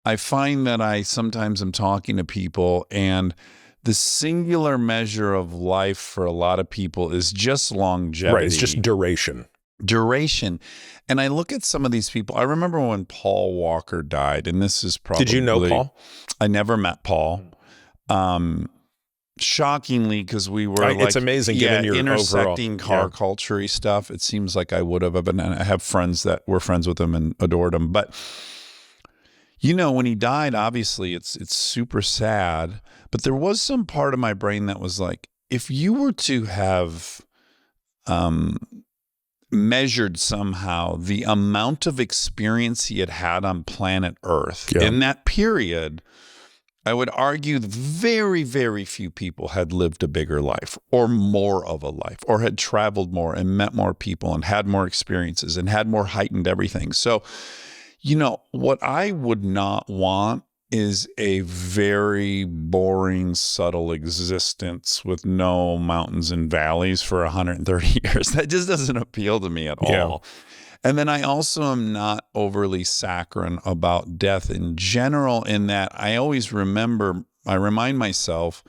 I find that I sometimes am talking to people, and the singular measure of life for a lot of people is just longevity. Right, it's just duration. And I look at some of these people. I remember when Paul Walker died, and this is probably... Did you know Paul? I never met Paul. Shockingly, because we were it's amazing given your intersecting overall, car culture-y stuff. It seems like I would have, and I have friends that were friends with him and adored him. But when he died, obviously it's super sad. But there was some part of my brain that was like, if you were to have measured somehow the amount of experience he had on planet Earth in that period, I would argue that very, very few people had lived a bigger life or more of a life or had traveled more and met more people and had more experiences and had more heightened everything. So, what I would not want is a very boring, subtle existence with no mountains and valleys for 130 years. That just doesn't appeal to me at all. And then I also am not overly saccharine about death in general, in that I remind myself,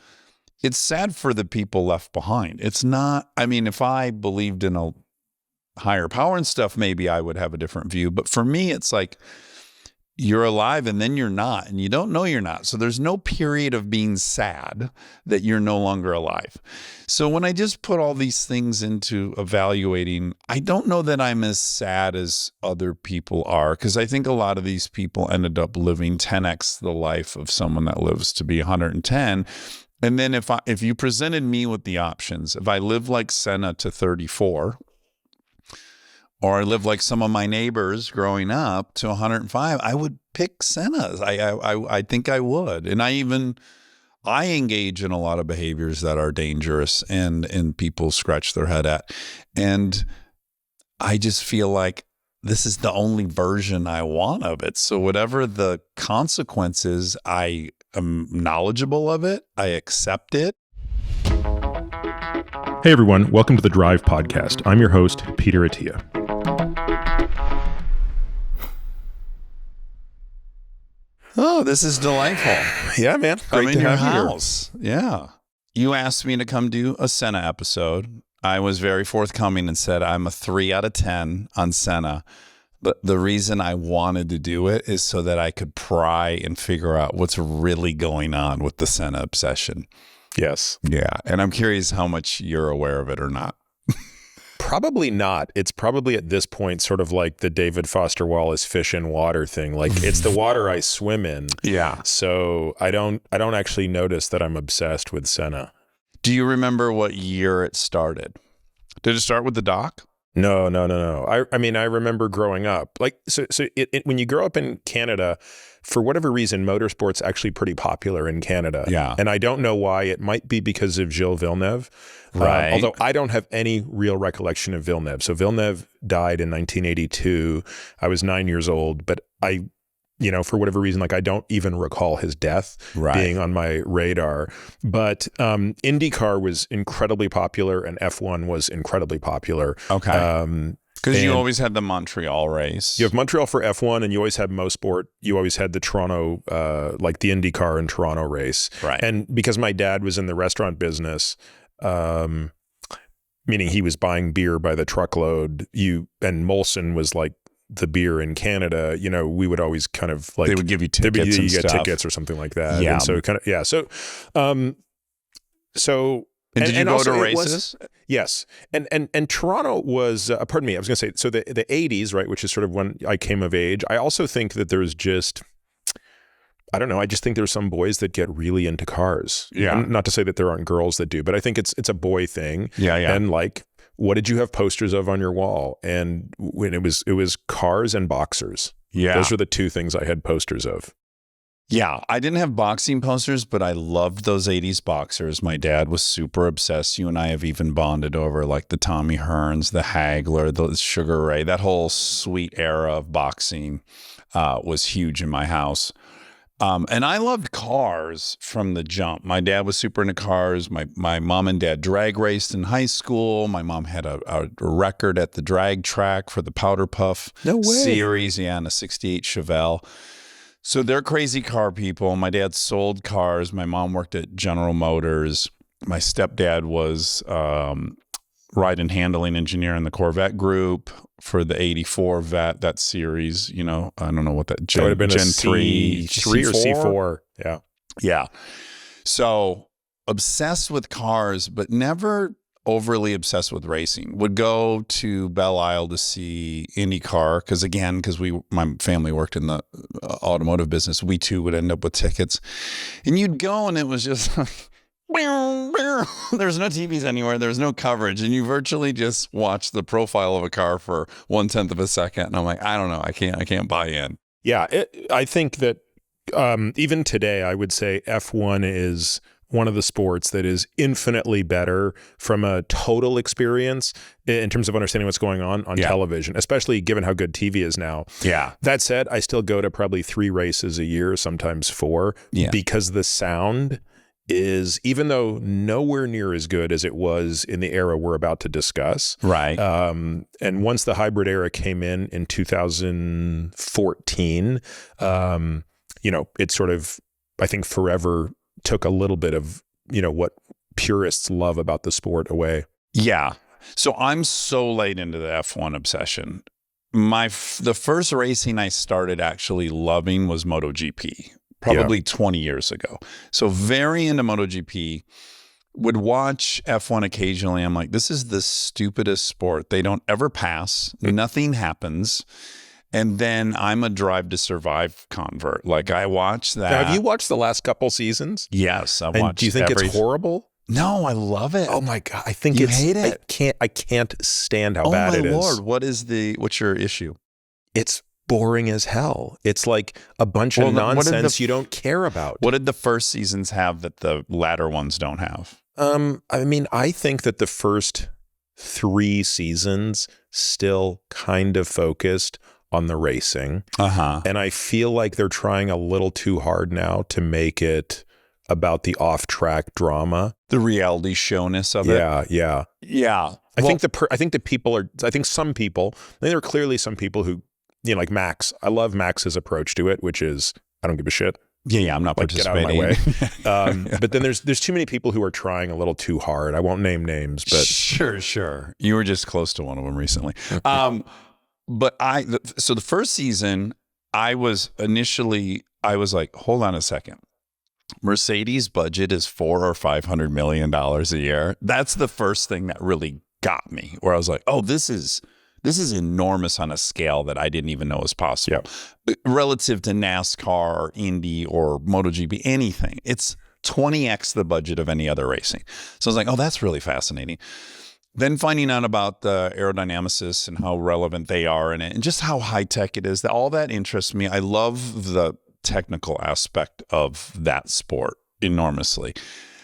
it's sad for the people left behind. It's not, if I believed in a higher power and stuff, maybe I would have a different view. But for me, it's like, you're alive and then you're not, and you don't know you're not. So there's no period of being sad that you're no longer alive. So when I just put all these things into evaluating, I don't know that I'm as sad as other people are, because I think a lot of these people ended up living 10x the life of someone that lives to be 110. And then if you presented me with the options, if I live like Senna to 34, or I live like some of my neighbors growing up to 105, I would pick Senna's. I think I would. And I engage in a lot of behaviors that are dangerous and people scratch their head at. And I just feel like this is the only version I want of it. So whatever the consequences, I am knowledgeable of it. I accept it. Hey everyone, welcome to the Drive Podcast. I'm your host, Peter Attia. Oh, this is delightful. Yeah, man. Great to have you here. Yeah. You asked me to come do a Senna episode. I was very forthcoming and said I'm a 3 out of 10 on Senna. But the reason I wanted to do it is so that I could pry and figure out what's really going on with the Senna obsession. Yes. Yeah. And I'm curious how much you're aware of it or not. Probably not. It's probably at this point sort of like the David Foster Wallace fish in water thing. Like it's the water I swim in. Yeah. So I don't actually notice that I'm obsessed with Senna. Do you remember what year it started? Did it start with the doc? No. I mean, I remember growing up. Like, so when you grow up in Canada, for whatever reason, motorsports actually pretty popular in Canada. Yeah. And I don't know why. It might be because of Gilles Villeneuve. Right. Although I don't have any real recollection of Villeneuve. So Villeneuve died in 1982. I was 9 years old, but for whatever reason, like I don't even recall his death being on my radar. But IndyCar was incredibly popular and F1 was incredibly popular. Okay. Because you always had the Montreal race. You have Montreal for F1 and you always had Mosport. You always had the Toronto, like the IndyCar and Toronto race. Right. And because my dad was in the restaurant business, meaning he was buying beer by the truckload, and Molson was like the beer in Canada, we would always kind of like, they would give you tickets you get tickets or something like that. Yeah. And so kind of, yeah. So, and did you go to races? Yes. And Toronto was, pardon me, I was going to say, so the 80s, right, which is sort of when I came of age. I also think that there's just, I don't know, I just think there's some boys that get really into cars. Yeah. And not to say that there aren't girls that do, but I think it's a boy thing. Yeah. And like, what did you have posters of on your wall? And when it was cars and boxers. Yeah. Those were the two things I had posters of. Yeah. I didn't have boxing posters, but I loved those 80s boxers. My dad was super obsessed. You and I have even bonded over like the Tommy Hearns, the Hagler, the Sugar Ray. That whole sweet era of boxing was huge in my house. And I loved cars from the jump. My dad was super into cars. My mom and dad drag raced in high school. My mom had a record at the drag track for the Powder Puff series. Yeah, in a 68 Chevelle. So they're crazy car people. My dad sold cars. My mom worked at General Motors. My stepdad was ride and handling engineer in the Corvette group for the 84 Vet, that series. You know, I don't know what that would have been Gen a 3 or C4. Yeah. Yeah. So obsessed with cars, but never overly obsessed with racing. Would go to Belle Isle to see IndyCar because my family worked in the automotive business. We too would end up with tickets, and you'd go, and it was just there's no TVs anywhere. There's no coverage, and you virtually just watch the profile of a car for 1/10 of a second. And I'm like, I don't know, I can't buy in. Yeah, I think that even today, I would say F1 is one of the sports that is infinitely better from a total experience in terms of understanding what's going on television, especially given how good TV is now. Yeah. That said, I still go to probably 3 races a year, sometimes 4, because the sound is, even though nowhere near as good as it was in the era we're about to discuss. Right. And once the hybrid era came in 2014, it sort of, I think, forever took a little bit of, what purists love about the sport away. Yeah. So I'm so late into the F1 obsession. The first racing I started actually loving was MotoGP, probably 20 years ago. So very into MotoGP, would watch F1 occasionally. I'm like, this is the stupidest sport. They don't ever pass. Nothing happens. And then I'm a Drive to Survive convert. Like, I watch that. Now, have you watched the last couple seasons? Yes, I've watched. Do you think it's horrible? No, I love it. Oh my God, I think you hate it. I can't stand how bad it is. Oh my Lord, what's your issue? It's boring as hell. It's like a bunch of nonsense you don't care about. What did the first seasons have that the latter ones don't have? I mean, I think that the first 3 seasons still kind of focused on the racing. And I feel like they're trying a little too hard now to make it about the off-track drama. The reality showness of it. Yeah. I think some people, there are clearly some people who, like Max. I love Max's approach to it, which is, I don't give a shit. Yeah, I'm not participating. Get out of my way. But then there's too many people who are trying a little too hard. I won't name names, but sure. You were just close to one of them recently. So the first season, I was like, hold on a second. Mercedes budget is $400 or $500 million a year. That's the first thing that really got me, where I was like, oh, this is enormous on a scale that I didn't even know was possible. Relative to NASCAR or Indy or MotoGP, anything. It's 20x the budget of any other racing. So I was like, oh, that's really fascinating. Then finding out about the aerodynamicists and how relevant they are in it, and just how high tech it is, all that interests me. I love the technical aspect of that sport enormously.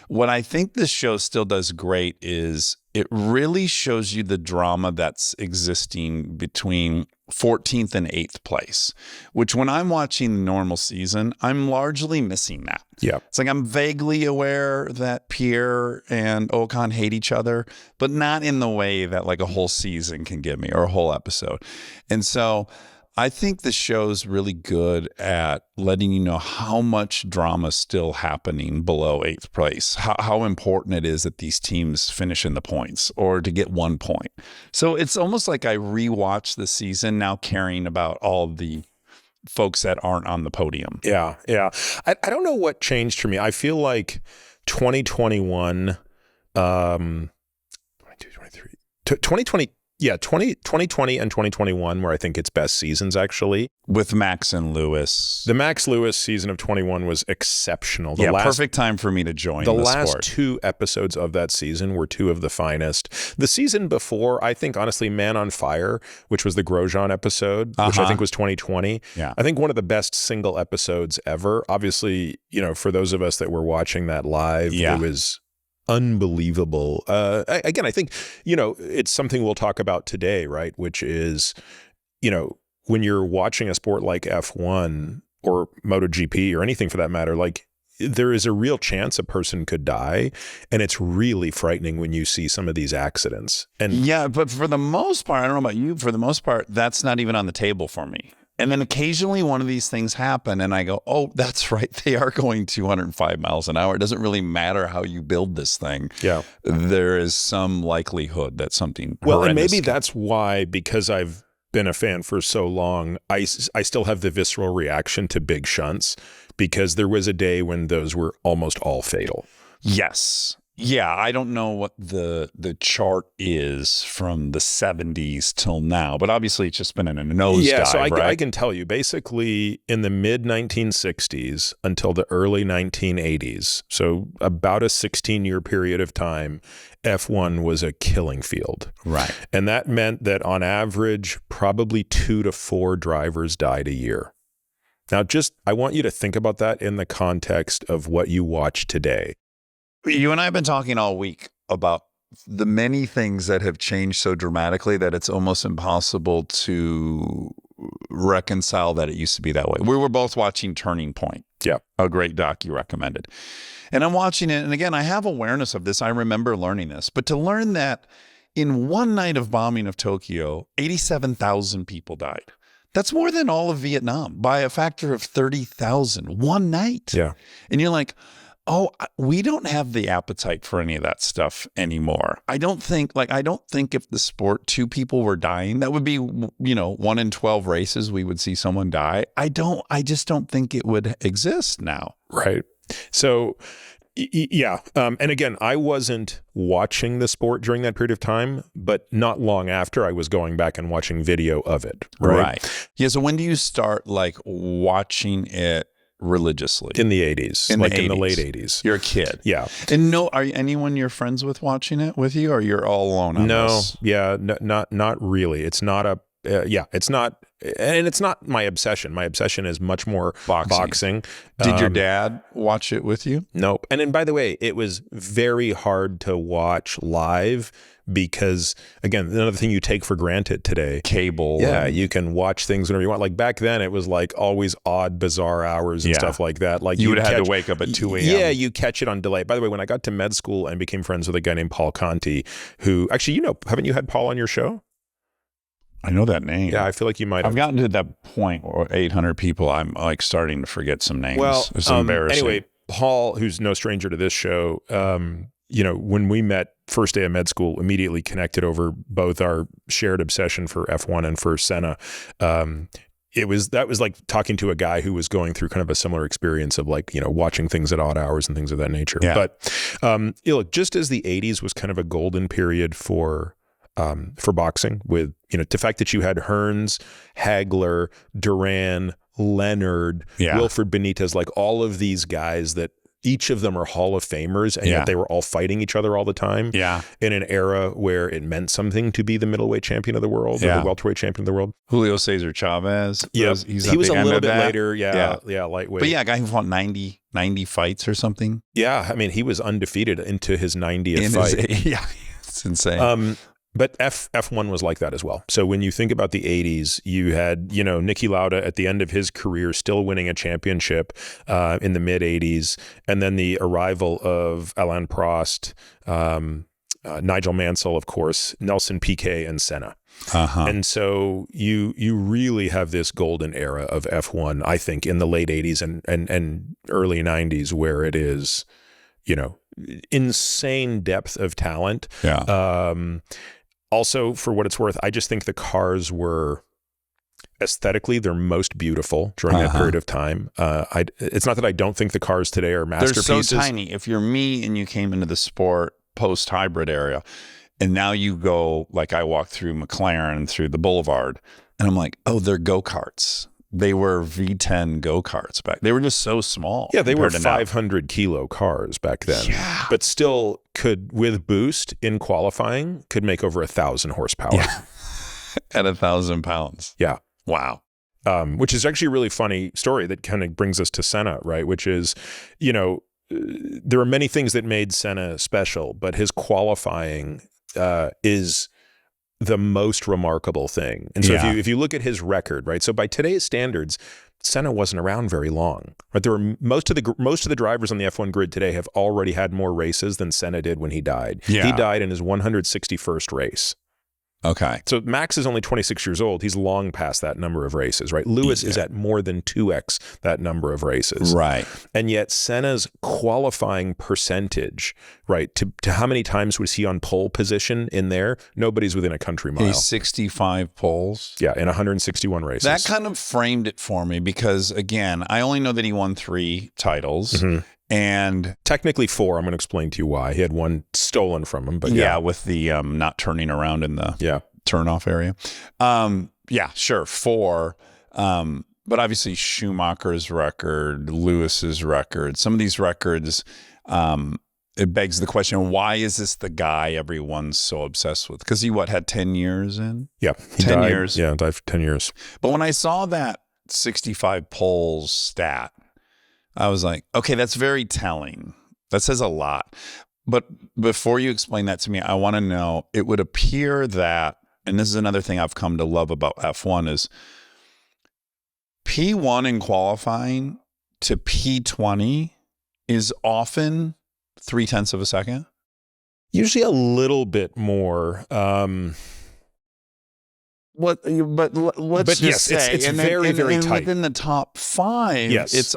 What I think this show still does great is it really shows you the drama that's existing between 14th and 8th place, which when I'm watching the normal season, I'm largely missing that. Yeah. It's like I'm vaguely aware that Pierre and Ocon hate each other, but not in the way that like a whole season can give me, or a whole episode. And so I think the show's really good at letting you know how much drama is still happening below 8th place, how important it is that these teams finish in the points or to get 1 point. So it's almost like I rewatched the season now, caring about all the folks that aren't on the podium. Yeah. I don't know what changed for me. I feel like 2021, 2020 and 2021 were, I think, its best seasons, actually. With Max and Lewis. The Max Lewis season of 21 was exceptional. Perfect time for me to join the sport. The last 2 episodes of that season were 2 of the finest. The season before, I think, honestly, Man on Fire, which was the Grosjean episode, which I think was 2020. Yeah. I think one of the best single episodes ever. Obviously, for those of us that were watching that live, it was unbelievable. Again, I think, it's something we'll talk about today, right? Which is, when you're watching a sport like F1 or MotoGP or anything for that matter, like, there is a real chance a person could die. And it's really frightening when you see some of these accidents. And yeah, but for the most part, I don't know about you, for the most part, that's not even on the table for me. And then occasionally one of these things happen and I go, oh, that's right. They are going 205 miles an hour. It doesn't really matter how you build this thing. Yeah. There is some likelihood that something and maybe that's why, because I've been a fan for so long, I still have the visceral reaction to big shunts, because there was a day when those were almost all fatal. Yes. Yeah, I don't know what the chart is from the 70s till now, but obviously it's just been in a nosedive, yeah, so right? I can tell you, basically in the mid-1960s until the early 1980s, so about a 16-year period of time, F1 was a killing field. Right. And that meant that on average, probably 2 to 4 drivers died a year. Now, I want you to think about that in the context of what you watch today. You and I have been talking all week about the many things that have changed so dramatically that it's almost impossible to reconcile that it used to be that way. We were both watching Turning Point. Yeah. A great doc you recommended. And I'm watching it. And again, I have awareness of this. I remember learning this. But to learn that in one night of bombing of Tokyo, 87,000 people died. That's more than all of Vietnam by a factor of 30,000 one night. Yeah. And you're like, oh, we don't have the appetite for any of that stuff anymore. I don't think if the sport 2 people were dying, that would be, 1 in 12 races we would see someone die. I just don't think it would exist now. Right. So, yeah. And again, I wasn't watching the sport during that period of time, but not long after, I was going back and watching video of it. Right. Yeah. So when do you start watching it religiously? In the 80s. In the late 80s. You're a kid. Yeah. And are anyone you're friends with watching it with you, or you're all alone on this? Yeah, not really. It's not it's not, and it's not my obsession. My obsession is much more boxing. Did your dad watch it with you? Nope. And then, by the way, it was very hard to watch live because, again, another thing you take for granted today. Cable. Yeah, you can watch things whenever you want. Like back then, it was always odd, bizarre hours and stuff like that. You would have had to wake up at 2 a.m. Yeah, you catch it on delay. By the way, when I got to med school and became friends with a guy named Paul Conti, who actually, haven't you had Paul on your show? I know that name. Yeah, I feel like you might have. I've gotten to that point where 800 people, I'm starting to forget some names. Well, it's embarrassing. Anyway, Paul, who's no stranger to this show, when we met first day of med school, immediately connected over both our shared obsession for F1 and for Senna. That was like talking to a guy who was going through kind of a similar experience of watching things at odd hours and things of that nature. Yeah. But look, just as the 80s was kind of a golden period for boxing, with the fact that you had Hearns, Hagler, Duran, Leonard, Wilfred Benitez, all of these guys that each of them are Hall of Famers, and yet they were all fighting each other all the time. Yeah. In an era where it meant something to be the middleweight champion of the world, or the welterweight champion of the world. Julio Cesar Chavez. Yeah, he was a little bit later. Yeah, lightweight. But yeah, a guy who fought 90 fights or something. Yeah, I mean, he was undefeated into his 90th fight. Yeah, it's insane. But F1 was like that as well. So when you think about the 80s, you had, Niki Lauda at the end of his career still winning a championship in the mid 80s. And then the arrival of Alain Prost, Nigel Mansell, of course, Nelson Piquet, and Senna. And so you really have this golden era of F1, I think, in the late 80s and early 90s, where it is, insane depth of talent. Yeah. Also, for what it's worth, I just think the cars were aesthetically their most beautiful during that period of time. It's not that I don't think the cars today are masterpieces. They're so tiny. If you're me and you came into the sport post-hybrid area, and now you go, I walked through McLaren through the Boulevard, and I'm like, oh, they're go-karts. They were V10 go-karts back. They were just so small. Yeah, they were 500 kilo cars back then. Yeah. But still could, with boost in qualifying, could make over 1,000 horsepower. Yeah. At 1,000 pounds. Yeah. Wow. Which is actually a really funny story that kind of brings us to Senna, right? Which is, there are many things that made Senna special, but his qualifying is the most remarkable thing. And so if you look at his record, right? So by today's standards, Senna wasn't around very long, right? There were most of the drivers on the F1 grid today have already had more races than Senna did when he died. Yeah. He died in his 161st race. Okay. So Max is only 26 years old. He's long past that number of races, right? Lewis is at more than 2x that number of races. Right. And yet Senna's qualifying percentage, right, to how many times was he on pole position in there? Nobody's within a country mile. He's 65 poles. Yeah, in 161 races. That kind of framed it for me because, again, I only know that he won 3 titles. And technically 4. I'm going to explain to you why. He had 1 stolen from him, but yeah, with the not turning around in the turnoff area. Yeah, sure, 4. But obviously Schumacher's record, Lewis's record, some of these records, it begs the question, why is this the guy everyone's so obsessed with? Because he had 10 years in? Yeah. 10 years. Yeah, died for 10 years. But when I saw that 65 poles stat, I was like, okay, that's very telling. That says a lot. But before you explain that to me, I want to know, it would appear that, and this is another thing I've come to love about F1, is P1 in qualifying to P20 is often 0.3 of a second. Usually a little bit more. Let's just say it's very tight. Within the top 5, it's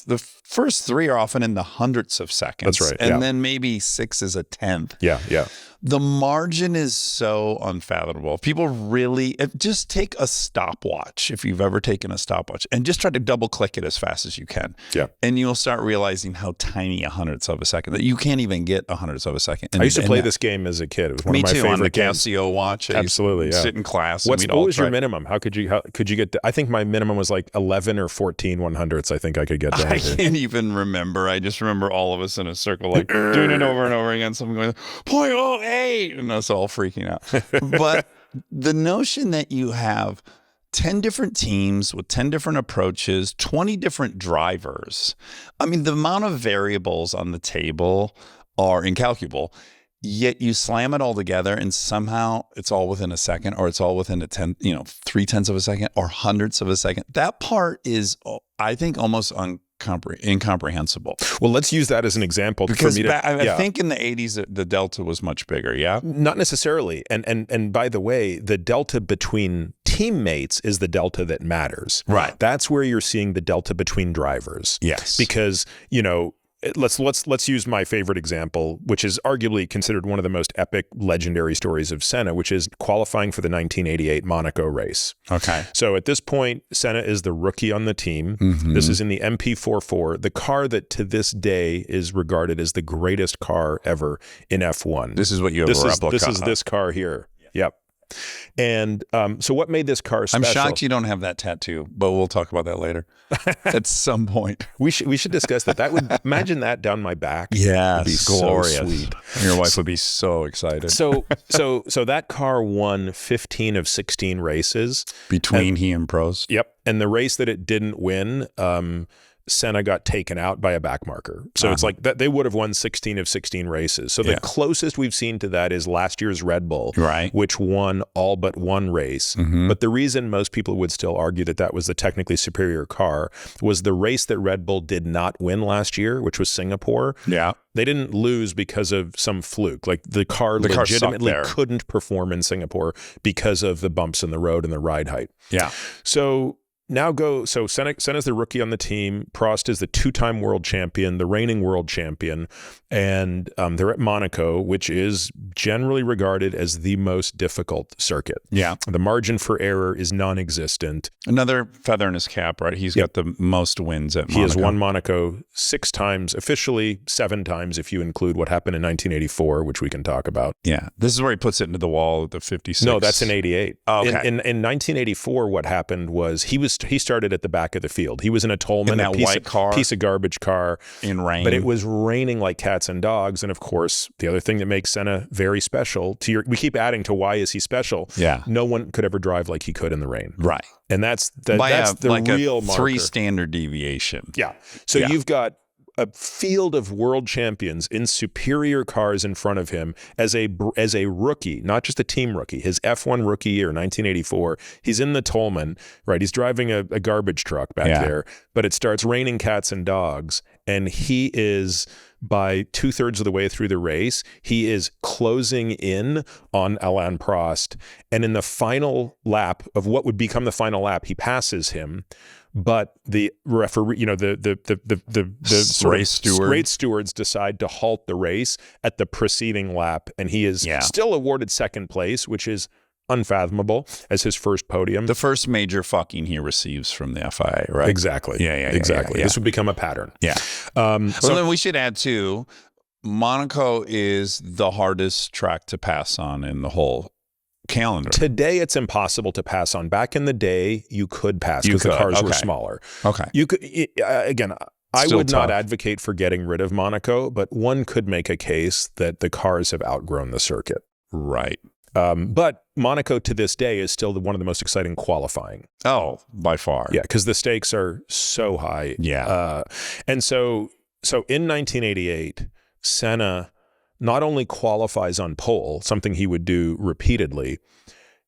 the first 3 are often in the hundredths of seconds. That's right. And then maybe 6 is a tenth. Yeah. The margin is so unfathomable. People really just take a stopwatch, if you've ever taken a stopwatch, and just try to double click it as fast as you can. Yeah. And you'll start realizing how tiny a hundredths of a second, that you can't even get a hundredths of a second. I used to play this game as a kid. It was one of my favorite on the games. Casio watch. Absolutely. Yeah. Sit in class. What was your minimum? How could you get? I think my minimum was like 11 or 14 100ths. I think I could get down I can't even remember. I just remember all of us in a circle, like doing it over and over again. Someone going 0.08, and us all freaking out. But the notion that you have 10 different teams with 10 different approaches, 20 different drivers. I mean, the amount of variables on the table are incalculable. Yet you slam it all together and somehow it's all within a second, or it's all within 0.3 of a second or hundredths of a second. That part is, I think, almost incomprehensible. Well, let's use that as an example. Because I think in the 80s, the delta was much bigger, yeah? Not necessarily. And by the way, the delta between teammates is the delta that matters. Right. That's where you're seeing the delta between drivers. Yes. Because, let's use my favorite example, which is arguably considered one of the most epic, legendary stories of Senna, which is qualifying for the 1988 Monaco race. Okay. So at this point, Senna is the rookie on the team. This is in the MP44, the car that to this day is regarded as the greatest car ever in F1. This is what you have a replica. This is this car here. Yep. And so what made this car special? I'm shocked you don't have that tattoo, but we'll talk about that later at some point. We should discuss that. That would, imagine that down my back. Yeah, it'd be glorious. So sweet. Your wife would be so excited. So that car won 15 of 16 races between he and pros. Yep. And the race that it didn't win, Senna got taken out by a back marker. So it's like that they would have won 16 of 16 races. So the closest we've seen to that is last year's Red Bull, right, which won all but one race. But the reason most people would still argue that that was the technically superior car was the race that Red Bull did not win last year, which was Singapore. Yeah. They didn't lose because of some fluke. Like the car legitimately couldn't perform in Singapore because of the bumps in the road and the ride height. Yeah. So Senna's the rookie on the team. Prost is the 2-time world champion, the reigning world champion. And they're at Monaco, which is generally regarded as the most difficult circuit. Yeah. The margin for error is non-existent. Another feather in his cap, right? He's got the most wins at Monaco. He has won Monaco 6 times, officially 7 times if you include what happened in 1984, which we can talk about. Yeah. This is where he puts it into the wall at the 56. No, that's in 88. Oh, okay. In 1984, what happened was he started at the back of the field. He was in a Tolman, a piece of garbage car. In rain. But it was raining like cats and dogs. And of course, the other thing that makes Senna very special, we keep adding to why is he special. Yeah. No one could ever drive like he could in the rain. Right. And that's the real marker. 3 standard deviation. Yeah. So you've got a field of world champions in superior cars in front of him as a rookie, not just a team rookie, his F1 rookie year, 1984. He's in the Tolman, right? He's driving a garbage truck back there, but it starts raining cats and dogs. and he is, by 2/3 of the way through the race, he is closing in on Alain Prost. And in the final lap of what would become the final lap, he passes him. But the referee, the race stewards decide to halt the race at the preceding lap, and he is still awarded second place, which is unfathomable as his first podium. The first major fucking he receives from the FIA, right? Exactly. Exactly. Yeah. This would become a pattern. Yeah. So then we should add too, Monaco is the hardest track to pass on in the whole calendar. Today, it's impossible to pass on. Back in the day, you could pass because the cars were smaller. Okay. You could, again, I would not advocate for getting rid of Monaco, but one could make a case that the cars have outgrown the circuit. Right. But Monaco to this day is still one of the most exciting qualifying. Oh, by far. Yeah, because the stakes are so high. Yeah. And so in 1988, Senna not only qualifies on pole, something he would do repeatedly,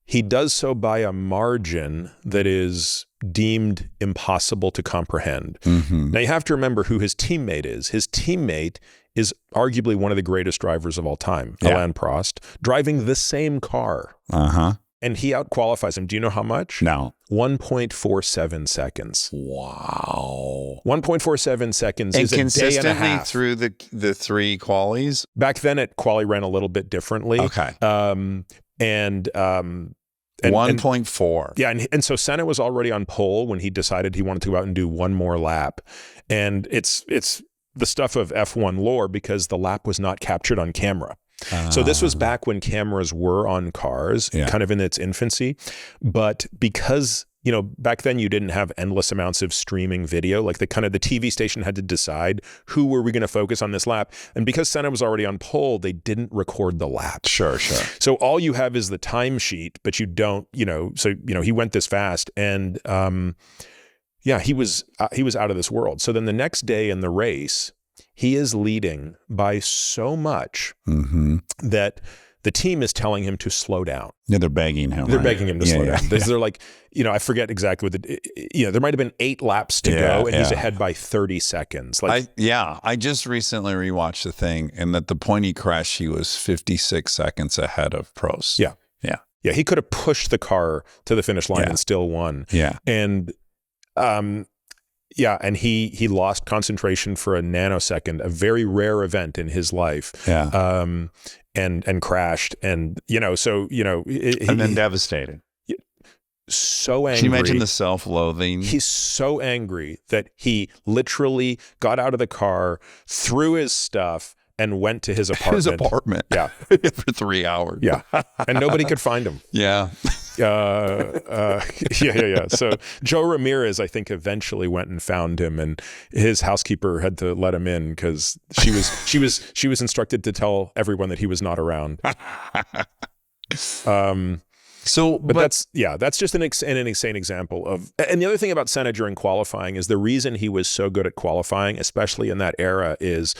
he does so by a margin that is deemed impossible to comprehend. Mm-hmm. Now, you have to remember who his teammate is. His teammate is arguably one of the greatest drivers of all time, Alain Prost, driving the same car. Uh-huh. And he outqualifies him. Do you know how much? No. 1.47 seconds. Wow. 1.47 seconds is a day and a consistently half. through the three qualies? Back then, quali ran a little bit differently. Okay. 1.4. Yeah, and so Senna was already on pole when he decided he wanted to go out and do one more lap. And it's the stuff of F1 lore because the lap was not captured on camera. So this was back when cameras were on cars, kind of in its infancy. But because, back then you didn't have endless amounts of streaming video, like the TV station had to decide who were we going to focus on this lap. And because Senna was already on pole, they didn't record the lap. Sure. So all you have is the timesheet, but you don't, he went this fast and, he was out of this world. So then the next day in the race, he is leading by so much that the team is telling him to slow down. Yeah, they're begging him. They're begging him to slow down. They're like, I forget exactly what there might have been 8 laps to go, and he's ahead by 30 seconds. I just recently rewatched the thing, and at the point he crashed, he was 56 seconds ahead of Prost. Yeah. He could have pushed the car to the finish line and still won. Yeah. And and he lost concentration for a nanosecond, a very rare event in his life. Yeah. And crashed, and and then devastated. So angry. Can you imagine the self-loathing? He's so angry that he literally got out of the car, threw his stuff, and went to his apartment. Yeah. For 3 hours. Yeah. And nobody could find him. Yeah. So Joe Ramirez, I think, eventually went and found him, and his housekeeper had to let him in because she was instructed to tell everyone that he was not around. But that's just an insane example of. And the other thing about Senna during qualifying is the reason he was so good at qualifying, especially in that era, is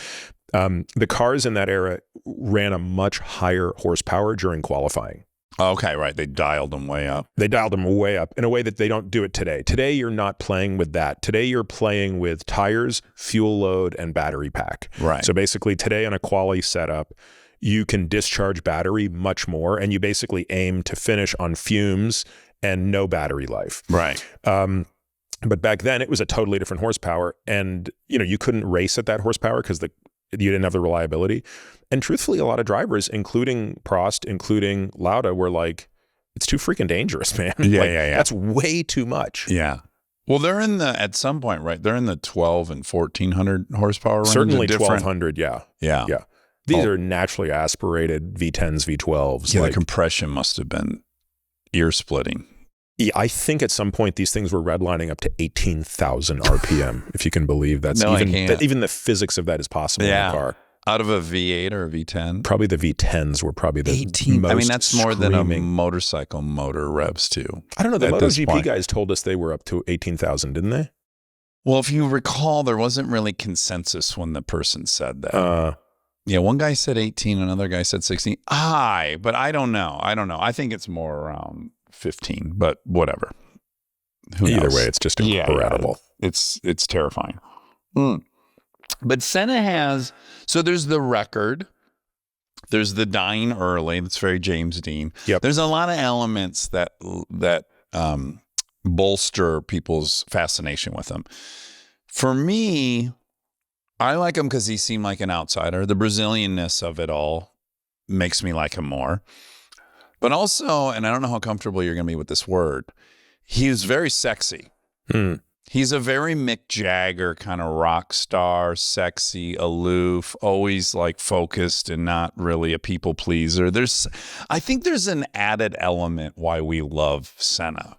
the cars in that era ran a much higher horsepower during qualifying. Okay, right. They dialed them way up. They dialed them way up in a way that they don't do it today. Today, you're not playing with that. Today, you're playing with tires, fuel load, and battery pack. Right. So basically, today on a quali setup, you can discharge battery much more, and you basically aim to finish on fumes and no battery life. Right. But back then, it was a totally different horsepower, and you couldn't race at that horsepower because you didn't have the reliability. And truthfully, a lot of drivers, including Prost, including Lauda, were like, it's too freaking dangerous, man. Yeah. That's way too much. Yeah. Well, they're at some point, right? They're in the 12 and 1400 horsepower range. Certainly 1200, yeah. Yeah. These are naturally aspirated V10s, V12s. Yeah, the compression must have been ear-splitting. Yeah, I think at some point these things were redlining up to 18,000 RPM, if you can believe that's even the physics of that is possible in a car. Out of a V8 or a V10? Probably the V10s were probably the 18. most I mean, that's more than a screaming. motorcycle motor revs too. I don't know. The MotoGP guys told us they were up to 18,000, didn't they? Well, if you recall, there wasn't really consensus when the person said that. One guy said 18, another guy said 16. But I don't know. I think it's more around 15, but whatever. Either way, it's just incredible. Yeah, it's terrifying. But Senna has, so there's the record. There's the dying early. That's very James Dean. Yep. There's a lot of elements that bolster people's fascination with him. For me, I like him because he seemed like an outsider. The Brazilianness of it all makes me like him more. But also, and I don't know how comfortable you're going to be with this word, he was very sexy. He's a very Mick Jagger kind of rock star, sexy, aloof, always like focused and not really a people pleaser. I think there's an added element why we love Senna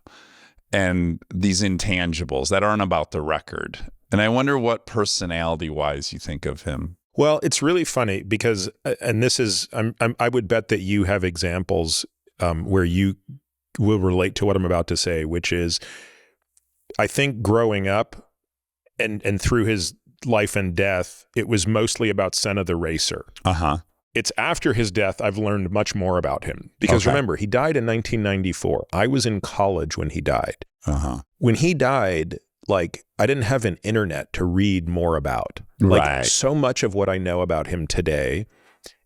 and these intangibles that aren't about the record. And I wonder what personality-wise you think of him. Well, it's really funny because, and this is, I would bet that you have examples where you will relate to what I'm about to say, which is, I think growing up and through his life and death, it was mostly about Senna the racer. It's after his death I've learned much more about him because remember, he died in 1994. I was in college when he died. When he died, like, I didn't have an internet to read more about. Like, so much of what I know about him today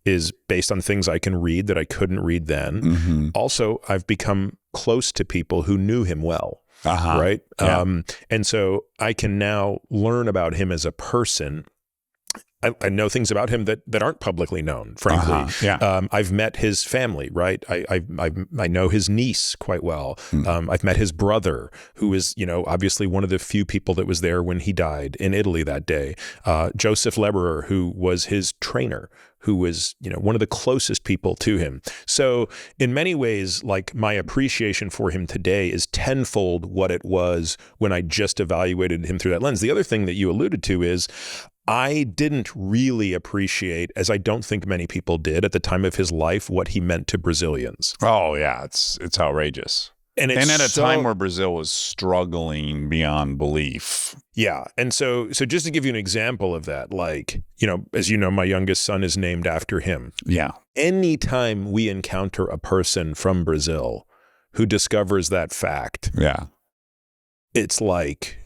is based on things I can read that I couldn't read then. Also, I've become close to people who knew him well. Right. Yeah. And so I can now learn about him as a person. I know things about him that aren't publicly known, frankly. I've met his family, right? I know his niece quite well. I've met his brother, who is, obviously one of the few people that was there when he died in Italy that day. Joseph Leberer, who was his trainer, who was, one of the closest people to him. So in many ways, like, my appreciation for him today is tenfold what it was when I just evaluated him through that lens. The other thing that you alluded to is I didn't really appreciate, as I don't think many people did at the time of his life, what he meant to Brazilians. Oh yeah, it's outrageous. And at a time where Brazil was struggling beyond belief. Yeah. And so just to give you an example of that, like, as you know, my youngest son is named after him. Yeah. Anytime we encounter a person from Brazil who discovers that fact, it's like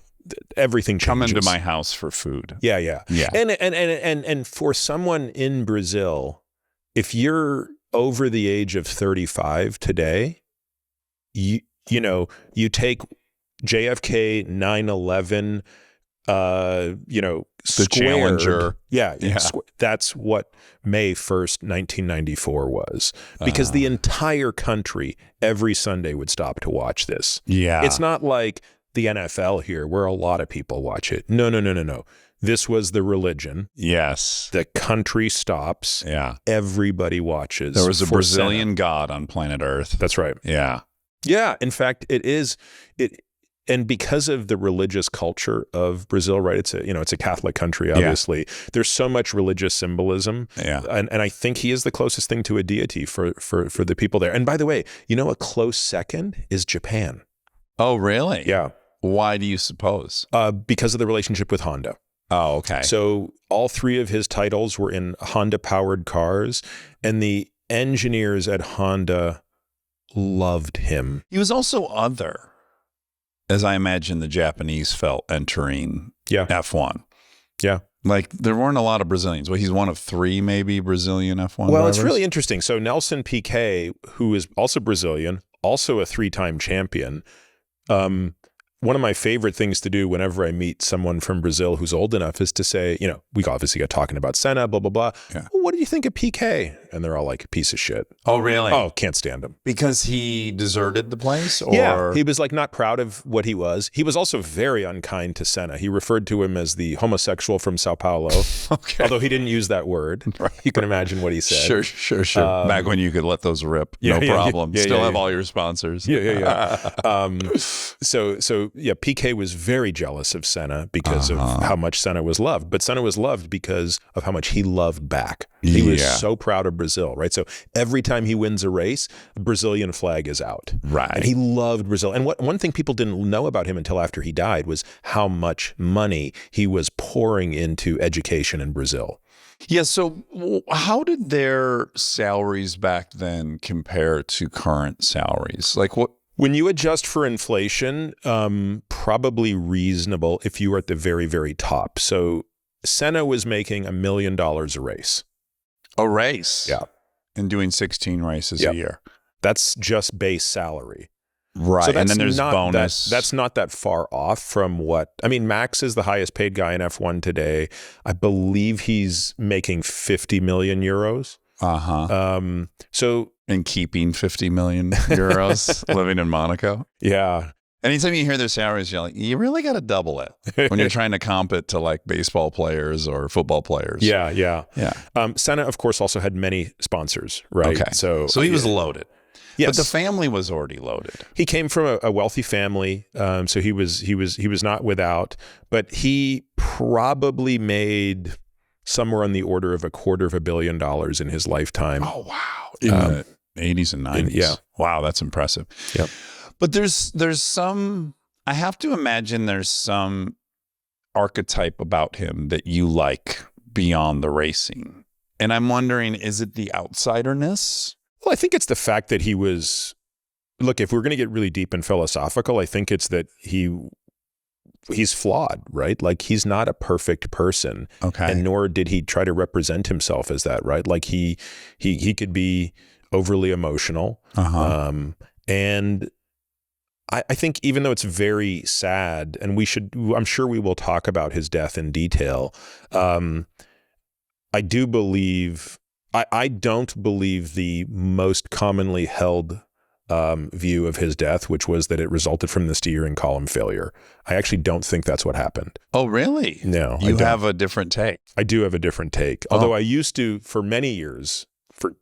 everything changes. Come into my house for food. Yeah. And for someone in Brazil, if you're over the age of 35 today, you take JFK, 9/11, the Challenger. That's what May 1st, 1994 was. Because the entire country every Sunday would stop to watch this. Yeah. It's not like the NFL here where a lot of people watch it. No. This was the religion. Yes. The country stops. Yeah. Everybody watches. There was a Brazilian god on planet Earth. That's right. Yeah. Yeah. In fact, and because of the religious culture of Brazil, right? It's a Catholic country, obviously. Yeah. There's so much religious symbolism. Yeah. And I think he is the closest thing to a deity for the people there. And by the way, a close second is Japan. Oh, really? Yeah. Why do you suppose? Because of the relationship with Honda. Oh, okay. So all three of his titles were in Honda-powered cars, and the engineers at Honda loved him. He was also other, as I imagine the Japanese felt entering F1. Yeah. Like, there weren't a lot of Brazilians. Well, he's one of three, maybe, Brazilian F1 Well, drivers. It's really interesting. So Nelson Piquet, who is also Brazilian, also a three-time champion, one of my favorite things to do whenever I meet someone from Brazil who's old enough is to say, we obviously got talking about Senna, blah, blah, blah. Yeah. Well, what did you think of Piquet? And they're all like, piece of shit. Oh, really? Oh, can't stand him. Because he deserted the place? Or? Yeah, he was like not proud of what he was. He was also very unkind to Senna. He referred to him as the homosexual from Sao Paulo. Okay. Although he didn't use that word. Right. You can imagine what he said. Sure. Back when you could let those rip. No problem. Still have all your sponsors. Yeah. So Piquet was very jealous of Senna because of how much Senna was loved. But Senna was loved because of how much he loved back. He was so proud of Brazil, right? So every time he wins a race, the Brazilian flag is out. Right. And he loved Brazil. And one thing people didn't know about him until after he died was how much money he was pouring into education in Brazil. Yeah, so how did their salaries back then compare to current salaries? Like what? When you adjust for inflation, probably reasonable if you were at the very, very top. So Senna was making $1 million a race. A race? Yeah. And doing 16 races a year. That's just base salary. Right. So and then there's bonus. That's not that far off from what, I mean, Max is the highest paid guy in F1 today. I believe he's making 50 million euros. So. And keeping 50 million euros living in Monaco. Yeah. Anytime you hear their salaries, you're like, you really got to double it when you're trying to comp it to like baseball players or football players. Yeah. Senna, of course, also had many sponsors, right? Okay. So he was loaded. Yes. But the family was already loaded. He came from a wealthy family, so he was not without, but he probably made somewhere on the order of $250 million in his lifetime. Oh, wow. In the 80s and 90s. Yeah. Wow, that's impressive. Yep. But there's some, I have to imagine there's some archetype about him that you like beyond the racing. And I'm wondering, is it the outsiderness? Well, I think it's the fact that he was, look, if we're going to get really deep and philosophical, I think it's that he's flawed, right? Like he's not a perfect person. Okay. And nor did he try to represent himself as that, right? Like he could be overly emotional. And I think even though it's very sad, and I'm sure we will talk about his death in detail. I do believe, I don't believe the most commonly held view of his death, which was that it resulted from the steering column failure. I actually don't think that's what happened. Oh, really? No. You have a different take. I do have a different take. Although I used to, for many years, for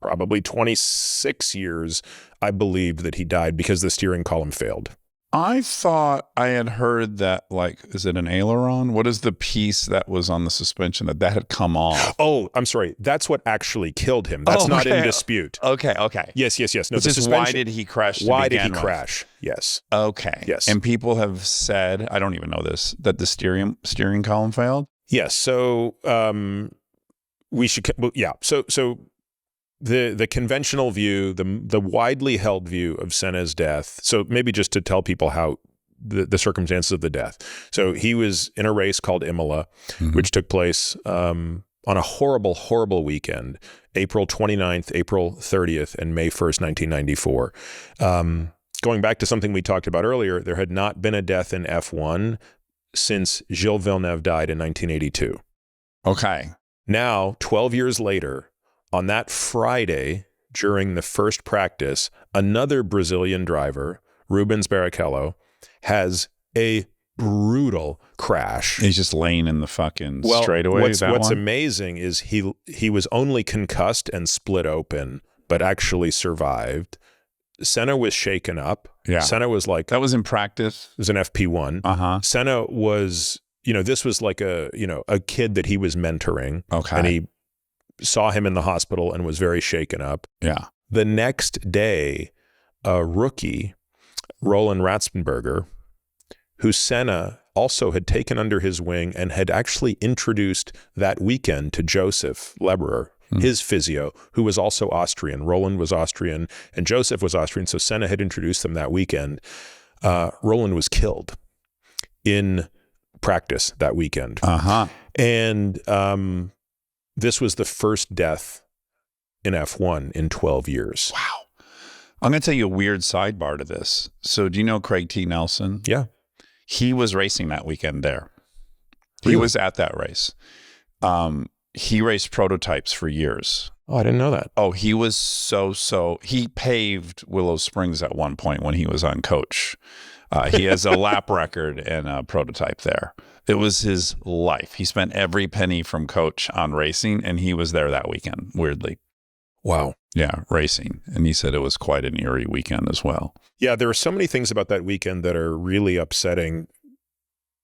probably 26 years, I believed that he died because the steering column failed. I thought I had heard that, like, is it an aileron? What is the piece that was on the suspension that had come off? Oh, I'm sorry. That's what actually killed him. That's not in dispute. Okay. Yes. No, the suspension, why did he crash? Why did he crash? Yes. Okay. Yes. And people have said, I don't even know this, that the steering column failed? Yes. So we should, yeah. So the conventional view, the widely held view of Senna's death. So maybe just to tell people how the circumstances of the death. So he was in a race called Imola, which took place on a horrible, horrible weekend, April 29th, April 30th, and May 1st, 1994. Going back to something we talked about earlier, there had not been a death in F1 since Gilles Villeneuve died in 1982. Okay. Now, 12 years later, on that Friday, during the first practice, another Brazilian driver, Rubens Barrichello, has a brutal crash. He's just laying in the fucking straightaway. What's amazing is he was only concussed and split open, but actually survived. Senna was shaken up. Yeah. Senna was like... That was in practice? It was an FP1. Senna was, this was like a kid that he was mentoring. Okay. And he saw him in the hospital and was very shaken up. Yeah. The next day, a rookie, Roland Ratzenberger, who Senna also had taken under his wing and had actually introduced that weekend to Joseph Leberer, his physio, who was also Austrian. Roland was Austrian and Joseph was Austrian, so Senna had introduced them that weekend. Roland was killed in practice that weekend. And this was the first death in F1 in 12 years. Wow. I'm going to tell you a weird sidebar to this. So do you know Craig T. Nelson? Yeah. He was racing that weekend there. Really? He was at that race. He raced prototypes for years. Oh, I didn't know that. Oh, he was he paved Willow Springs at one point when he was on coach. He has a lap record and a prototype there. It was his life. He spent every penny from coach on racing, and he was there that weekend, weirdly. Wow. Yeah, racing. And he said it was quite an eerie weekend as well. Yeah, there are so many things about that weekend that are really upsetting.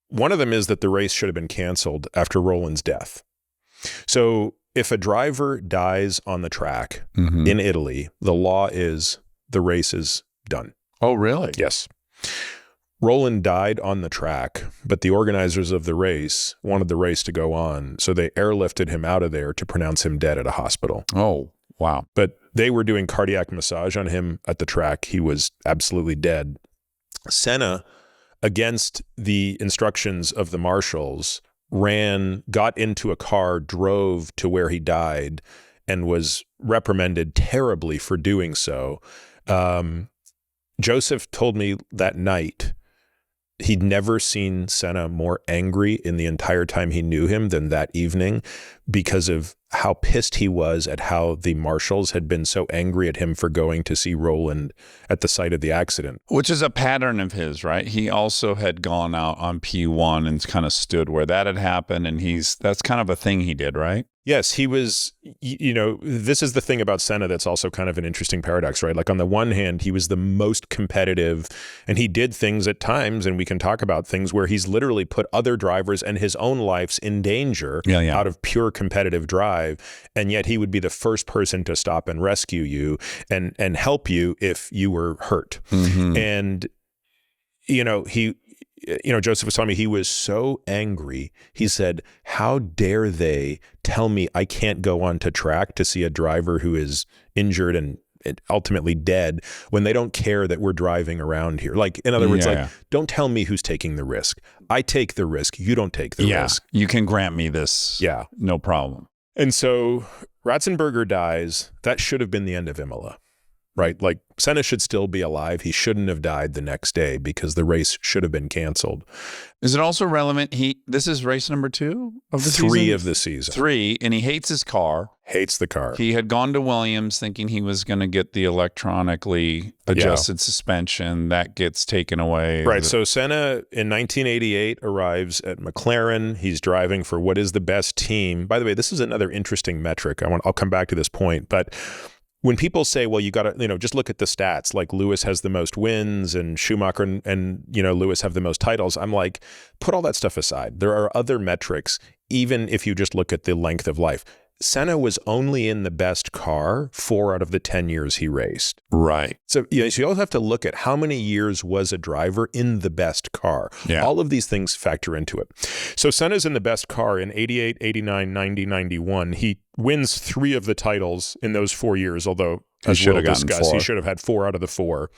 One of them is that the race should have been canceled after Roland's death. So if a driver dies on the track in Italy, the law is the race is done. Oh, really? Yes. Roland died on the track, but the organizers of the race wanted the race to go on, so they airlifted him out of there to pronounce him dead at a hospital. Oh, wow. But they were doing cardiac massage on him at the track. He was absolutely dead. Senna, against the instructions of the marshals, got into a car, drove to where he died, and was reprimanded terribly for doing so. Joseph told me that night he'd never seen Senna more angry in the entire time he knew him than that evening, because of how pissed he was at how the marshals had been so angry at him for going to see Roland at the site of the accident. Which is a pattern of his, right? He also had gone out on P1 and kind of stood where that had happened, and that's kind of a thing he did, right? Yes, he was, this is the thing about Senna that's also kind of an interesting paradox, right? Like, on the one hand, he was the most competitive, and he did things at times, and we can talk about things where he's literally put other drivers and his own lives in danger out of pure competitive drive, and yet he would be the first person to stop and rescue you and help you if you were hurt. Mm-hmm. And, Joseph was telling me he was so angry. He said, how dare they tell me I can't go onto track to see a driver who is injured and ultimately dead when they don't care that we're driving around here. Like, in other words, don't tell me who's taking the risk. I take the risk. You don't take the risk. You can grant me this. Yeah. No problem. And so Ratzenberger dies. That should have been the end of Imola. Right? Like, Senna should still be alive. He shouldn't have died the next day because the race should have been canceled. Is it also relevant? This is race number 2 of the season? 3 of the season. 3, and he hates his car. Hates the car. He had gone to Williams thinking he was going to get the electronically adjusted suspension. That gets taken away. Right. So Senna in 1988 arrives at McLaren. He's driving for what is the best team. By the way, this is another interesting metric. I'll come back to this point, but when people say, well, you got to, just look at the stats, like Lewis has the most wins and Schumacher and Lewis have the most titles, I'm like, put all that stuff aside. There are other metrics, even if you just look at the length of life. Senna was only in the best car 4 out of the 10 years he raced. Right. So, so you always have to look at how many years was a driver in the best car. Yeah. All of these things factor into it. So Senna's in the best car in 88, 89, 90, 91. He wins 3 of the titles in those 4 years, although, as we'll discuss, he should have had 4 out of the 4.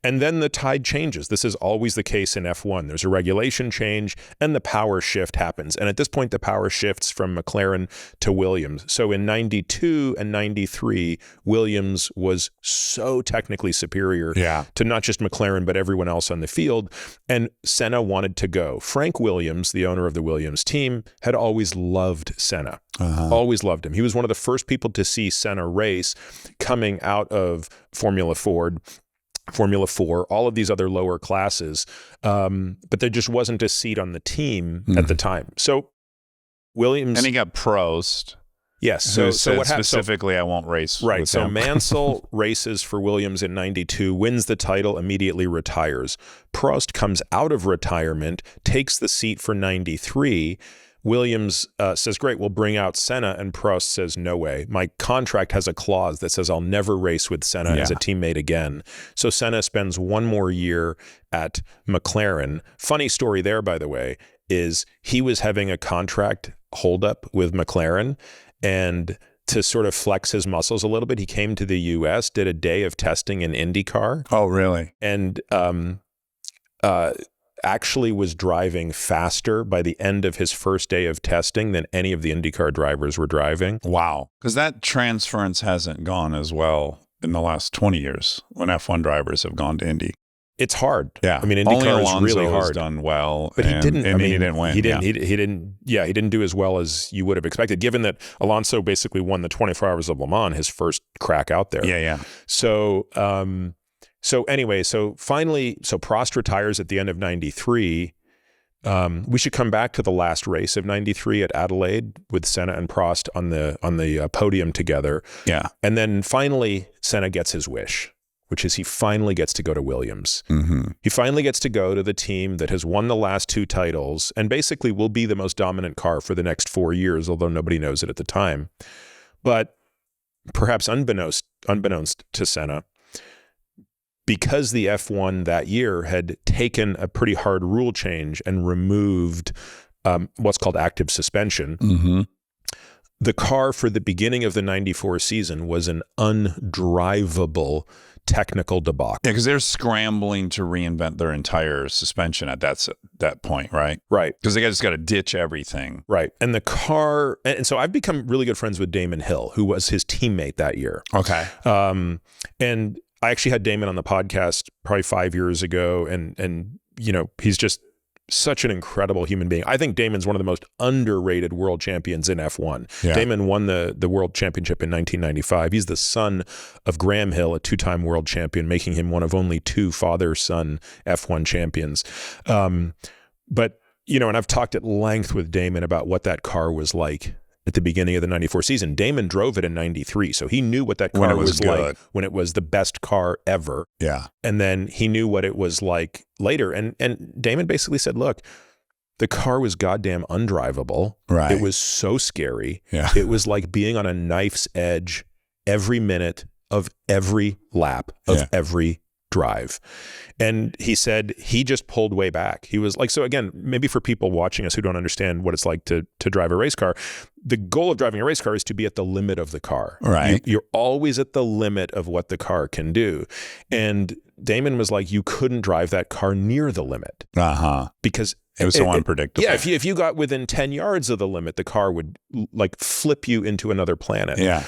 And then the tide changes. This is always the case in F1. There's a regulation change and the power shift happens. And at this point, the power shifts from McLaren to Williams. So in 92 and 93, Williams was so technically superior to not just McLaren, but everyone else on the field. And Senna wanted to go. Frank Williams, the owner of the Williams team, had always loved Senna. Always loved him. He was one of the first people to see Senna race coming out of Formula 4, all of these other lower classes. But there just wasn't a seat on the team at the time. So Williams... And he got Prost. Yes. So what happened? Specifically, I won't race. Right. With so him. Mansell races for Williams in 92, wins the title, immediately retires. Prost comes out of retirement, takes the seat for 93. Williams says, great, we'll bring out Senna. And Prost says, no way. My contract has a clause that says I'll never race with Senna as a teammate again. So Senna spends 1 more year at McLaren. Funny story there, by the way, is he was having a contract holdup with McLaren, and to sort of flex his muscles a little bit, he came to the U.S., did a day of testing in IndyCar. Oh, really? And actually was driving faster by the end of his first day of testing than any of the IndyCar drivers were driving. Wow. Because that transference hasn't gone as well in the last 20 years when F1 drivers have gone to Indy. It's hard. Yeah. I mean, IndyCar is really hard. Has done well, but he didn't. He didn't win. He didn't do as well as you would have expected, given that Alonso basically won the 24 Hours of Le Mans, his first crack out there. Yeah. So, anyway, finally, Prost retires at the end of 93. We should come back to the last race of 93 at Adelaide with Senna and Prost on the podium together. Yeah. And then finally, Senna gets his wish, which is he finally gets to go to Williams. Mm-hmm. He finally gets to go to the team that has won the last 2 titles and basically will be the most dominant car for the next 4 years, although nobody knows it at the time. But perhaps unbeknownst to Senna, because the F1 that year had taken a pretty hard rule change and removed what's called active suspension, the car for the beginning of the 94 season was an undrivable technical debacle. Yeah, because they're scrambling to reinvent their entire suspension at that point, right? Right. Because they just got to ditch everything. Right. And the car, and so I've become really good friends with Damon Hill, who was his teammate that year. Okay. And I actually had Damon on the podcast probably 5 years ago, and you know, he's just such an incredible human being. I think Damon's one of the most underrated world champions in F1. Yeah. Damon won the world championship in 1995. He's the son of Graham Hill, a two-time world champion, making him one of only two father-son F1 champions. But, you know, and I've talked at length with Damon about what that car was like at the beginning of the 94 season. Damon drove it in 93, so he knew what that car was like when it was the best car ever. Yeah. And then he knew what it was like later. And Damon basically said, look, the car was goddamn undrivable. Right. It was so scary. Yeah. It was like being on a knife's edge every minute of every lap of every drive. And he said he just pulled way back. He was like, so again, maybe for people watching us who don't understand what it's like to drive a race car, the goal of driving a race car is to be at the limit of the car. Right. You're always at the limit of what the car can do. And Damon was like, you couldn't drive that car near the limit. Because it was so unpredictable. Yeah, if you got within 10 yards of the limit, the car would like flip you into another planet. Yeah.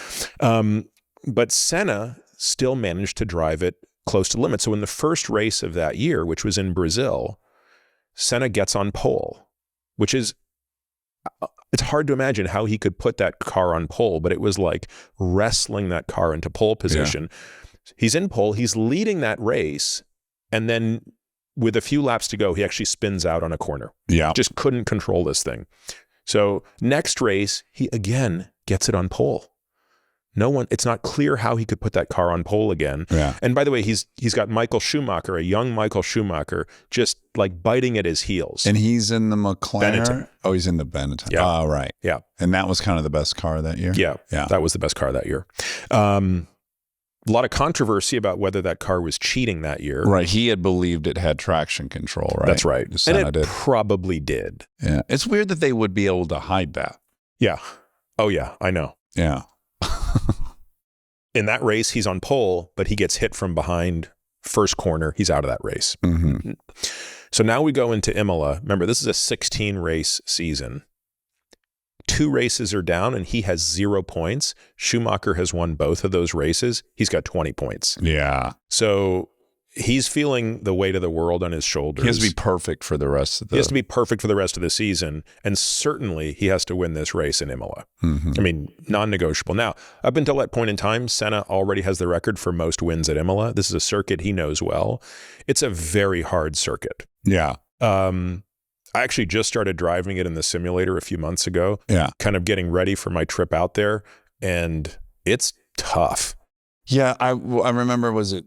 But Senna still managed to drive it close to the limit. So in the first race of that year, which was in Brazil, Senna gets on pole, which is, it's hard to imagine how he could put that car on pole, but it was like wrestling that car into pole position. Yeah. He's in pole, he's leading that race, and then with a few laps to go, he actually spins out on a corner. Yeah. Just couldn't control this thing. So next race, he again gets it on pole. It's not clear how he could put that car on pole again. Yeah. And by the way, he's got Michael Schumacher, a young Michael Schumacher, just like biting at his heels. And he's in the McLaren? Benetton. Oh, he's in the Benetton. Yeah. Oh, right. Yeah. And that was kind of the best car that year? Yeah. That was the best car that year. A lot of controversy about whether that car was cheating that year. Right. He had believed it had traction control, right? That's right. And it probably did. Yeah. It's weird that they would be able to hide that. Yeah. Oh, yeah. I know. Yeah. In that race, he's on pole, but he gets hit from behind, first corner. He's out of that race. Mm-hmm. So now we go into Imola. Remember, this is a 16-race season. 2 races are down, and he has 0 points. Schumacher has won both of those races. He's got 20 points. Yeah. So he's feeling the weight of the world on his shoulders. He has to be perfect for the rest of the... He has to be perfect for the rest of the season, and certainly he has to win this race in Imola. Mm-hmm. I mean, non-negotiable. Now, up until that point in time, Senna already has the record for most wins at Imola. This is a circuit he knows well. It's a very hard circuit. Yeah. I actually just started driving it in the simulator a few months ago. Yeah. Kind of getting ready for my trip out there, and it's tough. Yeah, I remember, was it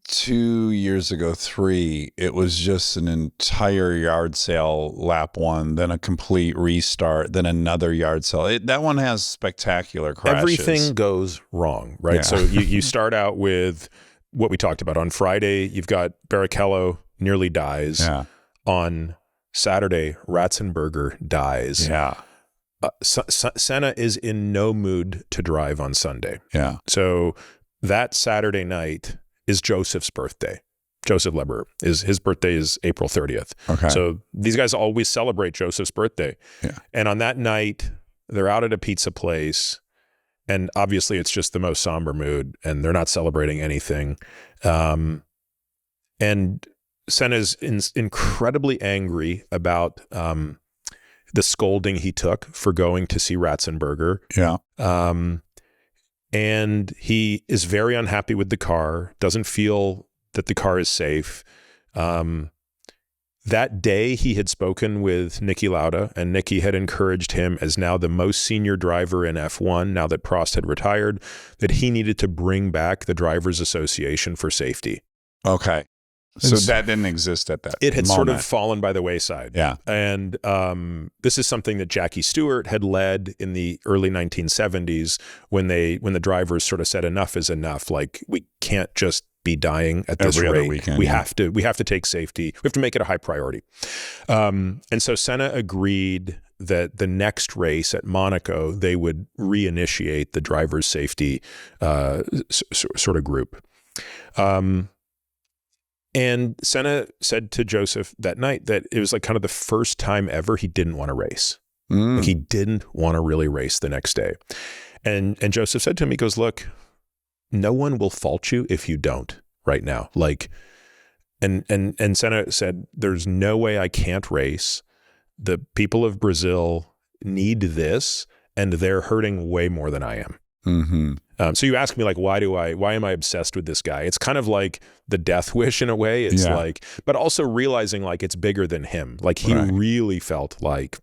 2 years ago, 3, it was just an entire yard sale lap 1, then a complete restart, then another yard sale. That one has spectacular crashes. Everything goes wrong, right? Yeah. So you start out with what we talked about. On Friday, you've got Barrichello nearly dies. Yeah. On Saturday, Ratzenberger dies. Yeah. Senna is in no mood to drive on Sunday. Yeah. So that Saturday night is Joseph's birthday. Joseph Leber his birthday is April 30th. Okay. So these guys always celebrate Joseph's birthday. Yeah. And on that night, they're out at a pizza place, and obviously it's just the most somber mood, and they're not celebrating anything. And Senna's incredibly angry about the scolding he took for going to see Ratzenberger. Yeah. And he is very unhappy with the car, doesn't feel that the car is safe. That day he had spoken with Niki Lauda, and Niki had encouraged him, as now the most senior driver in F1, now that Prost had retired, that he needed to bring back the Drivers Association for safety. Okay. So that didn't exist at that It had moment. sort of fallen by the wayside. Yeah. And this is something that Jackie Stewart had led in the early 1970s when the drivers sort of said enough is enough. Like, we can't just be dying at this every rate. other weekend. We have to take safety. We have to make it a high priority. And so Senna agreed that the next race at Monaco, they would reinitiate the driver's safety sort of group. And Senna said to Joseph that night that it was like kind of the first time ever he didn't want to race. Like he didn't want to really race the next day. And Joseph said to him, he goes, look, no one will fault you if you don't right now. Like, and Senna said, there's no way I can't race. The people of Brazil need this, and they're hurting way more than I am. Mm-hmm. So you ask me, like, why am I obsessed with this guy? It's kind of like the death wish in a way. It's like, but also realizing like it's bigger than him. Like he really felt like,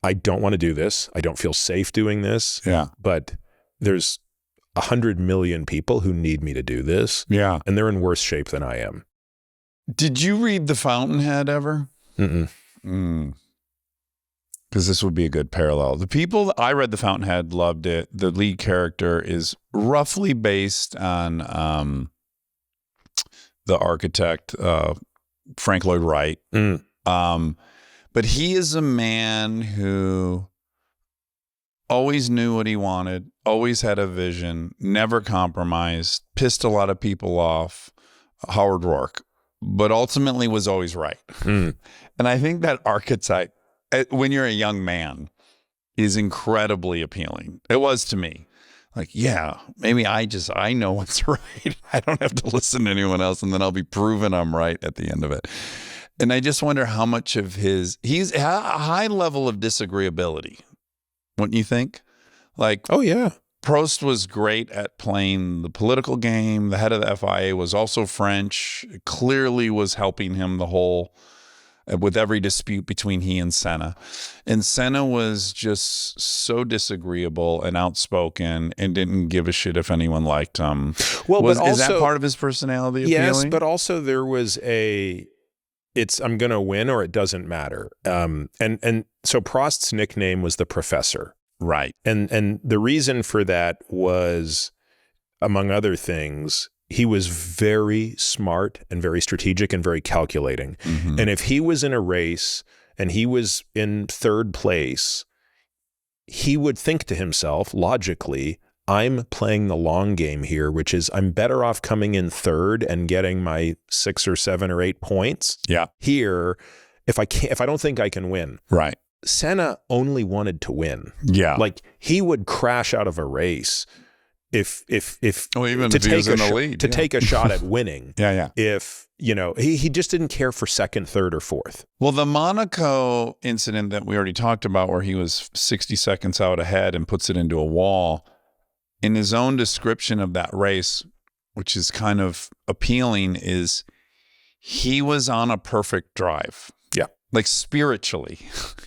I don't want to do this. I don't feel safe doing this. Yeah. But there's 100 million people who need me to do this. Yeah. And they're in worse shape than I am. Did you read The Fountainhead ever? Because this would be a good parallel. The people, I read The Fountainhead, loved it. The lead character is roughly based on the architect, Frank Lloyd Wright. But he is a man who always knew what he wanted, always had a vision, never compromised, pissed a lot of people off, Howard Rourke, but ultimately was always right. And I think that archetype, when you're a young man, is incredibly appealing. It was to me. Like, yeah, maybe I know what's right. I don't have to listen to anyone else, and then I'll be proven I'm right at the end of it. And I just wonder how much of he's a high level of disagreeability, wouldn't you think? Like, oh yeah, Prost was great at playing the political game. The head of the FIA was also French. It clearly was helping him with every dispute between he and Senna. And Senna was just so disagreeable and outspoken and didn't give a shit if anyone liked him. Well, is that part of his personality appealing? Yes, but also there was I'm going to win or it doesn't matter. And so Prost's nickname was the Professor. Right. And the reason for that was, among other things, he was very smart and very strategic and very calculating. And if he was in a race and he was in third place, he would think to himself, logically, I'm playing the long game here, which is I'm better off coming in third and getting my 6 or 7 or 8 points here if I don't think I can win. Right. Senna only wanted to win. Yeah. Like he would crash out of a race if even if he was in the lead, take a shot at winning. Yeah. If, he just didn't care for second, third, or fourth. Well, the Monaco incident that we already talked about, where he was 60 seconds out ahead and puts it into a wall, in his own description of that race, which is kind of appealing, is he was on a perfect drive. Yeah. Like spiritually,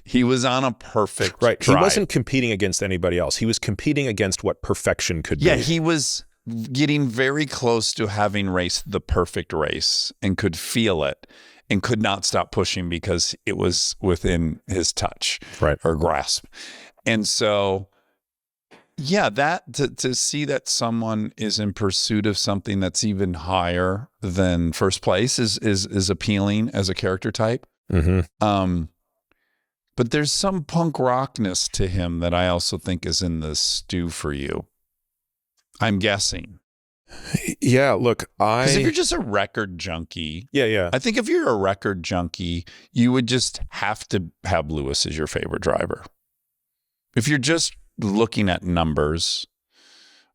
he was on a perfect drive. He wasn't competing against anybody else. He was competing against what perfection could be. Yeah, he was getting very close to having raced the perfect race and could feel it and could not stop pushing because it was within his touch or grasp. And so, yeah, that to see that someone is in pursuit of something that's even higher than first place is appealing as a character type. But there's some punk rockness to him that I also think is in the stew for you. I'm guessing. Yeah, look, because if you're just a record junkie, I think if you're a record junkie, you would just have to have Lewis as your favorite driver. If you're just looking at numbers,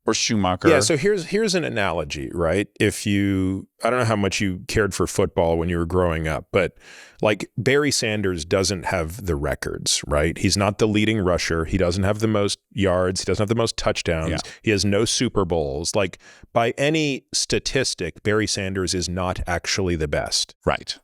or Schumacher. Yeah, so here's an analogy, right? I don't know how much you cared for football when you were growing up, but like Barry Sanders doesn't have the records, right? He's not the leading rusher. He doesn't have the most yards. He doesn't have the most touchdowns. Yeah. He has no Super Bowls. Like by any statistic, Barry Sanders is not actually the best. Right.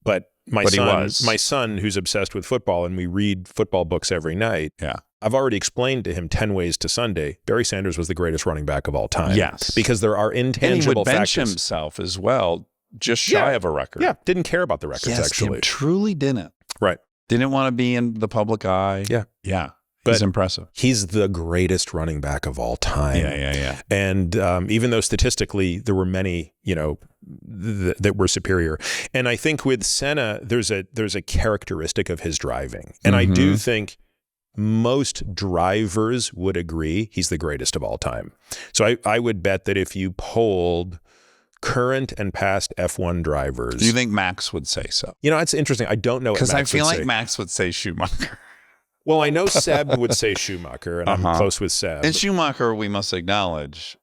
But my son, who's obsessed with football, and we read football books every night. Yeah. I've already explained to him 10 ways to Sunday. Barry Sanders was the greatest running back of all time. Yes. Because there are intangible factors. And he would bench factors. himself as well, just shy of a record. Yeah, didn't care about the records, actually. Truly didn't. Right. Didn't want to be in the public eye. Yeah. Yeah. He's impressive. He's the greatest running back of all time. Yeah. And even though statistically there were many, that were superior. And I think with Senna, there's a characteristic of his driving. And I do think most drivers would agree he's the greatest of all time. So I would bet that if you polled current and past F1 drivers. Do you think Max would say so? You know, it's interesting. I don't know what Max would say. Because I feel like Max would say Schumacher. Well, I know Seb would say Schumacher, and I'm close with Seb. And Schumacher, we must acknowledge,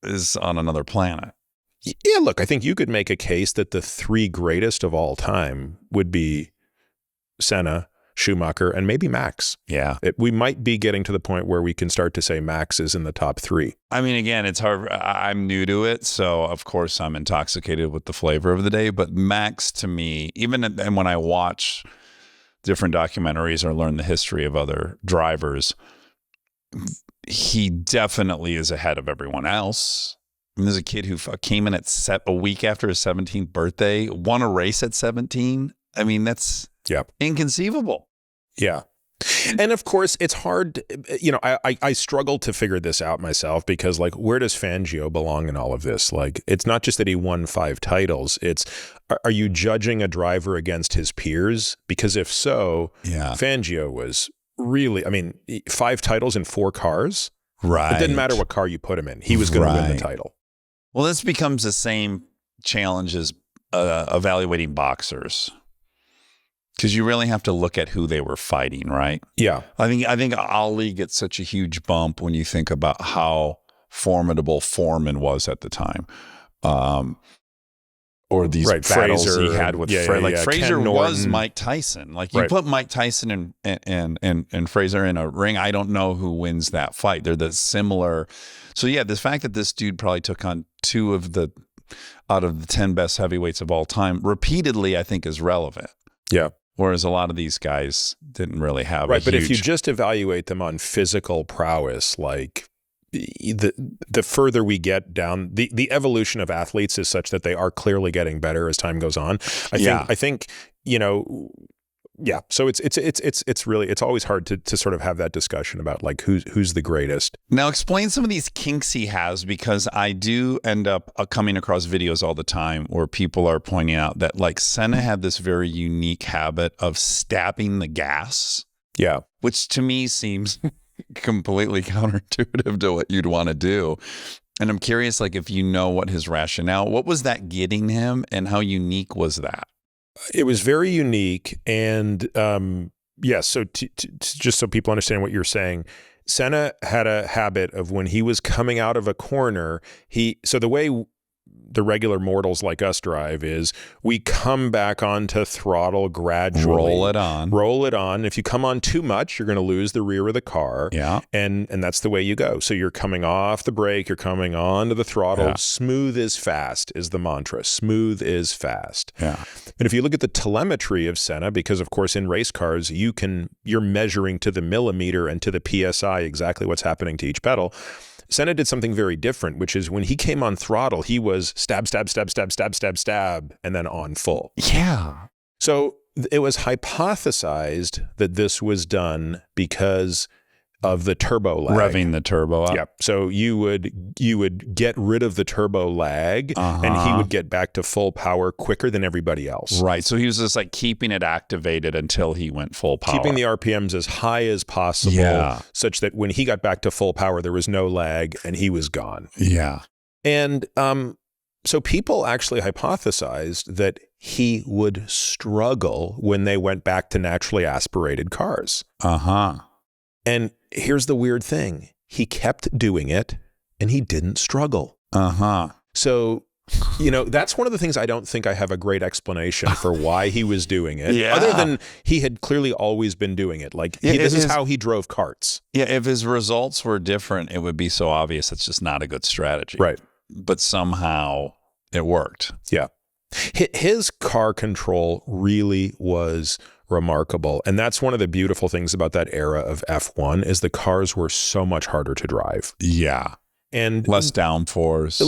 is on another planet. Yeah, look, I think you could make a case that the three greatest of all time would be Senna, Schumacher, and maybe Max. Yeah. We might be getting to the point where we can start to say Max is in the top three. I mean, again, it's hard. I'm new to it, so of course I'm intoxicated with the flavor of the day. But Max, to me, and when I watch different documentaries or learn the history of other drivers, he definitely is ahead of everyone else. I mean, there's a kid who came in a week after his 17th birthday, won a race at 17. I mean, that's inconceivable. Yeah. And of course, it's hard. You know, I struggle to figure this out myself because, like, where does Fangio belong in all of this? Like, it's not just that he won 5 titles. It's, are you judging a driver against his peers? Because if so, Fangio was really, I mean, 5 titles in 4 cars. Right. It didn't matter what car you put him in. He was going to win the title. Well, this becomes the same challenge as evaluating boxers. Because you really have to look at who they were fighting, right? Yeah. I think Ali gets such a huge bump when you think about how formidable Foreman was at the time. Or these battles Fraser, he had with Fraser. Like Fraser was Mike Tyson. Like you put Mike Tyson and Fraser in a ring, I don't know who wins that fight. They're the similar. So yeah, the fact that this dude probably took on 2 out of the 10 best heavyweights of all time repeatedly, I think is relevant. Yeah. Whereas a lot of these guys didn't really have but if you just evaluate them on physical prowess, like the further we get down, the evolution of athletes is such that they are clearly getting better as time goes on. I think, you know, yeah. So it's really, it's always hard to sort of have that discussion about like who's the greatest. Now explain some of these kinks he has, because I do end up coming across videos all the time where people are pointing out that like Senna had this very unique habit of stabbing the gas. Yeah. Which to me seems completely counterintuitive to what you'd want to do. And I'm curious, like, if you know what his rationale, what was that getting him and how unique was that? It was very unique. And so just so people understand what you're saying, Senna had a habit of when he was coming out of a corner, so the way the regular mortals like us drive is we come back onto throttle gradually. Roll it on. If you come on too much, you're going to lose the rear of the car. Yeah. And that's the way you go. So you're coming off the brake, you're coming onto the throttle. Yeah. Smooth is fast is the mantra. Smooth is fast. Yeah. And if you look at the telemetry of Senna, because of course in race cars, you're measuring to the millimeter and to the PSI exactly what's happening to each pedal. Senna did something very different, which is when he came on throttle, he was stab, stab, stab, stab, stab, stab, stab, and then on full. Yeah. So it was hypothesized that this was done because of the turbo lag. Revving the turbo up. Yep. So you would get rid of the turbo lag and he would get back to full power quicker than everybody else. Right. So he was just like keeping it activated until he went full power. Keeping the RPMs as high as possible such that when he got back to full power, there was no lag and he was gone. Yeah. And so people actually hypothesized that he would struggle when they went back to naturally aspirated cars. And here's the weird thing. He kept doing it and he didn't struggle. So, you know, that's one of the things I don't think I have a great explanation for why he was doing it. Other than he had clearly always been doing it. Like this is how he drove karts. Yeah. If his results were different, it would be so obvious. It's just not a good strategy. Right. But somehow it worked. Yeah. His car control really was remarkable. And that's one of the beautiful things about that era of F1 is the cars were so much harder to drive. Yeah. And less downforce,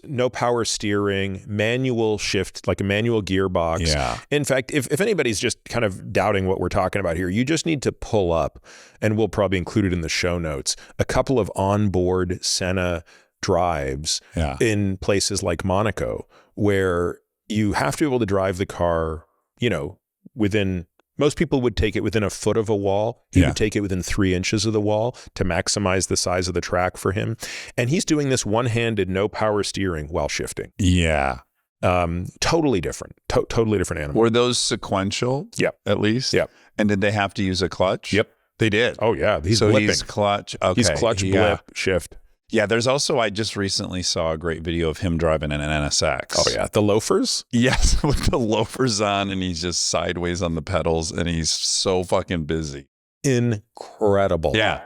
no power steering, manual shift, like a manual gearbox. Yeah. In fact, if anybody's just kind of doubting what we're talking about here, you just need to pull up, and we'll probably include it in the show notes, a couple of onboard Senna drives in places like Monaco, where you have to be able to drive the car, you know, within, most people would take it within a foot of a wall. He would take it within 3 inches of the wall to maximize the size of the track for him. And he's doing this one-handed, no power steering while shifting. Yeah. Totally different. Totally different animal. Were those sequential? Yep. At least? Yep. And did they have to use a clutch? Yep. They did. Oh, yeah. He's blipping. He's clutch. Okay. He's clutch, blip, shift. Yeah, there's also, I just recently saw a great video of him driving an NSX. Oh, yeah. The loafers? Yes, with the loafers on, and he's just sideways on the pedals, and he's so fucking busy. Incredible. Yeah.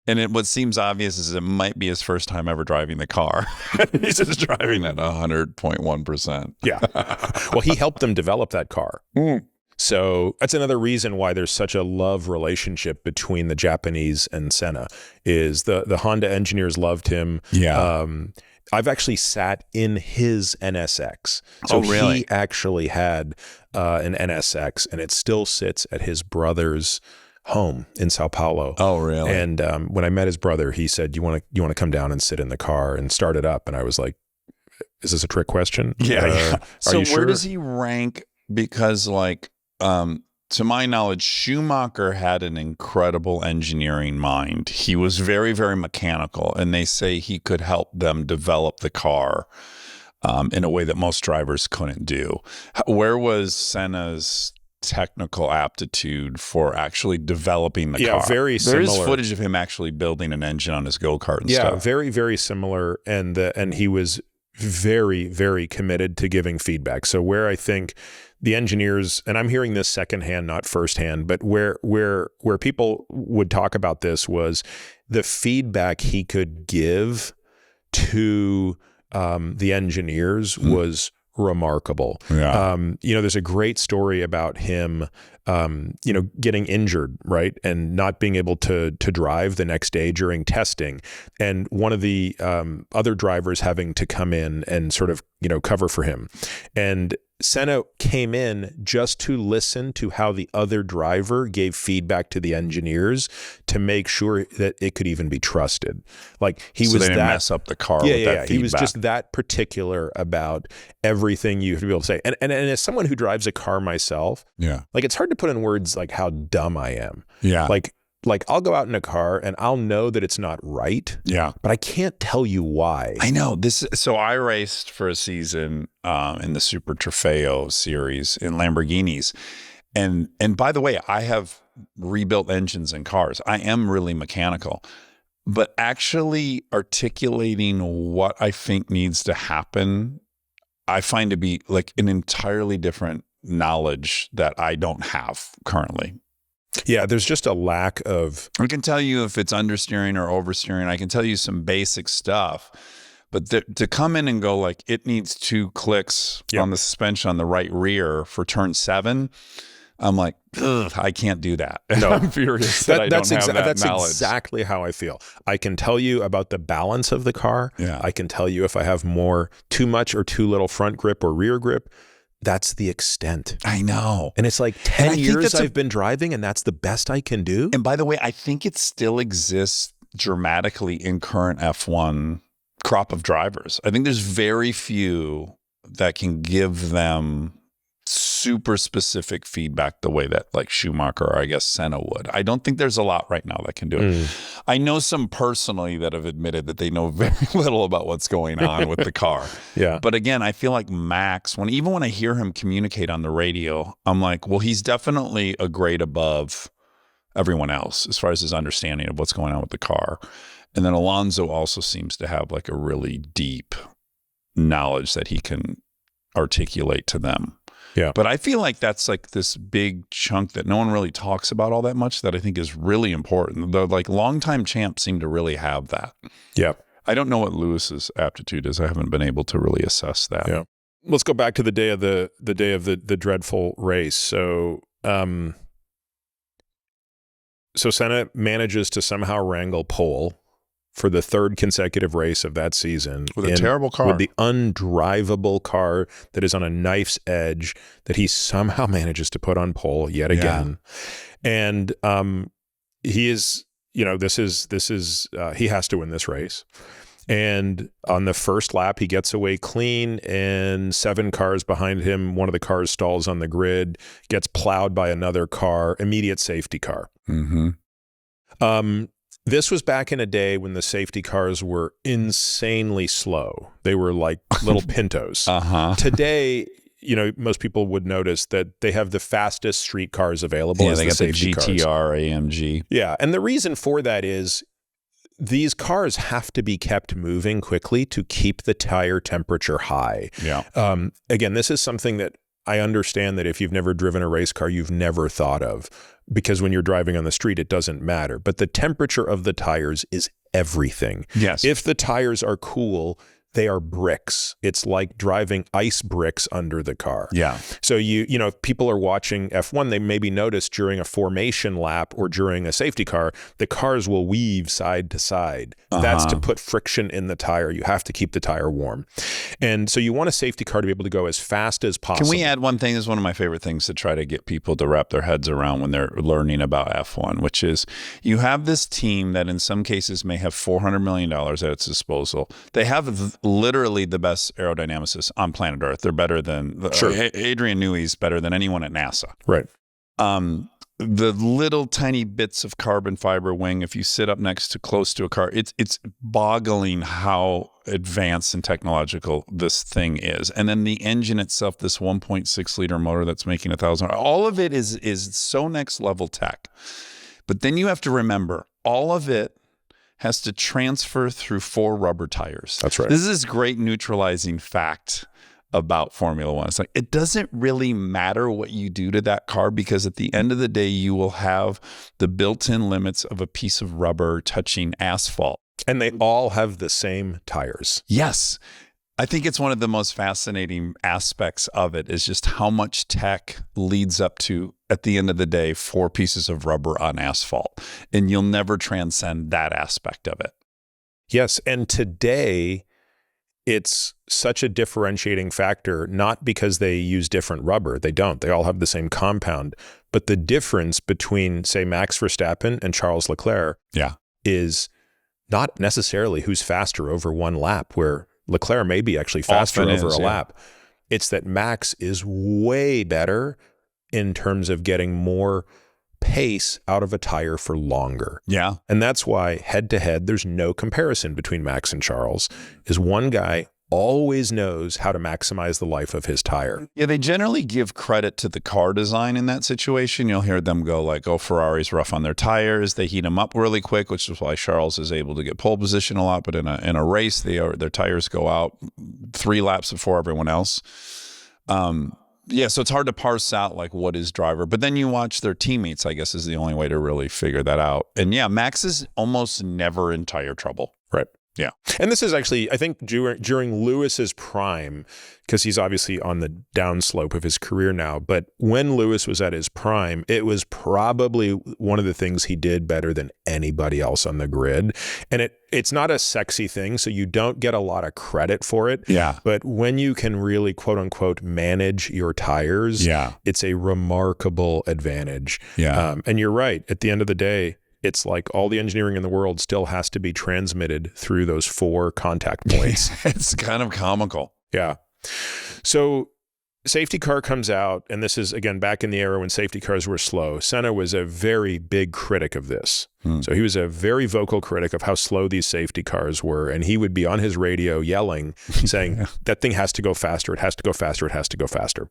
And what seems obvious is it might be his first time ever driving the car. He's just driving at 100.1%. Yeah. Well, he helped them develop that car. So that's another reason why there's such a love relationship between the Japanese and Senna, is the Honda engineers loved him. Yeah. I've actually sat in his NSX. So really? He actually had an NSX, and it still sits at his brother's home in Sao Paulo. Oh, really? And when I met his brother, he said, you want to come down and sit in the car and start it up? And I was like, is this a trick question? Yeah. So you where sure? does he rank? Because like, to my knowledge, Schumacher had an incredible engineering mind. He was very, very mechanical, and they say he could help them develop the car in a way that most drivers couldn't do. Where was Senna's technical aptitude for actually developing the car? Yeah, very similar. There is footage of him actually building an engine on his go-kart and stuff. Yeah, very, very similar. And he was very, very committed to giving feedback. So where I think the engineers, and I'm hearing this secondhand, not firsthand, but where people would talk about this was the feedback he could give to the engineers was remarkable. Yeah. There's a great story about him, getting injured, right? And not being able to drive the next day during testing. And one of the other drivers having to come in and sort of, cover for him. And Senna came in just to listen to how the other driver gave feedback to the engineers to make sure that it could even be trusted. Like he was they didn't mess up the car with that feedback. He was just that particular about everything you have to be able to say. And as someone who drives a car myself, like it's hard to put in words like how dumb I am. Yeah. Like I'll go out in a car and I'll know that it's not right. Yeah. But I can't tell you why. I know this. So I raced for a season in the Super Trofeo series in Lamborghinis. And by the way, I have rebuilt engines in cars. I am really mechanical, but actually articulating what I think needs to happen, I find to be like an entirely different knowledge that I don't have currently. Yeah, there's just a lack of... I can tell you if it's understeering or oversteering. I can tell you some basic stuff. But to come in and go like, it needs 2 clicks on the suspension on the right rear for turn 7, I'm like, ugh, I can't do that. No. I'm furious that I don't have that that's knowledge. Exactly how I feel. I can tell you about the balance of the car. Yeah. I can tell you if I have too much or too little front grip or rear grip. That's the extent. I know. And it's like 10 years I've been driving, and that's the best I can do. And by the way, I think it still exists dramatically in current F1 crop of drivers. I think there's very few that can give them super specific feedback the way that like Schumacher or I guess Senna would. I don't think there's a lot right now that can do it. I know some personally that have admitted that they know very little about what's going on with the car. Yeah. But again, I feel like Max, even when I hear him communicate on the radio, I'm like, well, he's definitely a grade above everyone else as far as his understanding of what's going on with the car. And then Alonso also seems to have like a really deep knowledge that he can articulate to them. Yeah. But I feel like that's like this big chunk that no one really talks about all that much that I think is really important. The like longtime champs seem to really have that. Yeah. I don't know what Lewis's aptitude is. I haven't been able to really assess that. Yeah. Let's go back to the day of the dreadful race. So Senna manages to somehow wrangle pole for the 3rd consecutive race of that season. With a terrible car. With the undrivable car that is on a knife's edge that he somehow manages to put on pole yet again. And he is, he has to win this race. And on the first lap, he gets away clean, and 7 cars behind him, one of the cars stalls on the grid, gets plowed by another car, immediate safety car. This was back in a day when the safety cars were insanely slow. They were like little Pintos. Today, you know, most people would notice that they have the fastest street cars available. Yeah, they got the GTR cars. AMG. Yeah, and the reason for that is these cars have to be kept moving quickly to keep the tire temperature high. Yeah. Again, this is something that I understand that if you've never driven a race car, you've never thought of, because when you're driving on the street, it doesn't matter. But the temperature of the tires is everything. Yes. If the tires are cool, they are bricks. It's like driving ice bricks under the car. Yeah. So you know, if people are watching F1, they maybe notice during a formation lap or during a safety car, the cars will weave side to side. That's to put friction in the tire. You have to keep the tire warm. And so you want a safety car to be able to go as fast as possible. Can we add one thing? This is one of my favorite things to try to get people to wrap their heads around when they're learning about F1, which is you have this team that in some cases may have $400 million at its disposal. They have literally the best aerodynamicists on planet Earth. They're better than Adrian Newey's better than anyone at NASA. Right. The little tiny bits of carbon fiber wing, if you sit up next to close to a car, it's boggling how advanced and technological this thing is. And then the engine itself, this 1.6 liter motor that's making 1,000, all of it is so next level tech. But then you have to remember, all of it has to transfer through 4 rubber tires. That's right. This is this great neutralizing fact about Formula One. It's like, it doesn't really matter what you do to that car, because at the end of the day, you will have the built-in limits of a piece of rubber touching asphalt. And they all have the same tires. Yes. I think it's one of the most fascinating aspects of it is just how much tech leads up to, at the end of the day, 4 pieces of rubber on asphalt. And you'll never transcend that aspect of it. Yes. And today, it's such a differentiating factor, not because they use different rubber. They don't. They all have the same compound. But the difference between, say, Max Verstappen and Charles Leclerc is not necessarily who's faster over one lap, where Leclerc may be actually faster over a lap. It's that Max is way better in terms of getting more pace out of a tire for longer. Yeah. And that's why head to head, there's no comparison between Max and Charles, is one guy always knows how to maximize the life of his tire. Yeah, they generally give credit to the car design in that situation. You'll hear them go like, oh, Ferrari's rough on their tires. They heat them up really quick, which is why Charles is able to get pole position a lot. But in a race, their tires go out 3 laps before everyone else. Yeah, so it's hard to parse out like what is driver. But then you watch their teammates, I guess, is the only way to really figure that out. And yeah, Max is almost never in tire trouble. Right. Yeah. And this is actually, I think, during Lewis's prime, because he's obviously on the downslope of his career now, but when Lewis was at his prime, it was probably one of the things he did better than anybody else on the grid. And it's not a sexy thing, so you don't get a lot of credit for it. Yeah. But when you can really, quote unquote, manage your tires, it's a remarkable advantage. Yeah. And you're right. At the end of the day, it's like all the engineering in the world still has to be transmitted through those 4 contact points. It's kind of comical. Yeah. So safety car comes out, and this is, again, back in the era when safety cars were slow. Senna was a very big critic of this. So he was a very vocal critic of how slow these safety cars were, and he would be on his radio yelling, saying, that thing has to go faster, it has to go faster, it has to go faster.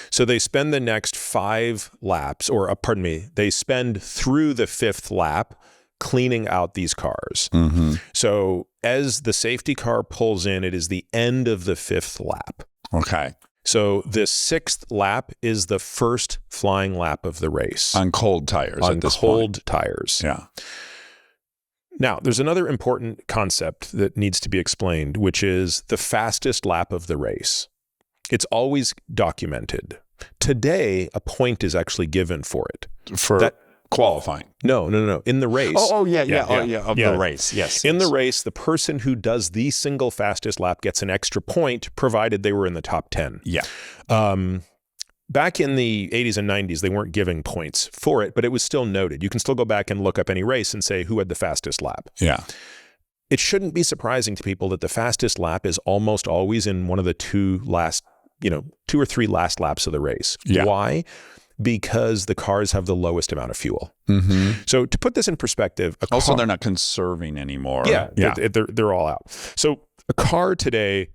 So they spend the next 5 laps, or pardon me, they spend through the 5th lap cleaning out these cars. So as the safety car pulls in, it is the end of the 5th lap. Okay. So the 6th lap is the first flying lap of the race. On cold tires on at this cold point. tires. Yeah. Now, there's another important concept that needs to be explained, which is the fastest lap of the race. It's always documented. Today, a point is actually given for it. For qualifying. No. In the race. The race. Yes. In the race, the person who does the single fastest lap gets an extra point, provided they were in the top 10. Yeah. Back in the 80s and 90s, they weren't giving points for it, but it was still noted. You can still go back and look up any race and say who had the fastest lap. Yeah. it shouldn't be surprising to people that the fastest lap is almost always in one of the two or three last laps of the race. Yeah. Why? Because the cars have the lowest amount of fuel. So to put this in perspective, also they're not conserving anymore. Yeah. They're all out. So a car today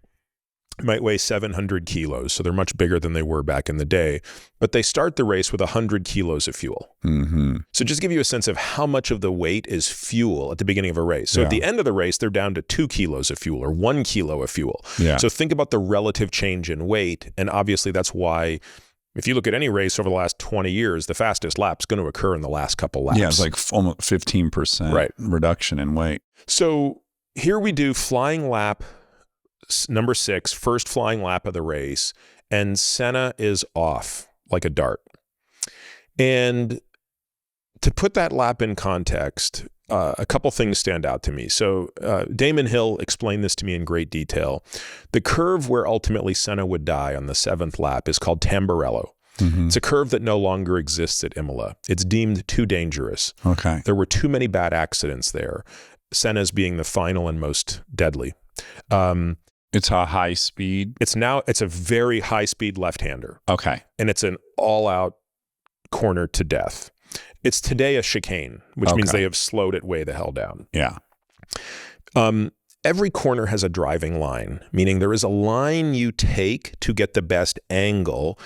might weigh 700 kilos. So they're much bigger than they were back in the day, but they start the race with 100 kilos of fuel. So just give you a sense of how much of the weight is fuel at the beginning of a race. So at the end of the race, they're down to 2 kilos of fuel or 1 kilo of fuel. So think about the relative change in weight. And obviously that's why if you look at any race over the last 20 years, the fastest lap's going to occur in the last couple laps. Yeah, it's like almost 15% reduction in weight. So here we do flying lap number 6, first flying lap of the race, and Senna is off like a dart. And to put that lap in context, a couple things stand out to me. So Damon Hill explained this to me in great detail. The curve where ultimately Senna would die on the 7th lap is called Tamburello. It's a curve that no longer exists at Imola. It's deemed too dangerous. Okay. There were too many bad accidents there, Senna's being the final and most deadly. It's a high speed. It's a very high speed left-hander. Okay. And it's an all-out corner to death. It's today a chicane, which means they have slowed it way the hell down. Yeah. Every corner has a driving line, meaning there is a line you take to get the best angle.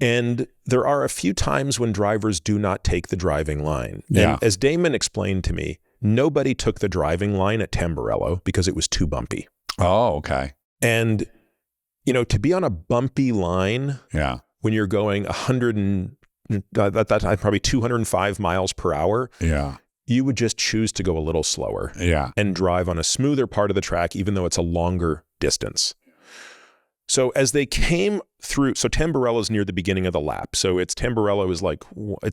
And there are a few times when drivers do not take the driving line. Yeah. And as Damon explained to me, nobody took the driving line at Tamburello because it was too bumpy. Oh, okay. And, to be on a bumpy line when you're going probably 205 miles per hour, you would just choose to go a little slower and drive on a smoother part of the track, even though it's a longer distance. So as they came through, so Tamburello is near the beginning of the lap. So Tamburello is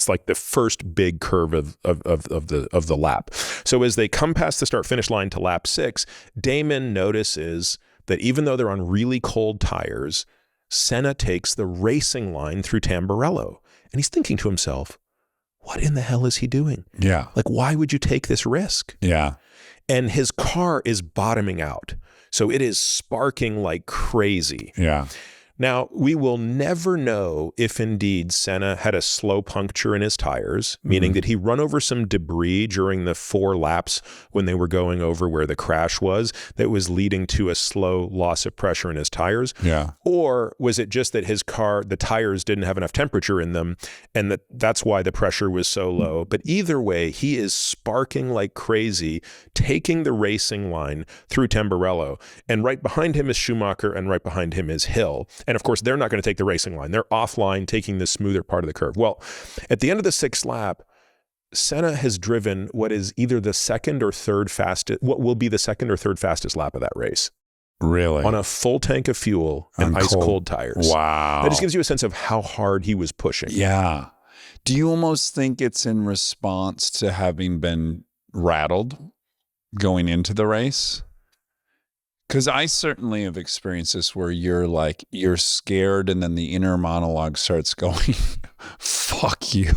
like the first big curve of the lap. So as they come past the start-finish line to lap 6, Damon notices that even though they're on really cold tires, Senna takes the racing line through Tamburello. And he's thinking to himself, what in the hell is he doing? Yeah. Like, why would you take this risk? Yeah. And his car is bottoming out. So it is sparking like crazy. Yeah. Now, we will never know if indeed Senna had a slow puncture in his tires, meaning that he run over some debris during the 4 laps when they were going over where the crash was that was leading to a slow loss of pressure in his tires. Yeah. Or was it just that his car, the tires didn't have enough temperature in them and that's why the pressure was so low. But either way, he is sparking like crazy, taking the racing line through Tamburello. And right behind him is Schumacher and right behind him is Hill. And of course, they're not going to take the racing line. They're offline, taking the smoother part of the curve. Well, at the end of the 6th lap, Senna has driven what is either the second or third fastest, what will be the second or third fastest lap of that race. Really? On a full tank of fuel and ice cold tires. Wow. That just gives you a sense of how hard he was pushing. Yeah. Do you almost think it's in response to having been rattled going into the race? Because I certainly have experienced this where you're scared and then the inner monologue starts going, fuck you,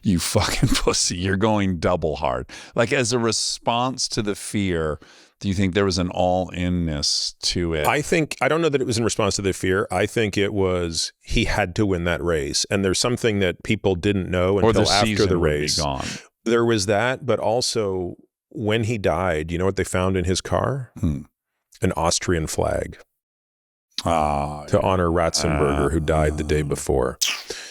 you fucking pussy. You're going double hard. Like as a response to the fear, do you think there was an all-inness to it? I don't know that it was in response to the fear. I think it was he had to win that race. And there's something that people didn't know until after the race. Would be gone. There was that, but also when he died, you know what they found in his car? An Austrian flag to honor Ratzenberger, who died the day before.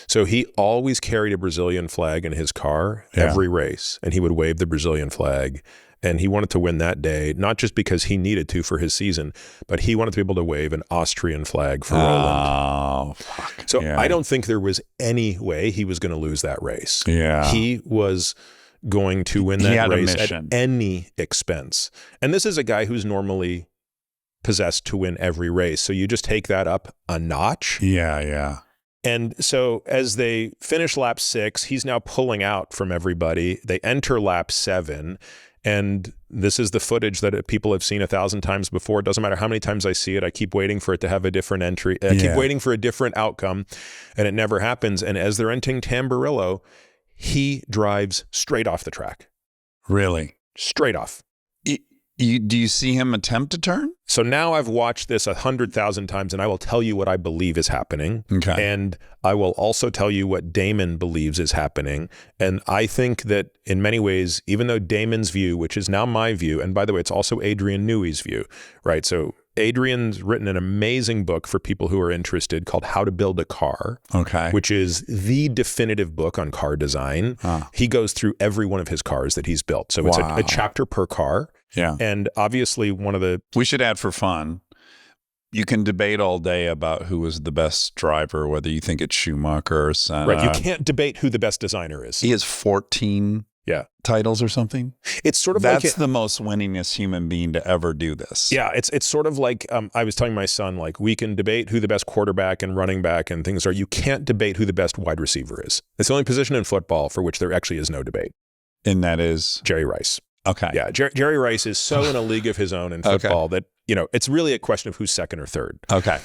So he always carried a Brazilian flag in his car every race, and he would wave the Brazilian flag. And he wanted to win that day, not just because he needed to for his season, but he wanted to be able to wave an Austrian flag for Roland. Fuck. So I don't think there was any way he was going to lose that race. Yeah. He was going to win that race at any expense. And this is a guy who's normally possessed to win every race. So you just take that up a notch. Yeah, yeah. And so as they finish lap 6, he's now pulling out from everybody. They enter lap 7. And this is the footage that people have seen 1,000 times before. It doesn't matter how many times I see it. I keep waiting for it to have a different entry. I keep waiting for a different outcome, and it never happens. And as they're entering Tamburello, he drives straight off the track. Really? Straight off. Do you see him attempt to turn? So now I've watched this 100,000 times, and I will tell you what I believe is happening. Okay. And I will also tell you what Damon believes is happening. And I think that in many ways, even though Damon's view, which is now my view, and by the way, it's also Adrian Newey's view, right? So Adrian's written an amazing book for people who are interested called How to Build a Car, which is the definitive book on car design. He goes through every one of his cars that he's built. So it's a chapter per car. Yeah. And obviously one of the... We should add for fun, you can debate all day about who was the best driver, whether you think it's Schumacher or Senna. Right. You can't debate who the best designer is. He has 14 titles or something. It's sort of that's the most winningest human being to ever do this. Yeah. It's sort of like, I was telling my son, like, we can debate who the best quarterback and running back and things are. You can't debate who the best wide receiver is. It's the only position in football for which there actually is no debate. And that is? Jerry Rice. Okay. Yeah. Jerry Rice is so in a league of his own in football that, you know, it's really a question of who's second or third. Okay.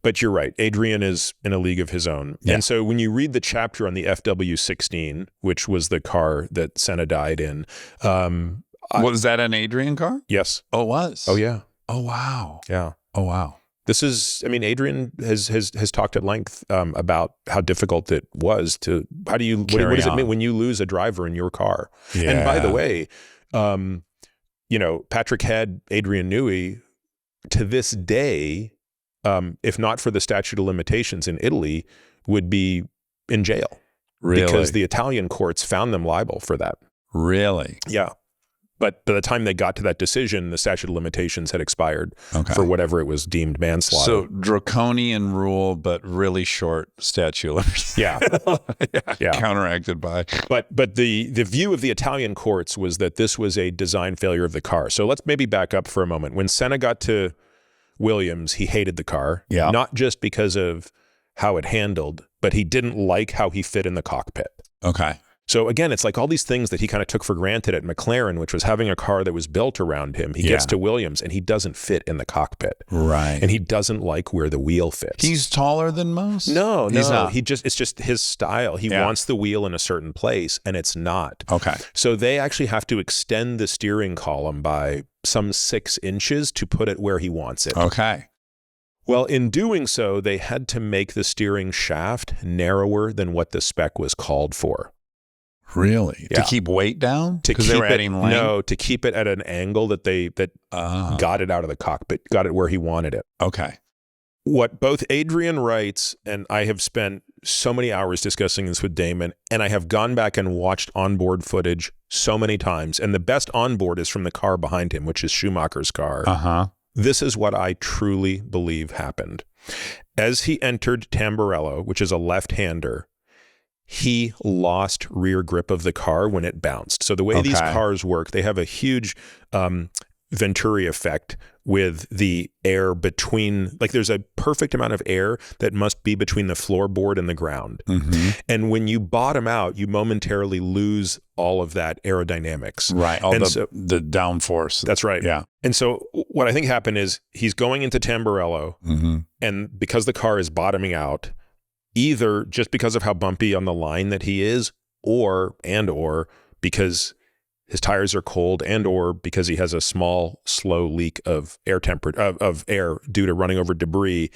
But you're right. Adrian is in a league of his own. Yeah. And so when you read the chapter on the FW16, which was the car that Senna died in. Was that an Adrian car? Yes. Oh, it was? Oh, yeah. Oh, wow. Yeah. Oh, wow. This is, I mean, Adrian has talked at length about how difficult it was to, what does it mean when you lose a driver in your car? Yeah. And by the way, you know, Patrick Head, Adrian Newey, to this day, if not for the statute of limitations in Italy, would be in jail. Really? Because the Italian courts found them liable for that. Really? Yeah. But by the time they got to that decision, the statute of limitations had expired for whatever it was deemed manslaughter. So draconian rule, but really short statute of limitations. Yeah. Counteracted by. But the view of the Italian courts was that this was a design failure of the car. So let's maybe back up for a moment. When Senna got to Williams, he hated the car. Yeah. Not just because of how it handled, but he didn't like how he fit in the cockpit. Okay. So again, it's like all these things that he kind of took for granted at McLaren, which was having a car that was built around him. He gets to Williams and he doesn't fit in the cockpit. Right. And he doesn't like where the wheel fits. He's taller than most? No. It's just his style. He wants the wheel in a certain place and it's not. Okay. So they actually have to extend the steering column by some 6 inches to put it where he wants it. Okay. Well, in doing so, they had to make the steering shaft narrower than what the spec was called for. Really? Yeah. To keep weight down? Because they were adding length? No, to keep it at an angle that got it out of the cockpit, got it where he wanted it. Okay. What both Adrian writes, and I have spent so many hours discussing this with Damon, and I have gone back and watched onboard footage so many times, and the best onboard is from the car behind him, which is Schumacher's car. This is what I truly believe happened. As he entered Tamburello, which is a left-hander, he lost rear grip of the car when it bounced. So the way these cars work, they have a huge Venturi effect with the air between, like there's a perfect amount of air that must be between the floorboard and the ground. And when you bottom out, you momentarily lose all of that aerodynamics. Right. All the downforce. That's right. Yeah. And so what I think happened is he's going into Tamburello and because the car is bottoming out, either just because of how bumpy on the line that he is, or because his tires are cold, and or because he has a small, slow leak of air due to running over debris,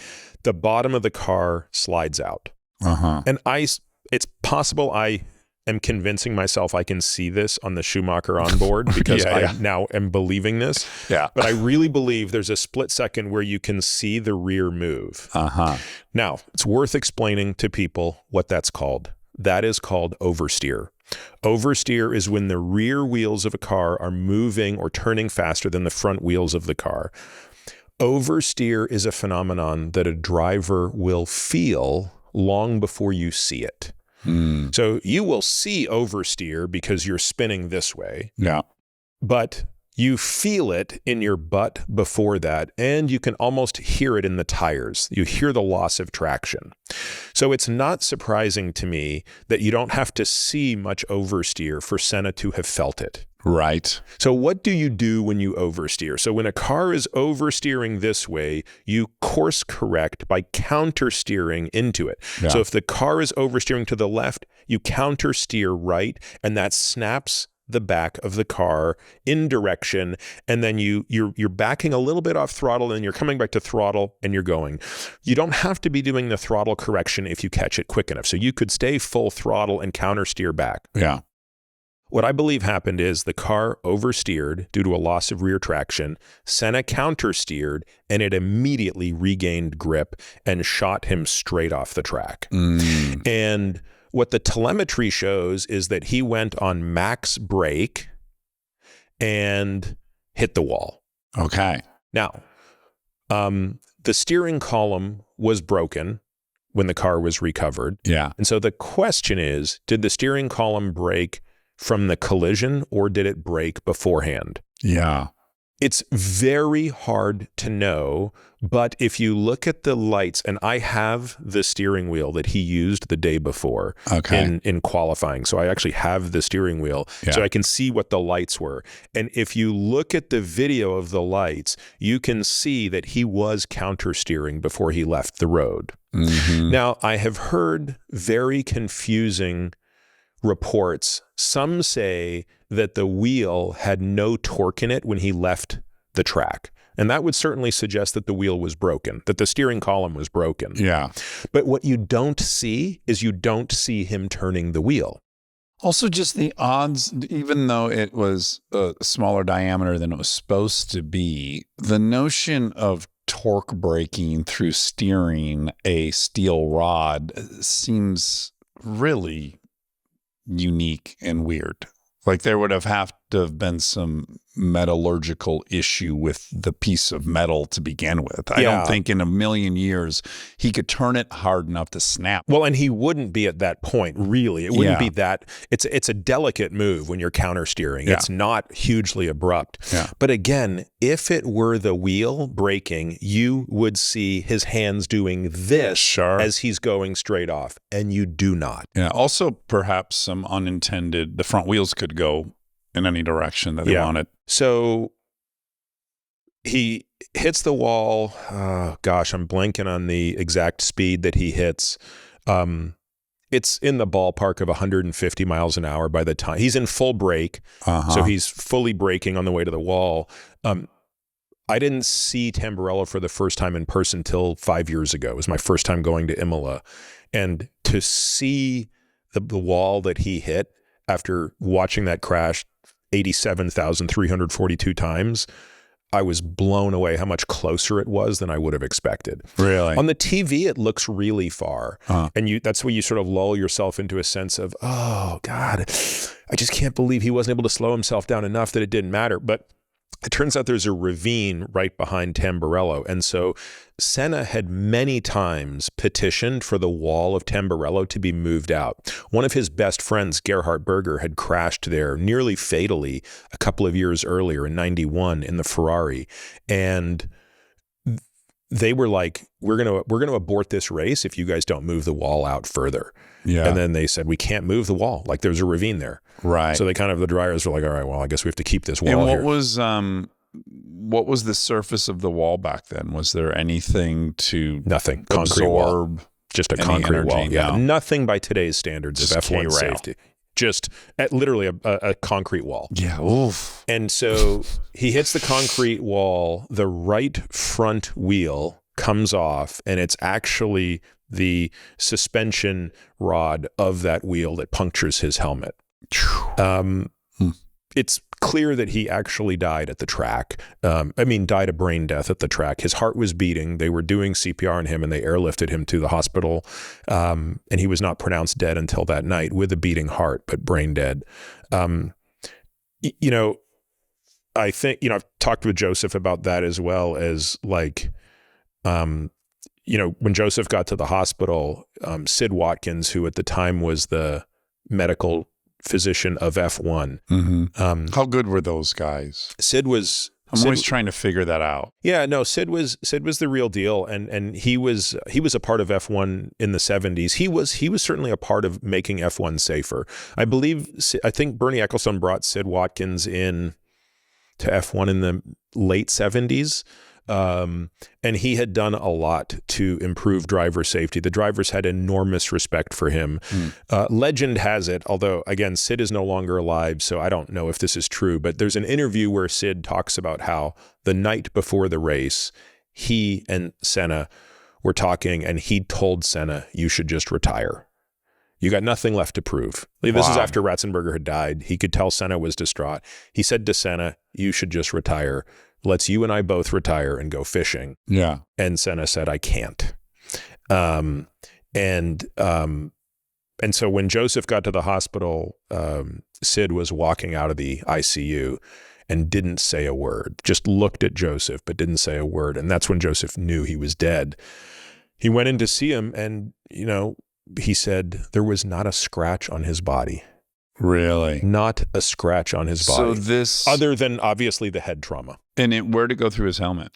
the bottom of the car slides out. And it's possible I am convincing myself I can see this on the Schumacher onboard because I now am believing this. Yeah. But I really believe there's a split second where you can see the rear move. Now, it's worth explaining to people what that's called. That is called oversteer. Oversteer is when the rear wheels of a car are moving or turning faster than the front wheels of the car. Oversteer is a phenomenon that a driver will feel long before you see it. So you will see oversteer because you're spinning this way. Yeah. But you feel it in your butt before that, and you can almost hear it in the tires. You hear the loss of traction. So it's not surprising to me that you don't have to see much oversteer for Senna to have felt it. Right. So what do you do when you oversteer? So when a car is oversteering this way, you course correct by countersteering into it. So if the car is oversteering to the left, you countersteer right, and that snaps the back of the car in direction, and then you're backing a little bit off throttle, and you're coming back to throttle, and you're going. You don't have to be doing the throttle correction if you catch it quick enough. So you could stay full throttle and counter steer back. Yeah. What I believe happened is the car oversteered due to a loss of rear traction. Senna countersteered, and it immediately regained grip and shot him straight off the track. And what the telemetry shows is that he went on max brake and hit the wall. Okay. Now, the steering column was broken when the car was recovered. Yeah. And so the question is, did the steering column break from the collision, or did it break beforehand? Yeah. It's very hard to know, but if you look at the lights, and I have the steering wheel that he used the day before in qualifying. So I actually have the steering wheel, so I can see what the lights were. And if you look at the video of the lights, you can see that he was counter steering before he left the road. Now, I have heard very confusing reports. Some say that the wheel had no torque in it when he left the track. And that would certainly suggest that the wheel was broken, that the steering column was broken. Yeah. But what you don't see is you don't see him turning the wheel. Also, just the odds, even though it was a smaller diameter than it was supposed to be, the notion of torque breaking through steering a steel rod seems really unique and weird. Like there would have to have been some metallurgical issue with the piece of metal to begin with. I don't think in a million years he could turn it hard enough to snap. Well, and he wouldn't be at that point, really. It wouldn't be that. It's a delicate move when you're counter steering. It's not hugely abrupt. But again, if it were the wheel braking, you would see his hands doing this as he's going straight off, and you do not. Yeah. Also, perhaps some unintended, the front wheels could go in any direction that they wanted. So he hits the wall. Oh, gosh, I'm blanking on the exact speed that he hits. It's in the ballpark of 150 miles an hour by the time he's in full brake. So he's fully braking on the way to the wall. I didn't see Tamburello for the first time in person till 5 years ago. It was my first time going to Imola. And to see the wall that he hit after watching that crash 87,342 times, I was blown away how much closer it was than I would have expected. Really? On the TV, it looks really far. And that's where you sort of lull yourself into a sense of, oh, God, I just can't believe he wasn't able to slow himself down enough that it didn't matter. But it turns out there's a ravine right behind Tamburello. And so Senna had many times petitioned for the wall of Tamburello to be moved out. One of his best friends, Gerhard Berger, had crashed there nearly fatally a couple of years earlier in '91 in the Ferrari. And they were like, we're going to abort this race if you guys don't move the wall out further. And then they said, we can't move the wall. Like there's a ravine there. Right. So they the drivers were like, all right, well, I guess we have to keep this wall here. And what was the surface of the wall back then? Was there anything to nothing? Concrete wall. Just a concrete wall. Yeah. Nothing by today's standards of F1 safety. Just literally a concrete wall. Yeah. Oof. And so he hits the concrete wall. The right front wheel comes off, and it's actually the suspension rod of that wheel that punctures his helmet. It's clear that he actually died at the track. Died a brain death at the track. His heart was beating. They were doing CPR on him, and they airlifted him to the hospital. And he was not pronounced dead until that night with a beating heart, but brain dead. I think, I've talked with Joseph about that as well as when Joseph got to the hospital, Sid Watkins, who at the time was the medical physician of F1. How good were those guys? Sid was. I'm always trying to figure that out. Yeah, no, Sid was the real deal, and he was a part of F1 in the 70s. He was certainly a part of making F1 safer. I think Bernie Ecclestone brought Sid Watkins in to F1 in the late 70s. And he had done a lot to improve driver safety. The drivers had enormous respect for him. Legend has it, although, again, Sid is no longer alive, so I don't know if this is true, but there's an interview where Sid talks about how the night before the race, he and Senna were talking, and he told Senna, "You should just retire. You got nothing left to prove." This is after Ratzenberger had died. He could tell Senna was distraught. He said to Senna, "You should just retire. Let's you and I both retire and go fishing." Yeah. And Senna said, "I can't." And so when Joseph got to the hospital, Sid was walking out of the ICU and didn't say a word, just looked at Joseph, but didn't say a word. And that's when Joseph knew he was dead. He went in to see him, and, he said there was not a scratch on his body. Really? Not a scratch on his body. So this, other than obviously the head trauma. And where'd it go through his helmet?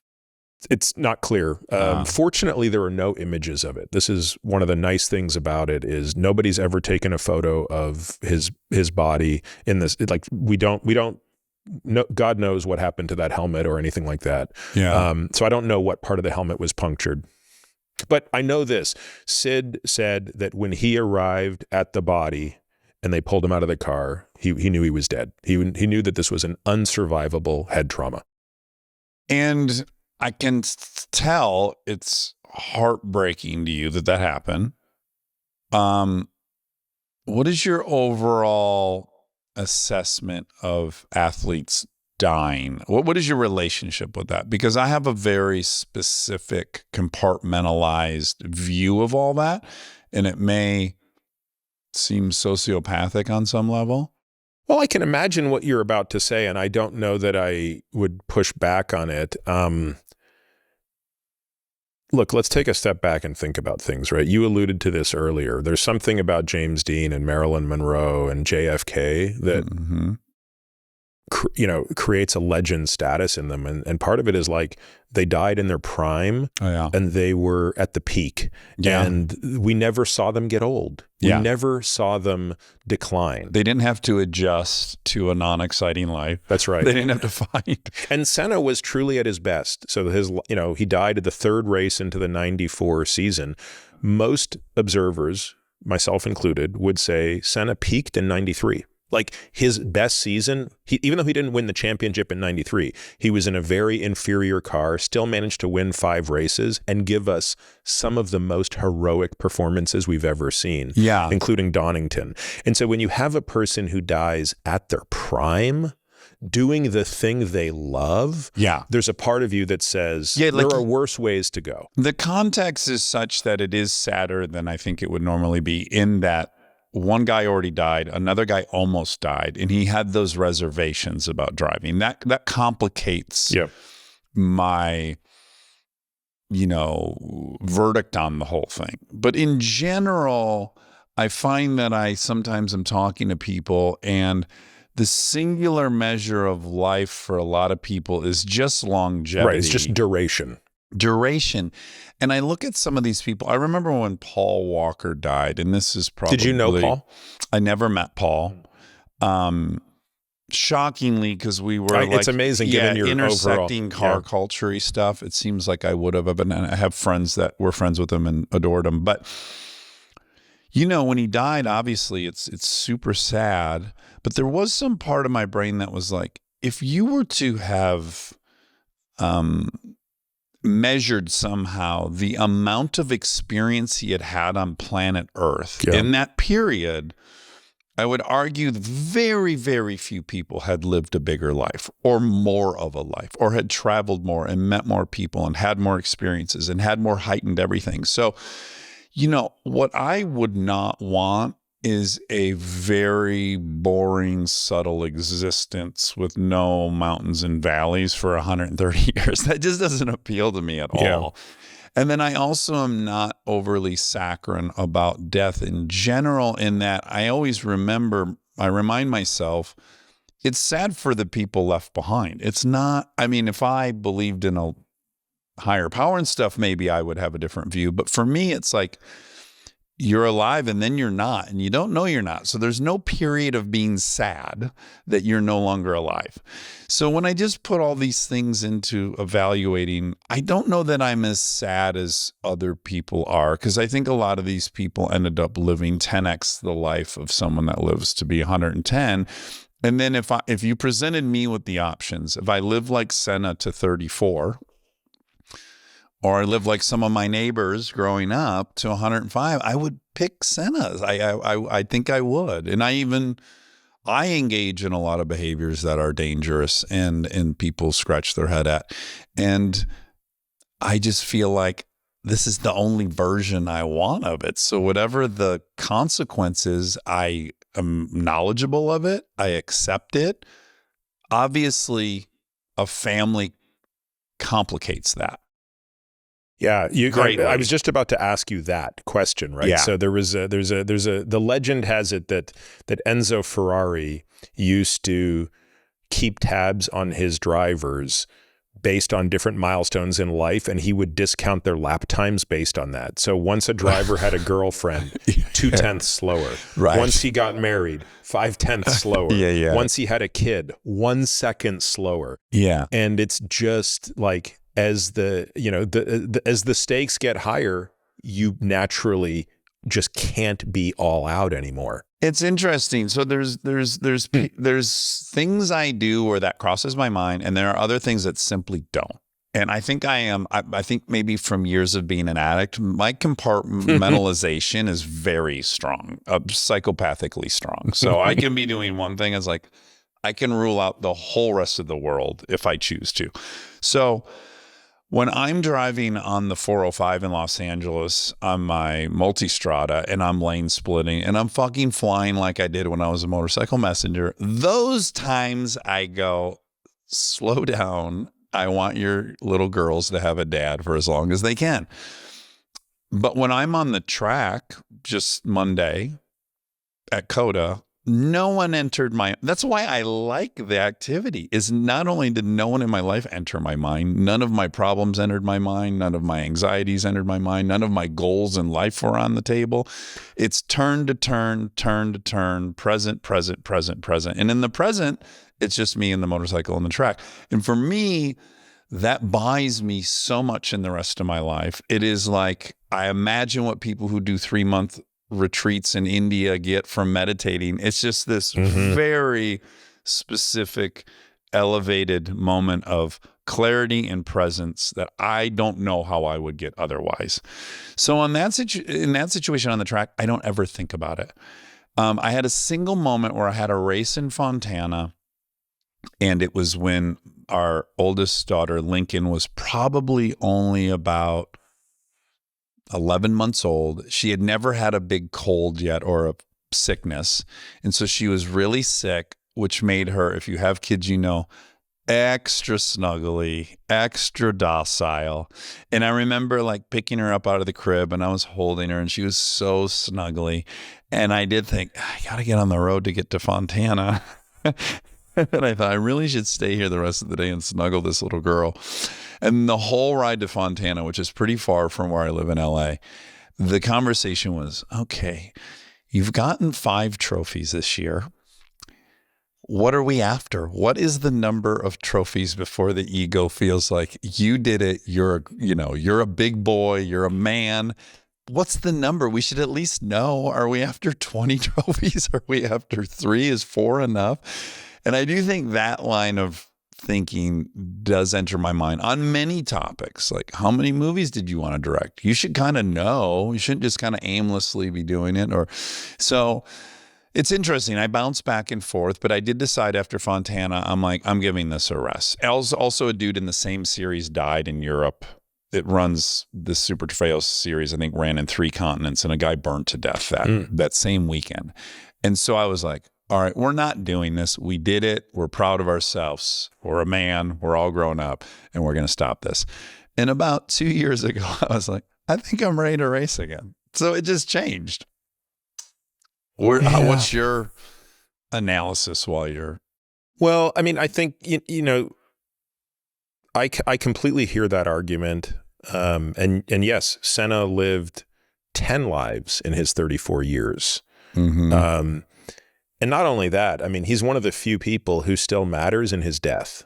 It's not clear. Fortunately, there are no images of it. This is one of the nice things about it, is nobody's ever taken a photo of his body in this. We don't know, God knows what happened to that helmet or anything like that. Yeah. So I don't know what part of the helmet was punctured. But I know this. Sid said that when he arrived at the body and they pulled him out of the car, he knew he was dead. He knew that this was an unsurvivable head trauma. And I can tell it's heartbreaking to you that happened. What is your overall assessment of athletes dying? What is your relationship with that? Because I have a very specific compartmentalized view of all that, and it may seem sociopathic on some level. Well, I can imagine what you're about to say, and I don't know that I would push back on it. Look, let's take a step back and think about things, right? You alluded to this earlier. There's something about James Dean and Marilyn Monroe and JFK that creates a legend status in them. And part of it is like they died in their prime and they were at the peak. Yeah. And we never saw them get old. We never saw them decline. They didn't have to adjust to a non-exciting life. That's right. They didn't have to fight. And Senna was truly at his best. So he died at the third race into the 94 season. Most observers, myself included, would say Senna peaked in 93. Like his best season, even though he didn't win the championship in 93, he was in a very inferior car, still managed to win 5 races and give us some of the most heroic performances we've ever seen, including Donington. And so when you have a person who dies at their prime, doing the thing they love, there's a part of you that says there are worse ways to go. The context is such that it is sadder than I think it would normally be, in that one guy already died, another guy almost died, and he had those reservations about driving. That complicates my, verdict on the whole thing. But in general, I find that I sometimes am talking to people, and the singular measure of life for a lot of people is just longevity. Right, it's just duration. And I look at some of these people. I remember when Paul Walker died, and this is probably... Did you know Paul? I never met Paul. Shockingly, because we were it's amazing given your intersecting overall, car culture-y stuff. It seems like I would have, and I have friends that were friends with him and adored him. But when he died, obviously it's super sad. But there was some part of my brain that was like, if you were to have measured somehow the amount of experience he had on planet Earth in that period, I would argue very, very few people had lived a bigger life or more of a life, or had traveled more and met more people and had more experiences and had more heightened everything. So, what I would not want is a very boring, subtle existence with no mountains and valleys for 130 years. That just doesn't appeal to me at all. And then I also am not overly saccharine about death in general, in that I remind myself, it's sad for the people left behind. It's not, if I believed in a higher power and stuff, maybe I would have a different view. But for me, it's like, you're alive and then you're not, and you don't know you're not. So there's no period of being sad that you're no longer alive. So when I just put all these things into evaluating, I don't know that I'm as sad as other people are, because I think a lot of these people ended up living 10x the life of someone that lives to be 110. And then if you presented me with the options, if I live like Senna to 34, or I live like some of my neighbors growing up to 105, I would pick Senna's. I think I would. And I engage in a lot of behaviors that are dangerous and people scratch their head at. And I just feel like this is the only version I want of it. So whatever the consequences, I am knowledgeable of it. I accept it. Obviously, a family complicates that. Yeah, I was just about to ask you that question, right? Yeah. So the legend has it that Enzo Ferrari used to keep tabs on his drivers based on different milestones in life, and he would discount their lap times based on that. So once a driver had a girlfriend, 0.2 slower. Right. Once he got married, 0.5 slower. Yeah. Once he had a kid, 1 second slower. Yeah. And it's just like, as the stakes get higher, you naturally just can't be all out anymore. It's interesting. So there's things I do where that crosses my mind, and there are other things that simply don't. And I think I think maybe from years of being an addict, my compartmentalization is very strong, psychopathically strong. So I can be doing one thing as like, I can rule out the whole rest of the world if I choose to. So when I'm driving on the 405 in Los Angeles on my multistrada and I'm lane splitting and I'm fucking flying like I did when I was a motorcycle messenger, those times I go, slow down. I want your little girls to have a dad for as long as they can. But when I'm on the track, just Monday at COTA, no one entered that's why I like the activity, is not only did no one in my life enter my mind, none of my problems entered my mind, none of my anxieties entered my mind, none of my goals in life were on the table. It's turn to turn, present. And in the present, it's just me and the motorcycle and the track. And for me, that buys me so much in the rest of my life. It is like, I imagine what people who do 3-month retreats in India get from meditating. It's just this very specific, elevated moment of clarity and presence that I don't know how I would get otherwise. So in that situation on the track, I don't ever think about it. I had a single moment where I had a race in Fontana, and it was when our oldest daughter, Lincoln, was probably only about 11 months old. She had never had a big cold yet or a sickness. And so she was really sick, which made her, if you have kids, you know, extra snuggly, extra docile. And I remember like picking her up out of the crib and I was holding her and she was so snuggly. And I did think, I got to get on the road to get to Fontana. And I thought, I really should stay here the rest of the day and snuggle this little girl. And the whole ride to Fontana, which is pretty far from where I live in LA, the conversation was, okay, you've gotten 5 trophies this year. What are we after? What is the number of trophies before the ego feels like you did it? You're a big boy. You're a man. What's the number? We should at least know. Are we after 20 trophies? Are we after 3? Is 4 enough? And I do think that line of thinking does enter my mind on many topics. Like, how many movies did you want to direct? You should kind of know. You shouldn't just kind of aimlessly be doing it. So it's interesting. I bounce back and forth, but I did decide after Fontana, I'm like, I'm giving this a rest. Also, a dude in the same series died in Europe. It runs the Super Trofeos series, I think ran in 3 continents, and a guy burned to death that same weekend. And so I was like, all right, we're not doing this. We did it. We're proud of ourselves. We're a man. We're all grown up, and we're going to stop this. And about 2 years ago, I was like, I think I'm ready to race again. So it just changed. What's your analysis while you're? Well, I mean, I think, I completely hear that argument. And yes, Senna lived 10 lives in his 34 years. Mm-hmm. And not only that, I mean, he's one of the few people who still matters in his death.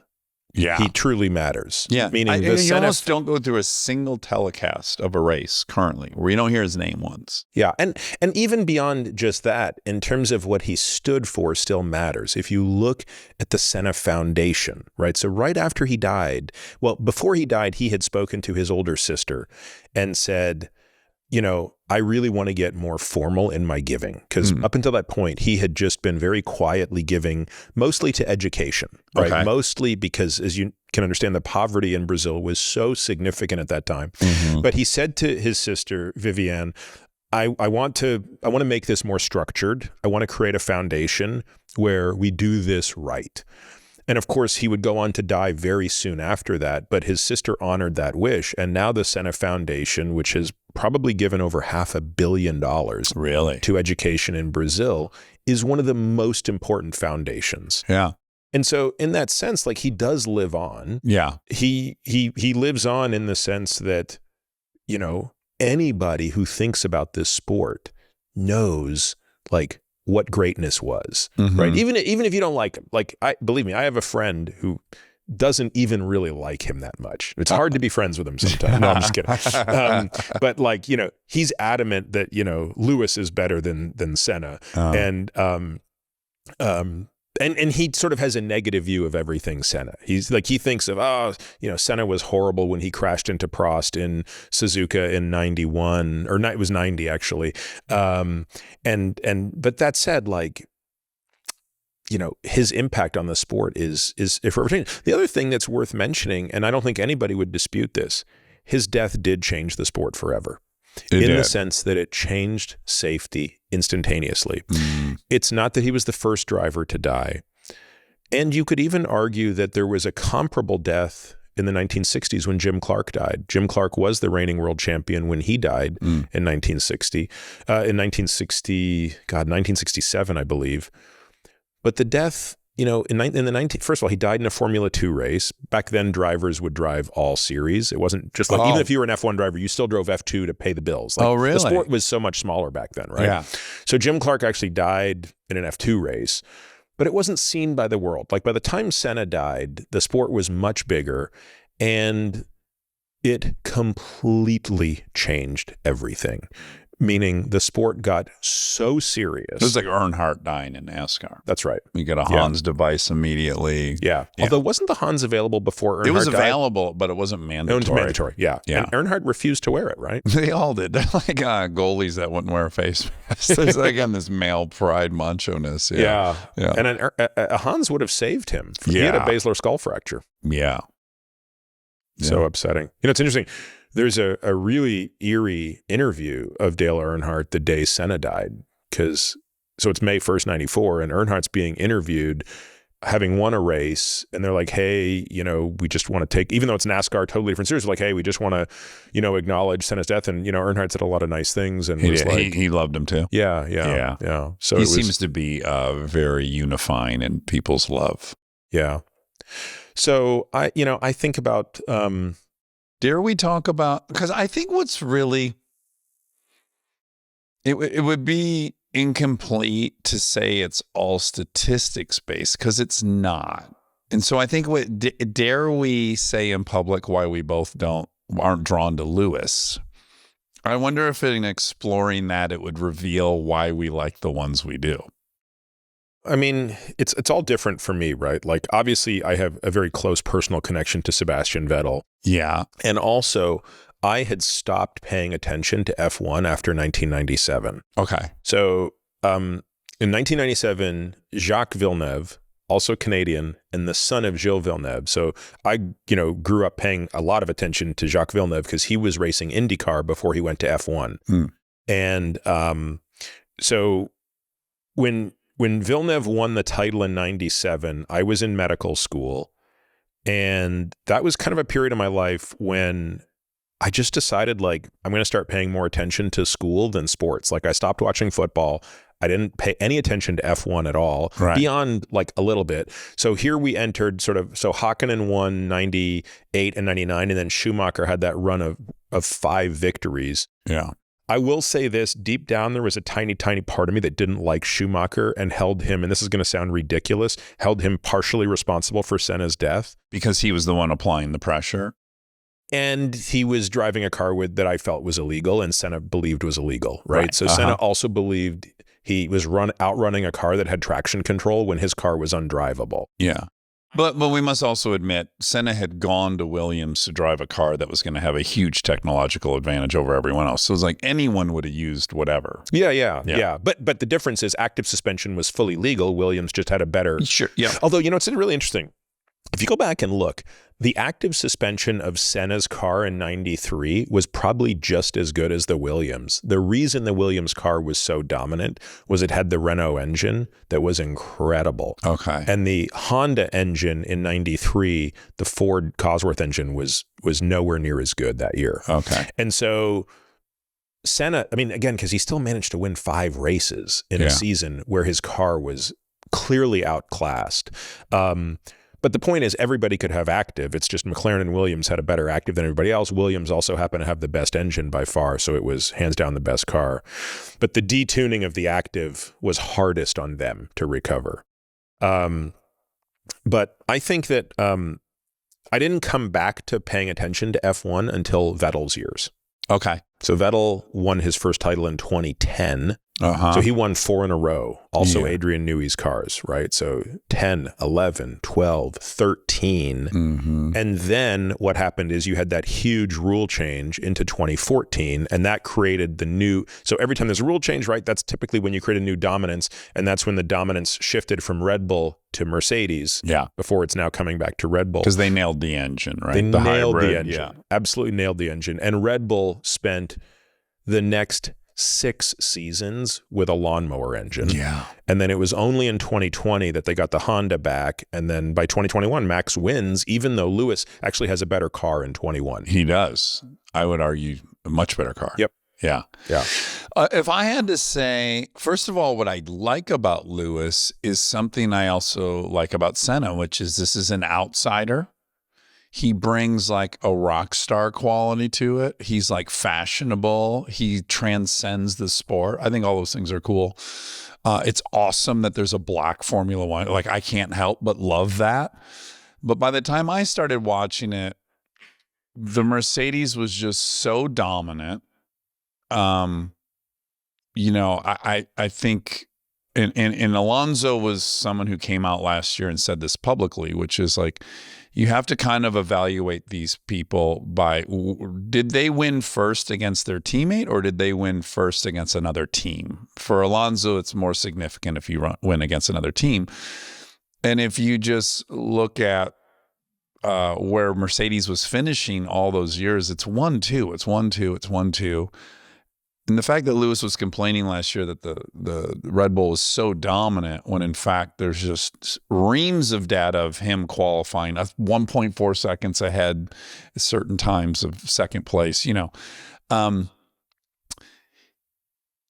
Yeah. He truly matters. Yeah. Meaning you almost don't go through a single telecast of a race currently where you don't hear his name once. Yeah. And even beyond just that, in terms of what he stood for still matters. If you look at the Senna Foundation, right? So right after he died, well, before he died, he had spoken to his older sister and said, you know, I really want to get more formal in my giving, because up until that point, he had just been very quietly giving, mostly to education, right? Okay. Mostly because, as you can understand, the poverty in Brazil was so significant at that time. But he said to his sister, Viviane, I want to make this more structured. I want to create a foundation where we do this right. And of course, he would go on to die very soon after that, but his sister honored that wish. And now the Senna Foundation, which has probably given over $500 million really to education in Brazil, is one of the most important foundations. Yeah. And so in that sense, like, he does live on. Yeah. He lives on in the sense that, you know, anybody who thinks about this sport knows, like, what greatness was, right? Even if you don't like him, like, believe me, I have a friend who doesn't even really like him that much. It's hard to be friends with him sometimes. No, I'm just kidding. But, like, you know, he's adamant that, you know, Lewis is better than Senna. And he sort of has a negative view of everything Senna. He's like, he thinks of, you know, Senna was horrible when he crashed into Prost in Suzuka in 91, or it was 90 actually. But that said, like, you know, his impact on the sport is forever. The other thing that's worth mentioning, and I don't think anybody would dispute this, his death did change the sport forever. The sense that it changed safety instantaneously. It's not that he was the first driver to die. And you could even argue that there was a comparable death in the 1960s when Jim Clark died. Jim Clark was the reigning world champion when he died in 1960. In 1967, I believe. But the death, you know, first of all, he died in a Formula 2 race. Back then, drivers would drive all series. It wasn't just like, even if you were an F1 driver, you still drove F2 to pay the bills. Like, really? The sport was so much smaller back then, right? Yeah. So Jim Clark actually died in an F2 race, but it wasn't seen by the world. Like, by the time Senna died, the sport was much bigger, and it completely changed everything. Meaning the sport got so serious. It was like Earnhardt dying in NASCAR. That's right. You get a Hans device immediately. Yeah. Although, wasn't the Hans available before Earnhardt died? It was available, but it wasn't mandatory. It was mandatory, yeah. And Earnhart refused to wear it, right? They all did. They're like goalies that wouldn't wear a face mask. There's, again, this male pride macho-ness. Yeah. And a Hans would have saved him. He had a basilar skull fracture. Yeah. So upsetting. You know, it's interesting. There's a really eerie interview of Dale Earnhardt the day Senna died, so it's May 1st, 94, and Earnhardt's being interviewed having won a race, and they're like, hey, you know, we just want to take, even though it's NASCAR, totally different series, like, hey, we just want to, you know, acknowledge Senna's death. And, you know, Earnhardt said a lot of nice things, and he loved him too. Yeah. So he seems to be very unifying in people's love. Yeah. So I think about, dare we talk about, because I think what's really, it would be incomplete to say it's all statistics based, because it's not. And so I think dare we say in public why we both aren't drawn to Lewis. I wonder if in exploring that it would reveal why we like the ones we do. I mean, it's all different for me, right? Like, obviously I have a very close personal connection to Sebastian Vettel. Yeah. And also I had stopped paying attention to F1 after 1997. Okay. So in 1997, Jacques Villeneuve, also Canadian, and the son of Gilles Villeneuve. So I, grew up paying a lot of attention to Jacques Villeneuve because he was racing IndyCar before he went to F1. And so when Villeneuve won the title in 97, I was in medical school. And that was kind of a period of my life when I just decided, like, I'm going to start paying more attention to school than sports. Like, I stopped watching football. I didn't pay any attention to F1 at all, beyond like a little bit. So here we entered so Hakkinen won 98 and 99, and then Schumacher had that run of 5 victories. Yeah. I will say this, deep down, there was a tiny, tiny part of me that didn't like Schumacher and held him, and this is going to sound ridiculous, held him partially responsible for Senna's death. Because he was the one applying the pressure. And he was driving a car that I felt was illegal and Senna believed was illegal, right? So Senna also believed he was outrunning a car that had traction control when his car was undrivable. Yeah. But we must also admit, Senna had gone to Williams to drive a car that was going to have a huge technological advantage over everyone else. So it was like anyone would have used whatever. Yeah. But the difference is active suspension was fully legal. Williams just had a better... Sure, yeah. Although, it's really interesting. If you go back and look, the active suspension of Senna's car in 93 was probably just as good as the Williams. The reason the Williams car was so dominant was it had the Renault engine that was incredible. Okay. And the Honda engine in 93, the Ford Cosworth engine was nowhere near as good that year. Okay. And so Senna, again, because he still managed to win 5 races in a season where his car was clearly outclassed. But the point is, everybody could have active. It's just McLaren and Williams had a better active than everybody else. Williams also happened to have the best engine by far, so it was hands down the best car. But the detuning of the active was hardest on them to recover. But I think that I didn't come back to paying attention to F1 until Vettel's years. Okay. So Vettel won his first title in 2010. So he won 4 in a row. Also Adrian Newey's cars, right? So 10, 11, 12, 13. And then what happened is you had that huge rule change into 2014, and that created the new... So every time there's a rule change, right, that's typically when you create a new dominance, and that's when the dominance shifted from Red Bull to Mercedes. Yeah. Before it's now coming back to Red Bull. Because they nailed the engine, right? They nailed the engine. Absolutely nailed the engine. And Red Bull spent the next 6 seasons with a lawnmower engine. Yeah. And then it was only in 2020 that they got the Honda back. And then by 2021, Max wins, even though Lewis actually has a better car in 21. He does. I would argue a much better car. Yep. Yeah. Yeah. If I had to say, first of all, what I like about Lewis is something I also like about Senna, which is this is an outsider. He brings like a rock star quality to it. He's like fashionable. He transcends the sport. I think all those things are cool. It's awesome that there's a black Formula One. Like I can't help but love that. But by the time I started watching it, the Mercedes was just so dominant. I think, and Alonso was someone who came out last year and said this publicly, which is like, you have to kind of evaluate these people by, did they win first against their teammate or did they win first against another team? For Alonso, it's more significant if you win against another team. And if you just look at where Mercedes was finishing all those years, it's 1-2, it's 1-2, it's 1-2. And the fact that Lewis was complaining last year that the Red Bull was so dominant when in fact there's just reams of data of him qualifying 1.4 seconds ahead at certain times of second place,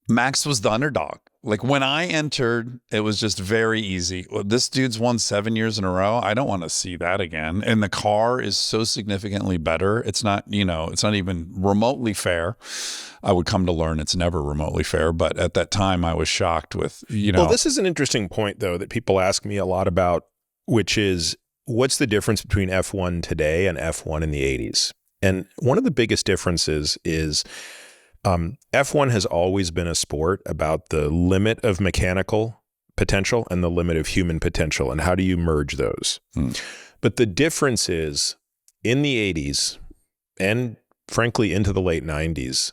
Max was the underdog. Like when I entered, it was just very easy. Well, this dude's won 7 years in a row. I don't want to see that again. And the car is so significantly better. It's not, it's not even remotely fair. I would come to learn it's never remotely fair. But at that time, I was shocked with, Well, this is an interesting point, though, that people ask me a lot about, which is what's the difference between F1 today and F1 in the 80s? And one of the biggest differences is F1 has always been a sport about the limit of mechanical potential and the limit of human potential, and how do you merge those? But the difference is in the 80s and frankly into the late 90s,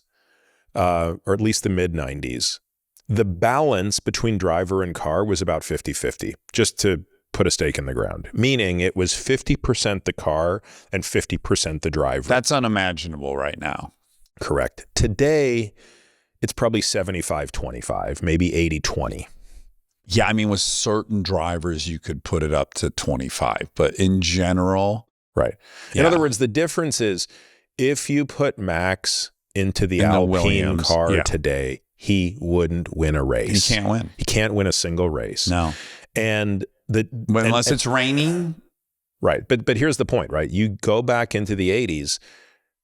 or at least the mid 90s, the balance between driver and car was about 50-50, just to put a stake in the ground, meaning it was 50% the car and 50% the driver. That's unimaginable right now. Correct. Today, it's probably 75-25, maybe 80-20. Yeah, I mean, with certain drivers, you could put it up to 25, but in general. Right. In other words, the difference is if you put Max into the Alpine car today, he wouldn't win a race. He can't win. He can't win a single race. No. And unless it's raining. Right. But here's the point, right? You go back into the 80s,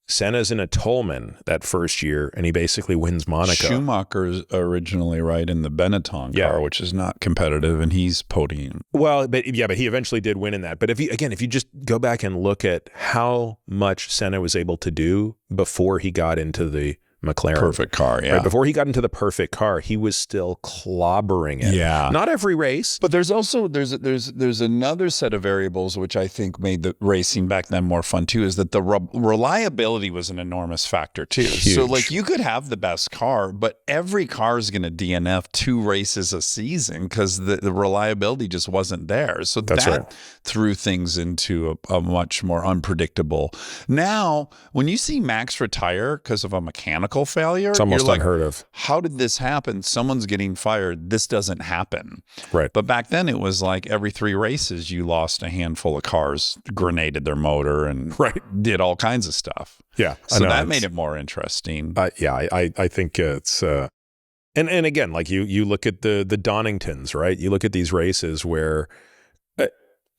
Senna's in a Tolman that first year, and he basically wins Monaco. Schumacher's originally in the Benetton car, which is not competitive, and he's podium. Well, but he eventually did win in that. But if you just go back and look at how much Senna was able to do before he got into the McLaren perfect car, right? Before he got into the perfect car, he was still clobbering it. Yeah, not every race, but there's also there's another set of variables which I think made the racing back then more fun too. Is that the reliability was an enormous factor too. Huge. So like you could have the best car, but every car is going to DNF 2 races a season because the reliability just wasn't there. So that threw things into a much more unpredictable. Now, when you see Max retire because of a mechanical failure, it's almost unheard of. How did this happen? Someone's getting fired. This doesn't happen. Right. But back then it was like every 3 races you lost a handful of cars, grenaded their motor, and did all kinds of stuff. Yeah. So that made it more interesting. I think it's and again, like you look at the Doningtons, right? You look at these races where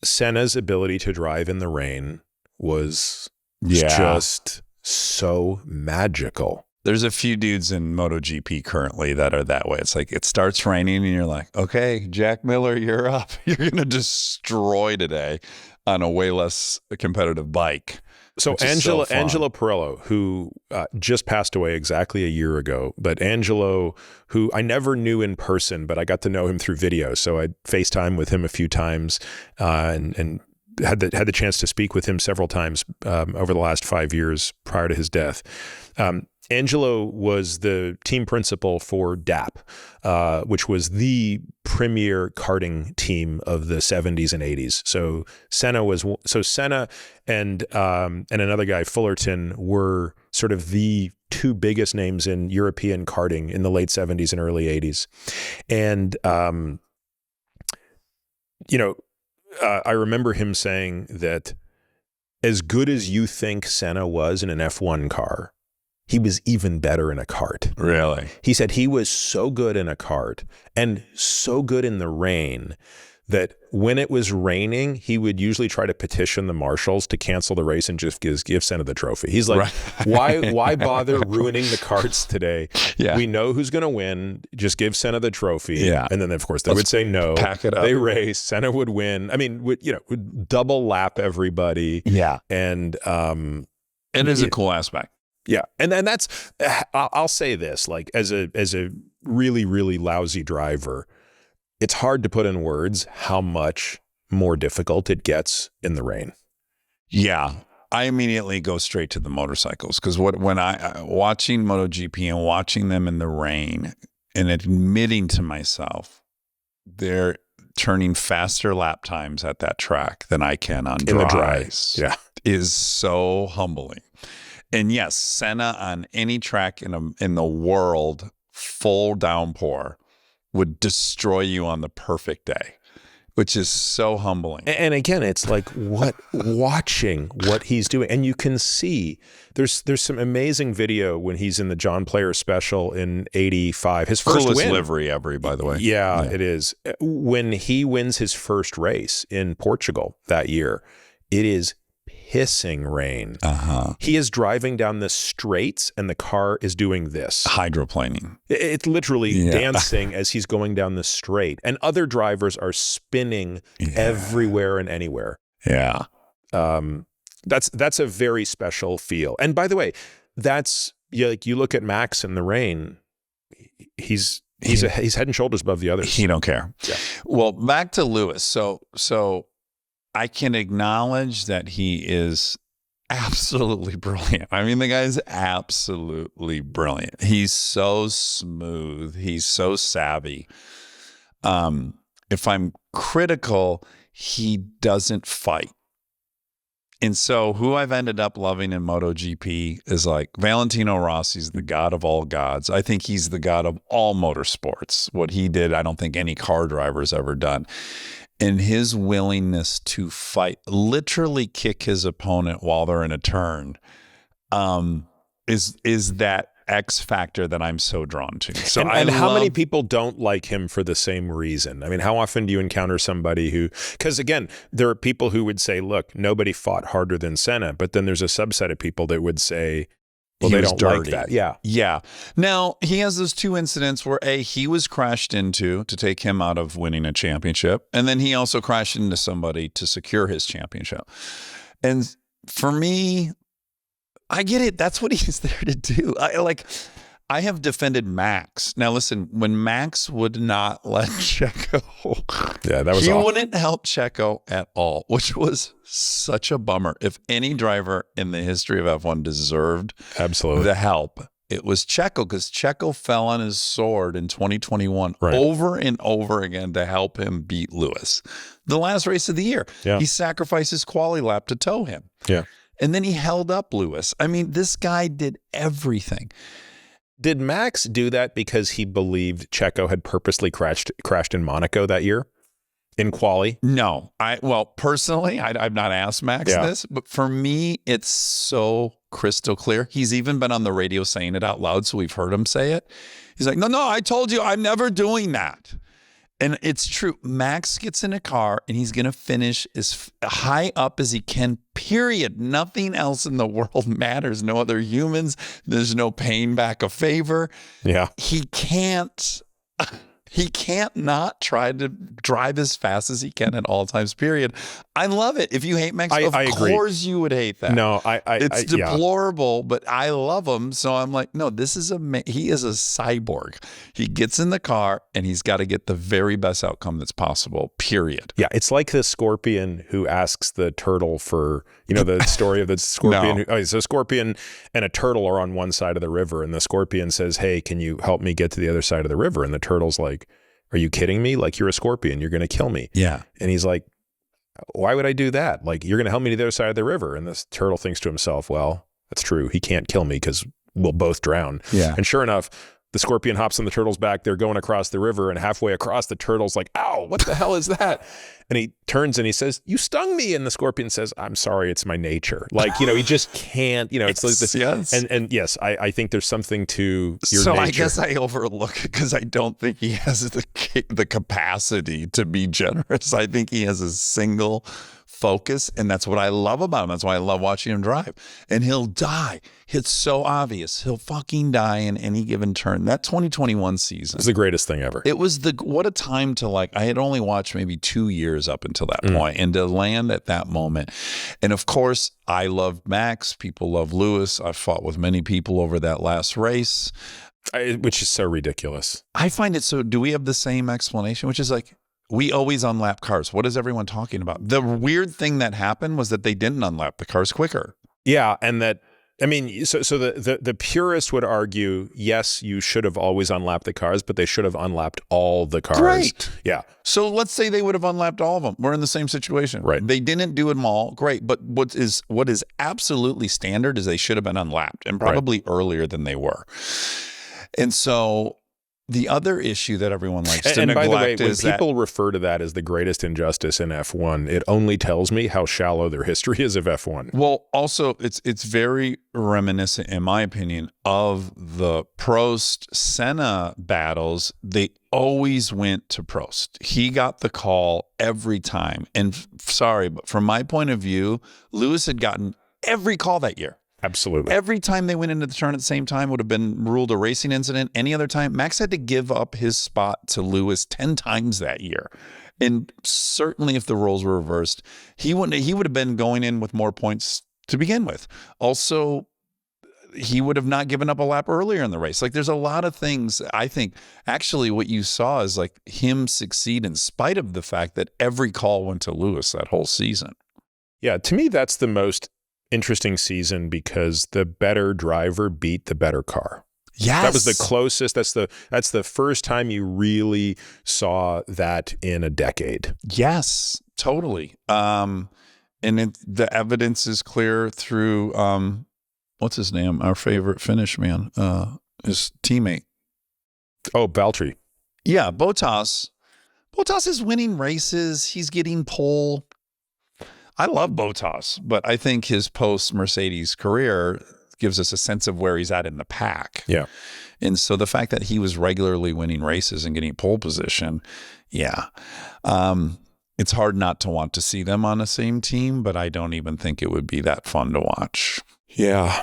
Senna's ability to drive in the rain was just so magical. There's a few dudes in MotoGP currently that are that way. It's like it starts raining and you're like, okay, Jack Miller, you're up. You're going to destroy today on a way less competitive bike. So Angelo Perillo, who just passed away exactly a year ago, but Angelo, who I never knew in person, but I got to know him through video. So I FaceTime with him a few times and had the chance to speak with him several times over the last 5 years prior to his death. Angelo was the team principal for DAP, which was the premier karting team of the 70s and 80s. So Senna and another guy, Fullerton, were sort of the 2 biggest names in European karting in the late 70s and early 80s. And I remember him saying that as good as you think Senna was in an F1 car, he was even better in a kart. Really? He said he was so good in a kart and so good in the rain that when it was raining, he would usually try to petition the marshals to cancel the race and just give Senna the trophy. He's like, why bother ruining the karts today? Yeah. We know who's going to win. Just give Senna the trophy. Yeah. And then, of course, they would say no. Pack it up. They race. Senna would win. I mean, would double lap everybody. Yeah. And it is a cool aspect. Yeah. And that's, I'll say this, like as a really, really lousy driver, it's hard to put in words how much more difficult it gets in the rain. Yeah. I immediately go straight to the motorcycles because when I watching MotoGP and watching them in the rain and admitting to myself, they're turning faster lap times at that track than I can on dries. Yeah. Is so humbling. And yes, Senna on any track in the world, full downpour, would destroy you on the perfect day, which is so humbling. And again, it's like watching what he's doing. And you can see there's some amazing video when he's in the John Player special in 85. His first coolest win. livery ever, by the way. Yeah, it is. When he wins his first race in Portugal that year, it is pissing rain. He is driving down the straights and the car is doing this. Hydroplaning. It's literally dancing as he's going down the straight. And other drivers are spinning everywhere and anywhere. Yeah. That's a very special feel. And by the way, that's like you look at Max in the rain, he's head and shoulders above the others. He don't care. Yeah. Well, back to Lewis. So I can acknowledge that he is absolutely brilliant. I mean, the guy's absolutely brilliant. He's so smooth. He's so savvy. If I'm critical, he doesn't fight. And so who I've ended up loving in MotoGP is like Valentino Rossi's the god of all gods. I think he's the god of all motorsports. What he did, I don't think any car driver's ever done. And his willingness to fight, literally kick his opponent while they're in a turn, is that X factor that I'm so drawn to. So and how many people don't like him for the same reason? I mean, how often do you encounter somebody who, because again, there are people who would say, look, nobody fought harder than Senna, but then there's a subset of people that would say, well, they don't like that. Yeah. Yeah. Now, he has those two incidents where he was crashed into to take him out of winning a championship. And then he also crashed into somebody to secure his championship. And for me, I get it. That's what he's there to do. I have defended Max. Now, listen, when Max would not let Checo, he wouldn't help Checo at all, which was such a bummer. If any driver in the history of F1 deserved the help, it was Checo, because Checo fell on his sword in 2021 over and over again to help him beat Lewis. The last race of the year, he sacrificed his quali lap to tow him. Yeah. And then he held up Lewis. I mean, this guy did everything. Did Max do that because he believed Checo had purposely crashed in Monaco that year in quali? No. Personally, I've not asked Max this, but for me, it's so crystal clear. He's even been on the radio saying it out loud, so we've heard him say it. He's like, no, I told you I'm never doing that. And it's true. Max gets in a car and he's going to finish as high up as he can, period. Nothing else in the world matters. No other humans. There's no paying back a favor. Yeah. He can't not try to drive as fast as he can at all times, period. I love it. If you hate Max, of course you would hate that. No, it's deplorable, but I love him. So I'm like, no, he is a cyborg. He gets in the car and he's got to get the very best outcome that's possible, period. Yeah, it's like the scorpion who asks the turtle for, the story of the scorpion. So a scorpion and a turtle are on one side of the river, and the scorpion says, hey, can you help me get to the other side of the river? And the turtle's like, are you kidding me? Like, you're a scorpion. You're going to kill me. Yeah. And he's like, why would I do that? Like, you're going to help me to the other side of the river. And this turtle thinks to himself, well, that's true. He can't kill me because we'll both drown. Yeah. And sure enough, the scorpion hops on the turtle's back. They're going across the river, and halfway across, the turtle's like, ow, what the hell is that? And he turns and he says, you stung me. And the scorpion says, I'm sorry, it's my nature. Like, he just can't, it's like this. Yes. And yes, I think there's something to your nature. I guess I overlook it because I don't think he has the capacity to be generous. I think he has a single focus, and that's what I love about him. That's why I love watching him drive. And he'll die. It's so obvious. He'll fucking die in any given turn. That 2021 season was the greatest thing ever. It was what a time to I had only watched maybe 2 years up until that point, and to land at that moment. And of course, I loved Max. People love Lewis. I fought with many people over that last race. Which is so ridiculous. I find it so, do we have the same explanation? Which is we always unlap cars. What is everyone talking about? The weird thing that happened was that they didn't unlap the cars quicker. Yeah, and that, I mean, so the purist would argue, yes, you should have always unlapped the cars, but they should have unlapped all the cars. Great. Yeah. So let's say they would have unlapped all of them. We're in the same situation. Right. They didn't do them all. Great. But what is absolutely standard is they should have been unlapped, and probably earlier than they were. And so the other issue that everyone likes to neglect, by the way, when is people refer to that as the greatest injustice in F1, it only tells me how shallow their history is of F1. Well, also, it's very reminiscent, in my opinion, of the Prost-Senna battles. They always went to Prost. He got the call every time. And sorry, but from my point of view, Lewis had gotten every call that year. Absolutely. Every time they went into the turn at the same time would have been ruled a racing incident. Any other time, Max had to give up his spot to Lewis 10 times that year. And certainly if the roles were reversed, he would have been going in with more points to begin with. Also, he would have not given up a lap earlier in the race. There's a lot of things. I think actually what you saw is him succeed in spite of the fact that every call went to Lewis that whole season. Yeah, to me, that's the most interesting season because the better driver beat the better car. Yes. That was the closest. That's the first time you really saw that in a decade. Yes, totally. And the evidence is clear through, what's his name? Our favorite Finnish man, his teammate. Oh, Valtteri. Yeah, Bottas. Bottas is winning races. He's getting pole. I love Bottas, but I think his post-Mercedes career gives us a sense of where he's at in the pack. Yeah. And so the fact that he was regularly winning races and getting pole position, it's hard not to want to see them on the same team, but I don't even think it would be that fun to watch. Yeah.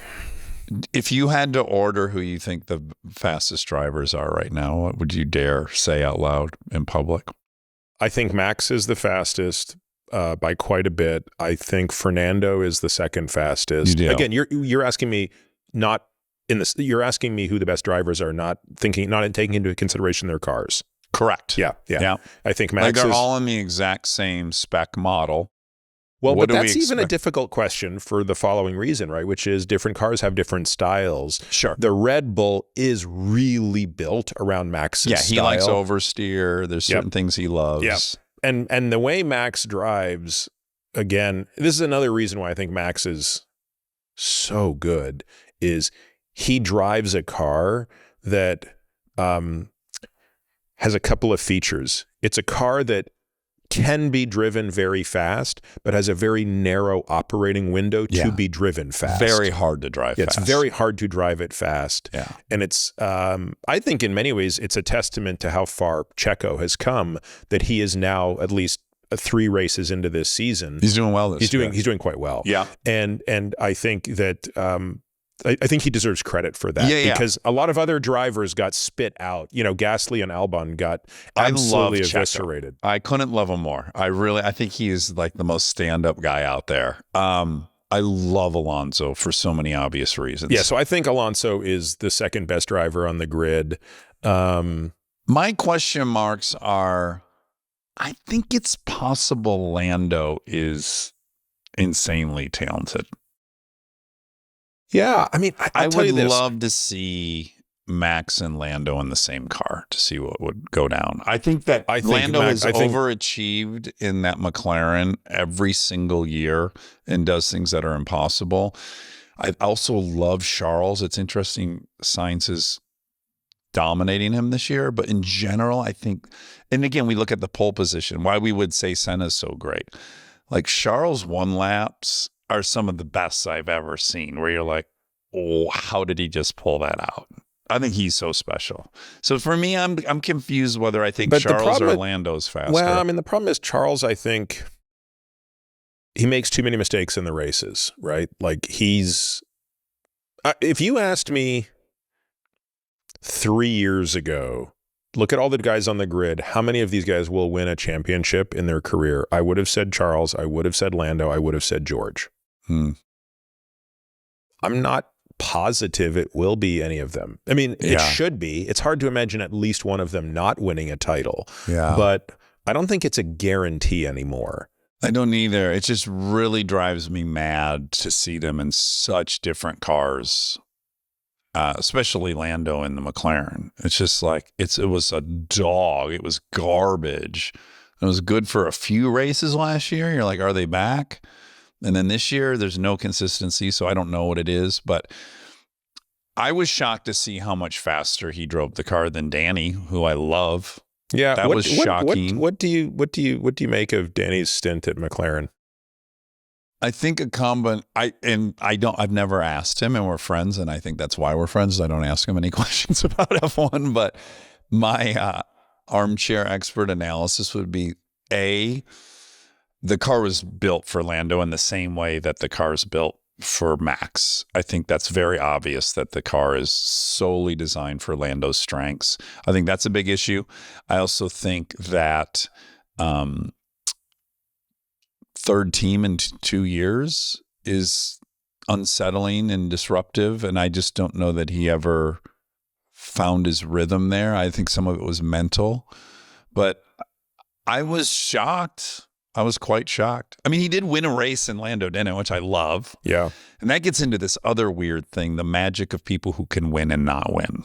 If you had to order who you think the fastest drivers are right now, what would you dare say out loud in public? I think Max is the fastest by quite a bit. I think Fernando is the second fastest. Again, you're asking me not in this. You're asking me who the best drivers are, not taking into consideration their cars. Correct. Yeah. I think Max like they're all in the exact same spec model. Well, but that's even a difficult question for the following reason, right? Which is different cars have different styles. Sure. The Red Bull is really built around Max's style. He likes oversteer. There's certain things he loves. Yeah. And the way Max drives, again, this is another reason why I think Max is so good, is he drives a car that has a couple of features. It's a car that can be driven very fast, but has a very narrow operating window to be driven fast. Very hard to drive fast. It's very hard to drive it fast. Yeah. And it's, I think in many ways, it's a testament to how far Checo has come that he is now at least 3 races into this season. He's doing well He's doing quite well. Yeah. And I think that, I think he deserves credit for that because a lot of other drivers got spit out. You know, Gasly and Albon got absolutely eviscerated. I couldn't love him more. I think he is like the most stand-up guy out there. I love Alonso for so many obvious reasons. Yeah, so I think Alonso is the second best driver on the grid. My question marks are, I think it's possible Lando is insanely talented. Yeah, I mean, I would love to see Max and Lando in the same car to see what would go down. I think that Lando has overachieved in that McLaren every single year and does things that are impossible. I also love Charles. It's interesting, Sainz is dominating him this year, but in general, I think, and again, we look at the pole position, why we would say Senna's so great. Like Charles' 1 laps are some of the best I've ever seen, where you're like, oh, how did he just pull that out? I think he's so special. So for me, I'm confused whether I think Charles or Lando's faster. Well, I mean, the problem is Charles, I think he makes too many mistakes in the races, right? Like he's, if you asked me 3 years ago, look at all the guys on the grid, how many of these guys will win a championship in their career? I would have said Charles, I would have said Lando, I would have said George. I'm not positive it will be any of them. I mean, it should be. It's hard to imagine at least one of them not winning a title. Yeah. But I don't think it's a guarantee anymore. I don't either. It just really drives me mad to see them in such different cars, especially Lando in the McLaren. It's just like, it was a dog. It was garbage. It was good for a few races last year. You're like, are they back? And then this year, there's no consistency, so I don't know what it is. But I was shocked to see how much faster he drove the car than Danny, who I love. Yeah, that was shocking. What do you make of Danny's stint at McLaren? I think I've never asked him, and we're friends, and I think that's why we're friends. I don't ask him any questions about F1, but my armchair expert analysis would be the car was built for Lando in the same way that the car is built for Max. I think that's very obvious that the car is solely designed for Lando's strengths. I think that's a big issue. I also think that third team in 2 years is unsettling and disruptive, and I just don't know that he ever found his rhythm there. I think some of it was mental, but I was shocked. I was quite shocked. I mean, he did win a race in Lando didn't, which I love. Yeah. And that gets into this other weird thing, the magic of people who can win and not win.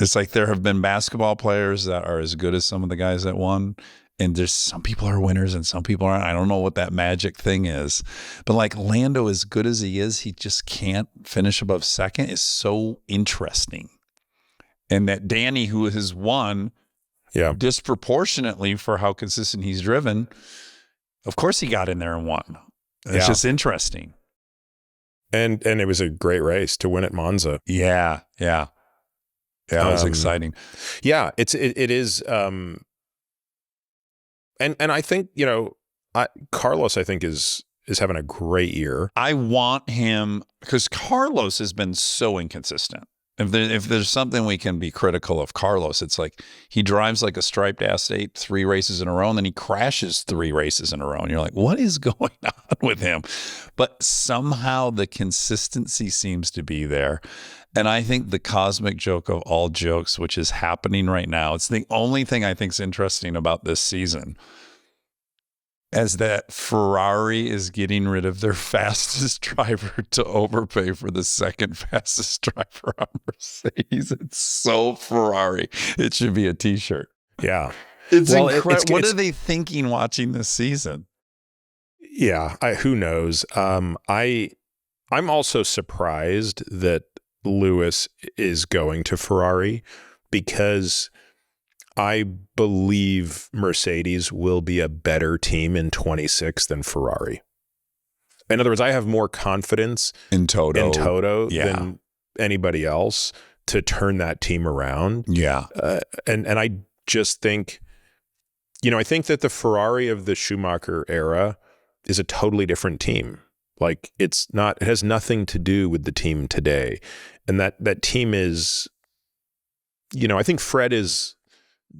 It's like there have been basketball players that are as good as some of the guys that won. And there's some people are winners and some people aren't. I don't know what that magic thing is. But like Lando, as good as he is, he just can't finish above second is so interesting. And that Danny, who has won disproportionately for how consistent he's driven, of course he got in there and won. It's just interesting. And it was a great race to win at Monza. Yeah. It was exciting. Yeah, it is. And I think, Carlos, I think is having a great year. I want him, because Carlos has been so inconsistent. If there's something we can be critical of Carlos, it's like he drives like a striped ass 8 3 races in a row, and then he crashes 3 races in a row. And you're like, what is going on with him? But somehow the consistency seems to be there. And I think the cosmic joke of all jokes, which is happening right now, it's the only thing I think is interesting about this season, as that Ferrari is getting rid of their fastest driver to overpay for the second fastest driver on Mercedes. It's so Ferrari. It should be a t-shirt. Yeah. It's incredible. What are they thinking watching this season? Yeah. Who knows? I'm also surprised that Lewis is going to Ferrari, because I believe Mercedes will be a better team in 26 than Ferrari. In other words, I have more confidence in Toto than anybody else to turn that team around. Yeah. And I just think, I think that the Ferrari of the Schumacher era is a totally different team. Like, it has nothing to do with the team today. And that team is, I think Fred is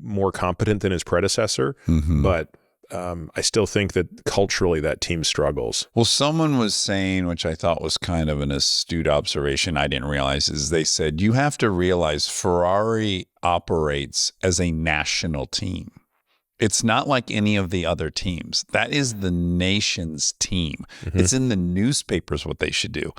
more competent than his predecessor, but I still think that culturally that team struggles. Well, someone was saying, which I thought was kind of an astute observation I didn't realize, is they said, you have to realize Ferrari operates as a national team. It's not like any of the other teams. That is the nation's team. It's in the newspapers what they should do.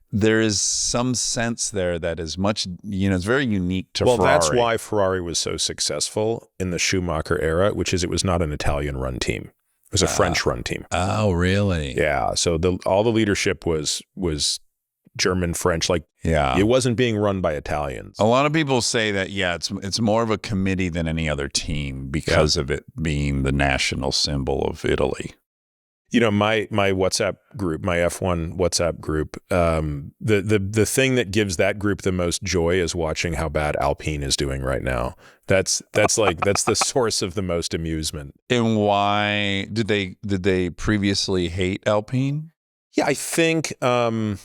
There is some sense there that is much, it's very unique to Ferrari. Well, that's why Ferrari was so successful in the Schumacher era, which is it was not an Italian-run team. It was a French-run team. Oh, really? Yeah. So all the leadership was German, French. It wasn't being run by Italians. A lot of people say that, it's more of a committee than any other team because of it being the national symbol of Italy. My WhatsApp group, my F1 WhatsApp group, the thing that gives that group the most joy is watching how bad Alpine is doing right now. That's the source of the most amusement. And why did they previously hate Alpine? Yeah, I think I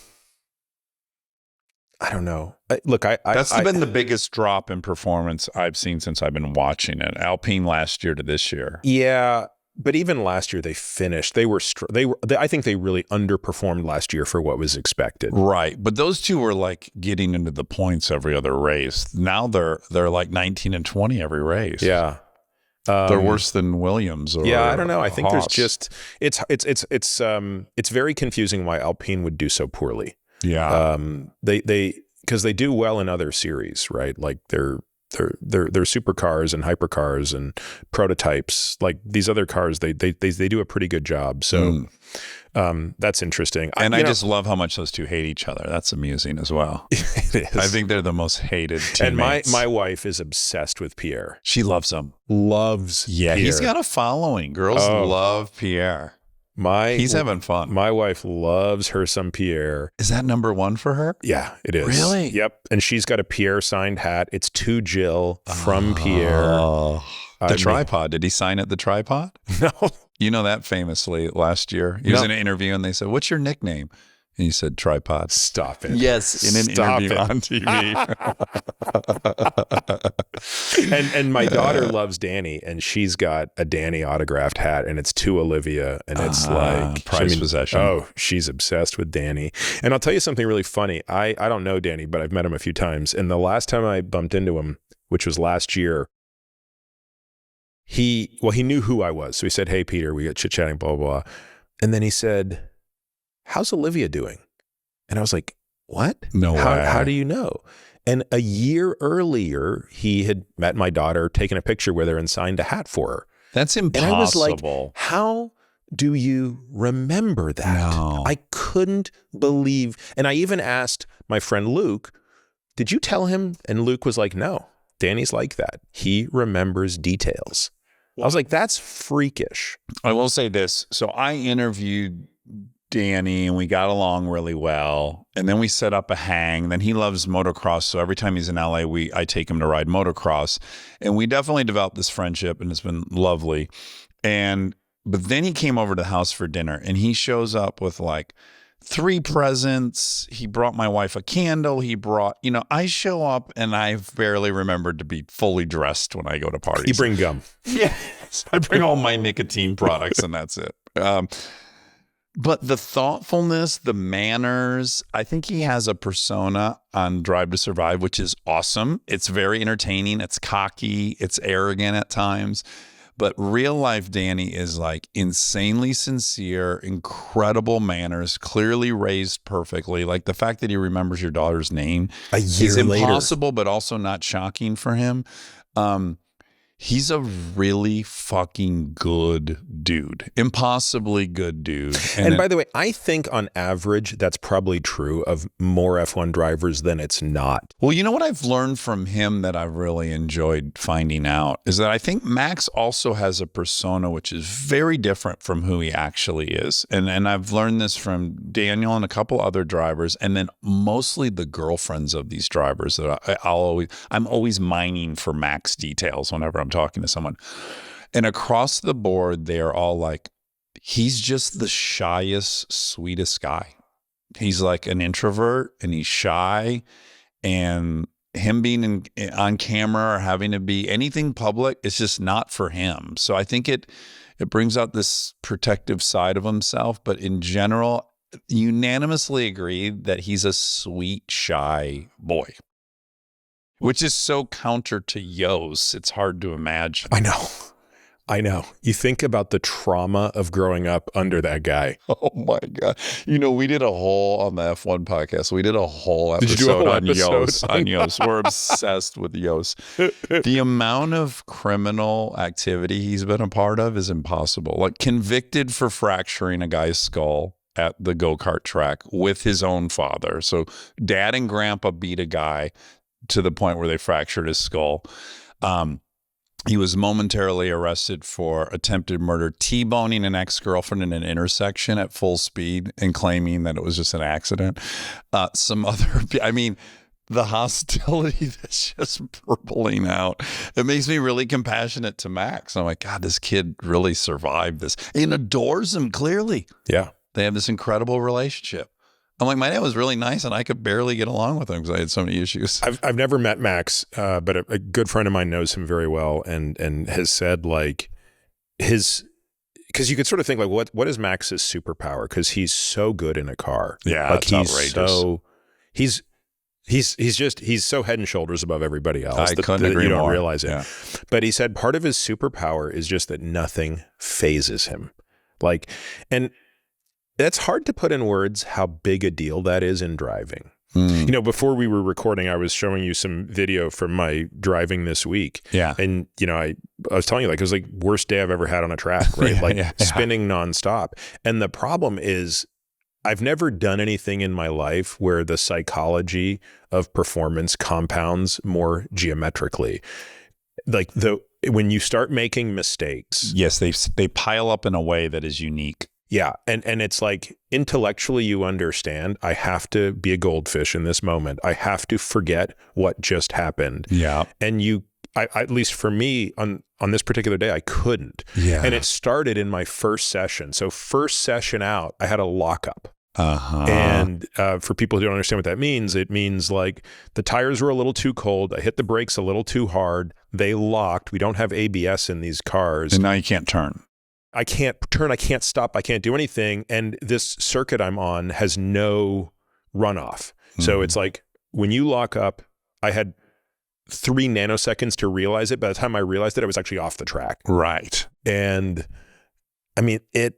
don't know. That's been the biggest drop in performance I've seen since I've been watching it. Alpine last year to this year. Yeah. But even last year they finished. I think they really underperformed last year for what was expected. Right. But those two were like getting into the points every other race. Now they're like 19 and 20 every race. Yeah. They're worse than Williams or I don't know. I think Haas. There's just it's very confusing why Alpine would do so poorly. Yeah. Because they do well in other series, right? Like they're supercars and hypercars and prototypes. Like these other cars, they do a pretty good job. So that's interesting. And I just love how much those two hate each other. That's amusing as well. It is. I think they're the most hated teammates. And my wife is obsessed with Pierre. She loves him. Pierre. He's got a following. Girls love Pierre. He's having fun. My wife loves her some Pierre. Is that number one for her? Yeah, it is. Really? Yep. And she's got a Pierre signed hat. It's to Jill from Pierre. The tripod. Did he sign at the tripod? No. You know that famously last year. He was in an interview and they said, "What's your nickname?" And he said, "Tripod." Stop it. Yes, in an interview on TV. and my daughter loves Danny, and she's got a Danny autographed hat, and it's to Olivia, and it's like prized possession. Oh, she's obsessed with Danny. And I'll tell you something really funny. I don't know Danny, but I've met him a few times. And the last time I bumped into him, which was last year, he knew who I was. So he said, "Hey, Peter," we got chit-chatting, blah, blah, blah. And then he said, "How's Olivia doing?" And I was like, "What? No way. How do you know?" And a year earlier, he had met my daughter, taken a picture with her, and signed a hat for her. That's impossible. And I was like, how do you remember that? No. I couldn't believe. And I even asked my friend Luke, "Did you tell him?" And Luke was like, "No, Danny's like that. He remembers details." I was like, that's freakish. I will say this. So I interviewed Danny and we got along really well. And then we set up a hang. Then he loves motocross. So every time he's in LA, I take him to ride motocross. And we definitely developed this friendship and it's been lovely. But then he came over to the house for dinner and he shows up with like 3 presents. He brought my wife a candle. He brought, I show up and I've barely remembered to be fully dressed when I go to parties. You bring gum. Yes. I bring all my nicotine products and that's it. But the thoughtfulness, the manners, I think he has a persona on Drive to Survive, which is awesome. It's very entertaining. It's cocky. It's arrogant at times. But real life Danny is like insanely sincere, incredible manners, clearly raised perfectly. Like the fact that he remembers your daughter's name is impossible, but also not shocking for him. He's a really fucking good dude, impossibly good dude. And by the way, I think on average, that's probably true of more F1 drivers than it's not. Well, you know what I've learned from him that I've really enjoyed finding out is that I think Max also has a persona which is very different from who he actually is. And I've learned this from Daniel and a couple other drivers, and then mostly the girlfriends of these drivers that I'm always mining for Max details whenever I'm talking to someone. And across the board, they are all like, he's just the shyest, sweetest guy. He's like an introvert and he's shy, and him being on camera or having to be anything public, it's just not for him. So I think it brings out this protective side of himself. But in general, unanimously agreed that he's a sweet, shy boy. Which is so counter to Yos. It's hard to imagine. I know. You think about the trauma of growing up under that guy. Oh my God. We did a whole, on the F1 podcast, we did a whole episode on Yos. On Yos. We're obsessed with Yos. The amount of criminal activity he's been a part of is impossible. Like convicted for fracturing a guy's skull at the go-kart track with his own father. So dad and grandpa beat a guy to the point where they fractured his skull. He was momentarily arrested for attempted murder, T-boning an ex-girlfriend in an intersection at full speed and claiming that it was just an accident. The hostility that's just burbling out. It makes me really compassionate to Max. I'm like, God, this kid really survived this and adores him clearly. Yeah. They have this incredible relationship. I'm like, my dad was really nice and I could barely get along with him because I had so many issues. I've never met Max, but a good friend of mine knows him very well and has said like because you could sort of think like, what is Max's superpower? Because he's so good in a car. Yeah, like that's outrageous. He's so head and shoulders above everybody else. I couldn't agree you don't more. realize it. Yeah. But he said part of his superpower is just that nothing phases him. Like, and that's hard to put in words how big a deal that is in driving. Before we were recording, I was showing you some video from my driving this week. Yeah. And, I was telling you, like, it was like worst day I've ever had on a track, right? Spinning nonstop. And the problem is I've never done anything in my life where the psychology of performance compounds more geometrically. Like when you start making mistakes. Yes, they pile up in a way that is unique. Yeah. And it's like intellectually you understand I have to be a goldfish in this moment. I have to forget what just happened. Yeah. And at least for me on this particular day, I couldn't. Yeah. And it started in my first session. So first session out, I had a lockup. Uh-huh. And for people who don't understand what that means, it means like the tires were a little too cold. I hit the brakes a little too hard. They locked. We don't have ABS in these cars. And now you can't turn. I can't turn, I can't stop, I can't do anything. And this circuit I'm on has no runoff. So it's like when you lock up, I had 3 nanoseconds to realize it. By the time I realized it, I was actually off the track. Right. And I mean, I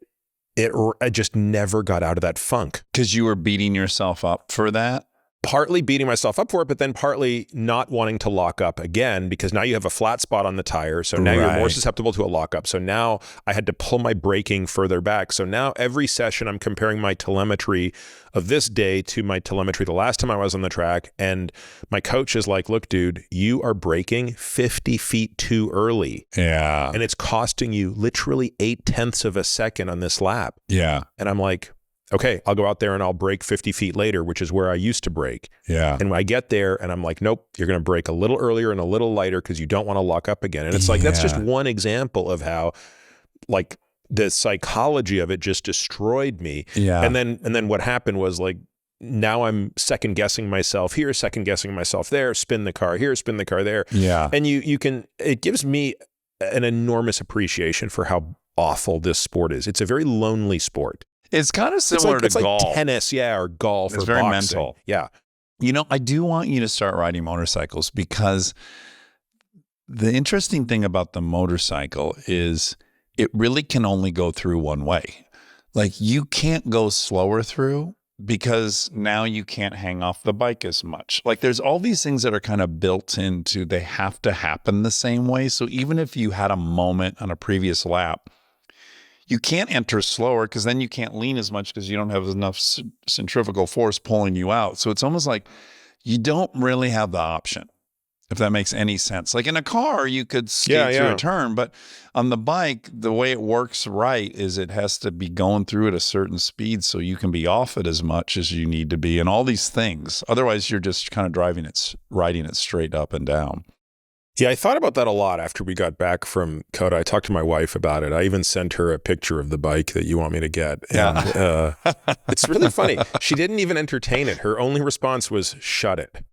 just never got out of that funk. Because you were beating yourself up for that? Partly beating myself up for it, but then partly not wanting to lock up again because now you have a flat spot on the tire. So now you're more susceptible to a lockup. So now I had to pull my braking further back. So now every session I'm comparing my telemetry of this day to my telemetry the last time I was on the track. And my coach is like, look, dude, you are braking 50 feet too early. Yeah. And it's costing you literally 0.8 of a second on this lap. Yeah. And I'm like, okay, I'll go out there and I'll brake 50 feet later, which is where I used to brake. Yeah. And when I get there and I'm like, nope, you're going to brake a little earlier and a little lighter because you don't want to lock up again. And it's like, that's just one example of how like the psychology of it just destroyed me. Yeah. And then what happened was like, now I'm second guessing myself here, second guessing myself there, spin the car here, spin the car there. Yeah. And it gives me an enormous appreciation for how awful this sport is. It's a very lonely sport. It's kind of similar to golf. Like tennis, or golf, it's or very boxing. mental. Yeah. You know, I do want you to start riding motorcycles because the interesting thing about the motorcycle is it really can only go through one way. Like you can't go slower through because now you can't hang off the bike as much. Like there's all these things that are kind of built into, they have to happen the same way. So even if you had a moment on a previous lap, you can't enter slower because then you can't lean as much because you don't have enough centrifugal force pulling you out. So it's almost like you don't really have the option, if that makes any sense. Like in a car, you could skate through a turn, but on the bike, the way it works right is it has to be going through at a certain speed so you can be off it as much as you need to be and all these things. Otherwise, you're just kind of riding it straight up and down. Yeah, I thought about that a lot after we got back from Coda. I talked to my wife about it. I even sent her a picture of the bike that you want me to get. And, it's really funny. She didn't even entertain it. Her only response was, shut it.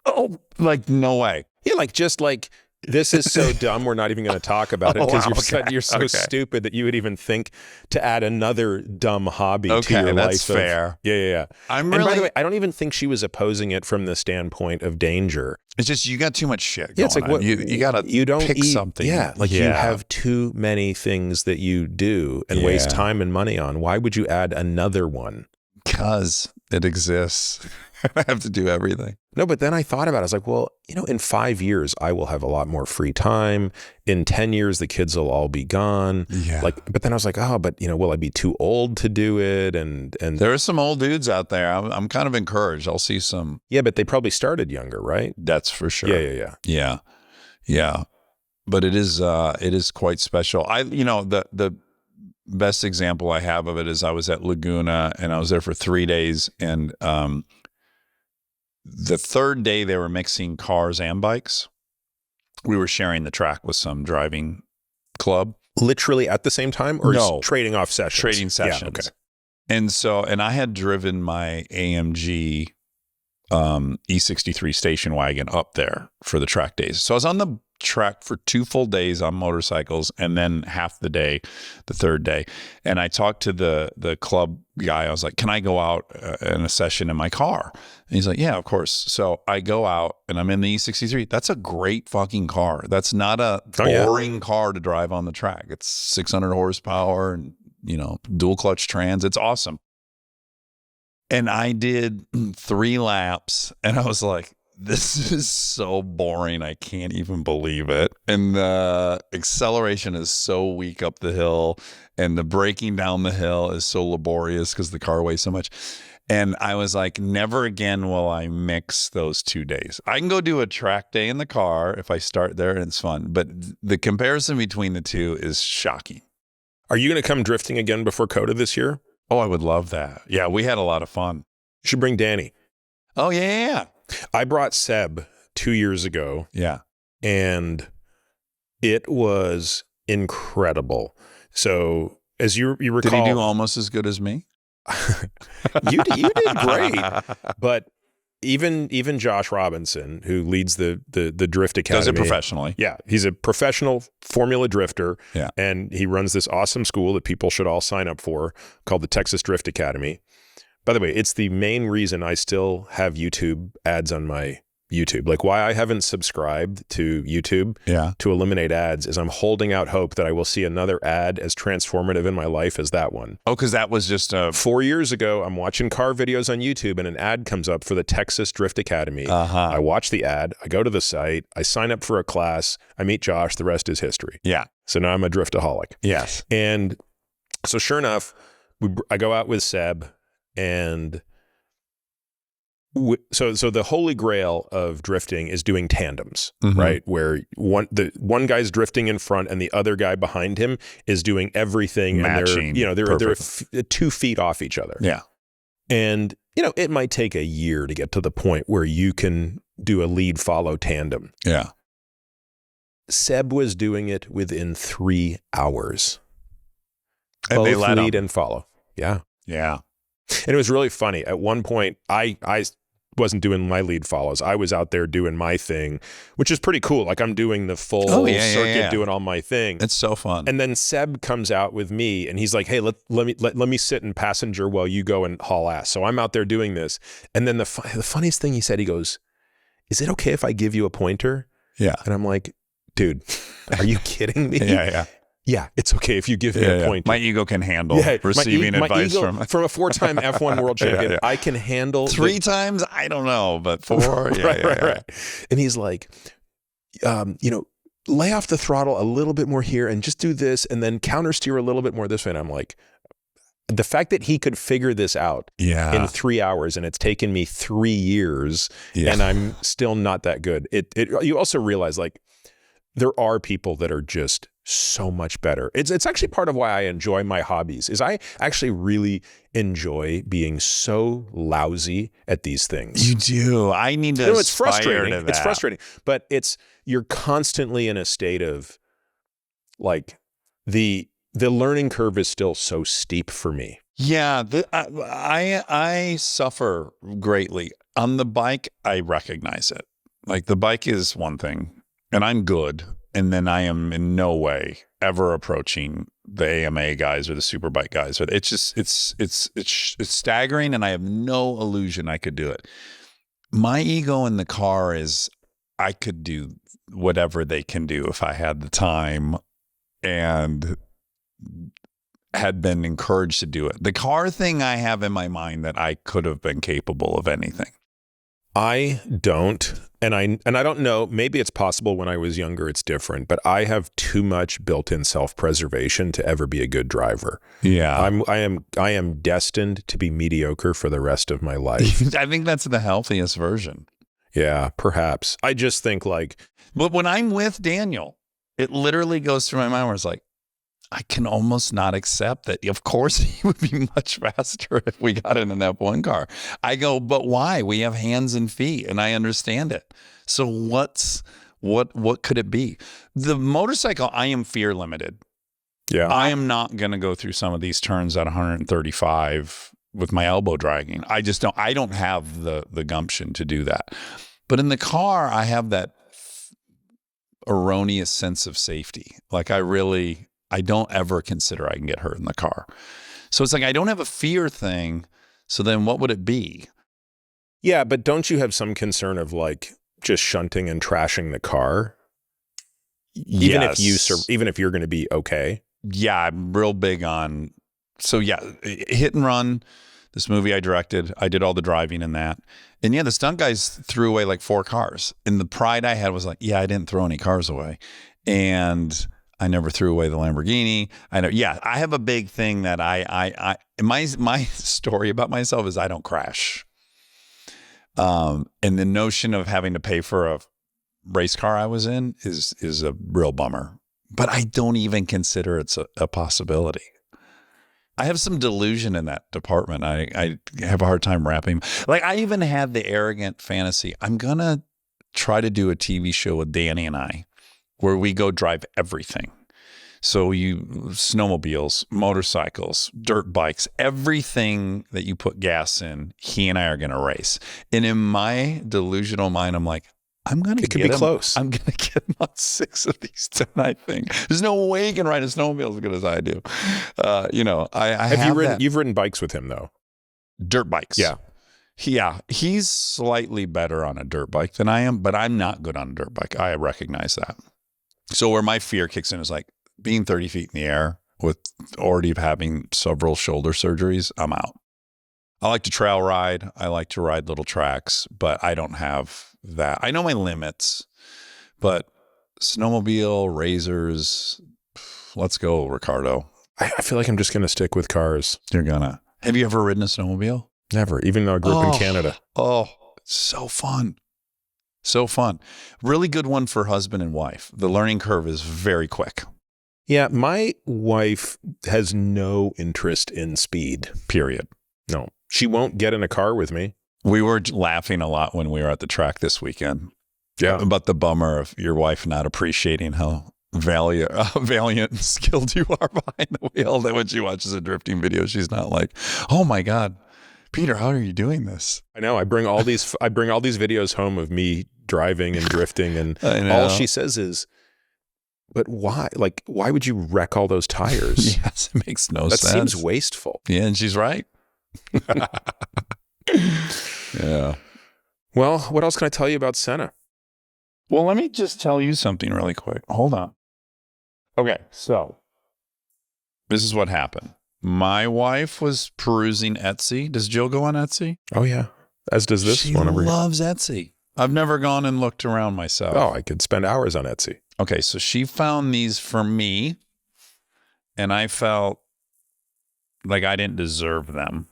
Oh, like no way. Yeah, like just like, this is so dumb, we're not even going to talk about it because you're so stupid that you would even think to add another dumb hobby to your life. That's fair. Yeah. And by the way, I don't even think she was opposing it from the standpoint of danger. It's just you got too much shit going it's like on. what, you got to pick something. Yeah, like you have too many things that you do and waste time and money on. Why would you add another one? Because it exists. I have to do everything. No, but then I thought about it. I was like, well, in 5 years, I will have a lot more free time. In 10 years, the kids will all be gone. Yeah. But then I was like, will I be too old to do it? And there are some old dudes out there. I'm kind of encouraged. I'll see some. Yeah, but they probably started younger, right? That's for sure. Yeah. But it is quite special. The best example I have of it is I was at Laguna and I was there for 3 days and the third day they were mixing cars and bikes. We were sharing the track with some driving club. Literally at the same time or no, trading off sessions? Trading sessions. Yeah, okay. And I had driven my AMG E63 station wagon up there for the track days. So I was on the track for 2 full days on motorcycles and then half the day, the third day. And I talked to the club guy. I was like, can I go out in a session in my car? And he's like, yeah, of course. So I go out and I'm in the E63. That's a great fucking car. That's not a boring car to drive on the track. It's 600 horsepower and, dual clutch trans. It's awesome. And I did 3 laps and I was like, this is so boring. I can't even believe it. And the acceleration is so weak up the hill and the braking down the hill is so laborious because the car weighs so much. And I was like, never again will I mix those 2 days. I can go do a track day in the car if I start there and it's fun. But the comparison between the two is shocking. Are you going to come drifting again before Coda this year? Oh, I would love that. Yeah, we had a lot of fun. You should bring Danny. Oh, yeah. I brought Seb 2 years ago. Yeah. And it was incredible. So as you recall. Did he do almost as good as me? You did great. But even Josh Robinson, who leads the Drift Academy. Does it professionally. Yeah. He's a professional Formula drifter. Yeah. And he runs this awesome school that people should all sign up for called the Texas Drift Academy. By the way, it's the main reason I still have YouTube ads on my YouTube. Like why I haven't subscribed to YouTube to eliminate ads is I'm holding out hope that I will see another ad as transformative in my life as that one. Oh, because that was just 4 years ago, I'm watching car videos on YouTube and an ad comes up for the Texas Drift Academy. I watch the ad, I go to the site, I sign up for a class, I meet Josh, the rest is history. Yeah. So now I'm a driftaholic. Yes. And so sure enough, I go out with Seb and So the holy grail of drifting is doing tandems, right? Where one guy's drifting in front and the other guy behind him is doing everything, matching, and they're 2 feet off each other. Yeah. And it might take a year to get to the point where you can do a lead follow tandem. Yeah. Seb was doing it within 3 hours. And both they let lead him. and follow. Yeah. Yeah. And it was really funny. At one point, I wasn't doing my lead follows. I was out there doing my thing, which is pretty cool. Like I'm doing the full circuit, doing all my thing. It's so fun. And then Seb comes out with me and he's like, hey, let me sit in passenger while you go and haul ass. So I'm out there doing this. And then the funniest thing he said, he goes, is it okay if I give you a pointer? Yeah. And I'm like, dude, are you kidding me? Yeah. Yeah, it's okay if you give me a pointer. My ego can handle receiving advice from a 4-time F1 world champion. I can handle 3 times. I don't know, but 4. Right. And he's like, lay off the throttle a little bit more here and just do this, and then counter steer a little bit more this way. And I'm like, the fact that he could figure this out in 3 hours, and it's taken me 3 years, and I'm still not that good. You also realize like there are people that are just so much better. It's actually part of why I enjoy my hobbies, is I actually really enjoy being so lousy at these things. You do. I need to it's frustrating. to that. It's frustrating, but you're constantly in a state of like the learning curve is still so steep for me. Yeah, I suffer greatly. On the bike, I recognize it. Like the bike is one thing, and I'm good. And then I am in no way ever approaching the AMA guys or the Superbike guys. It's just, it's staggering, and I have no illusion I could do it. My ego in the car is I could do whatever they can do if I had the time and had been encouraged to do it. The car thing, I have in my mind that I could have been capable of anything. I don't, and I don't know, maybe it's possible when I was younger it's different, but I have too much built-in self-preservation to ever be a good driver. Yeah. I am destined to be mediocre for the rest of my life. I think that's the healthiest version. Yeah, perhaps. I just think like... But when I'm with Daniel, it literally goes through my mind where it's like, I can almost not accept that. Of course, he would be much faster if we got in an F1 car. I go, but why? We have hands and feet, and I understand it. So what could it be? The motorcycle, I am fear limited. Yeah, I am not going to go through some of these turns at 135 with my elbow dragging. I just don't. I don't have the gumption to do that. But in the car, I have that erroneous sense of safety. Like I don't ever consider I can get hurt in the car. So it's like, I don't have a fear thing. So then what would it be? Yeah, but don't you have some concern of like just shunting and trashing the car? Even if you're going to be okay? Yeah, I'm real big on, so yeah, Hit and Run, this movie I directed, I did all the driving in that. And yeah, the stunt guys threw away like 4 cars. And the pride I had was like, yeah, I didn't throw any cars away. And I never threw away the Lamborghini. I know. Yeah, I have a big thing that my story about myself is I don't crash. And the notion of having to pay for a race car I was in is a real bummer. But I don't even consider it's a possibility. I have some delusion in that department. I have a hard time wrapping. Like I even had the arrogant fantasy, I'm gonna try to do a TV show with Danny and I, where we go drive everything. So snowmobiles, motorcycles, dirt bikes, everything that you put gas in, he and I are going to race. And in my delusional mind, I'm like, I'm going to get him. Close. I'm going to get him on 6 of these tonight. There's no way he can ride a snowmobile as good as I do. You've ridden bikes with him though? Dirt bikes. Yeah. Yeah, he's slightly better on a dirt bike than I am, but I'm not good on a dirt bike. I recognize that. So where my fear kicks in is like being 30 feet in the air with already having several shoulder surgeries, I'm out. I like to trail ride. I like to ride little tracks, but I don't have that. I know my limits, but snowmobile, razors, let's go, Ricardo. I feel like I'm just going to stick with cars. You're gonna. Have you ever ridden a snowmobile? Never, even though I grew up in Canada. Oh, So fun. So fun. Really good one for husband and wife. The learning curve is very quick. Yeah, my wife has no interest in speed. Period. No, she won't get in a car with me. We were laughing a lot when we were at the track this weekend. Yeah. About the bummer of your wife not appreciating how valiant and skilled you are behind the wheel. That when she watches a drifting video, she's not like, oh my God, Peter, how are you doing this? I know. I bring all these videos home of me driving and drifting, and all she says is, but why? Like, why would you wreck all those tires? Yes, it makes no sense. That seems wasteful. Yeah, and she's right. Yeah. Well, what else can I tell you about Senna? Well, let me just tell you something really quick. Hold on. Okay, so this is what happened. My wife was perusing Etsy. Does Jill go on Etsy? Oh, yeah. As does this one over here. She loves Etsy. I've never gone and looked around myself. Oh, I could spend hours on Etsy. Okay, so she found these for me, and I felt like I didn't deserve them.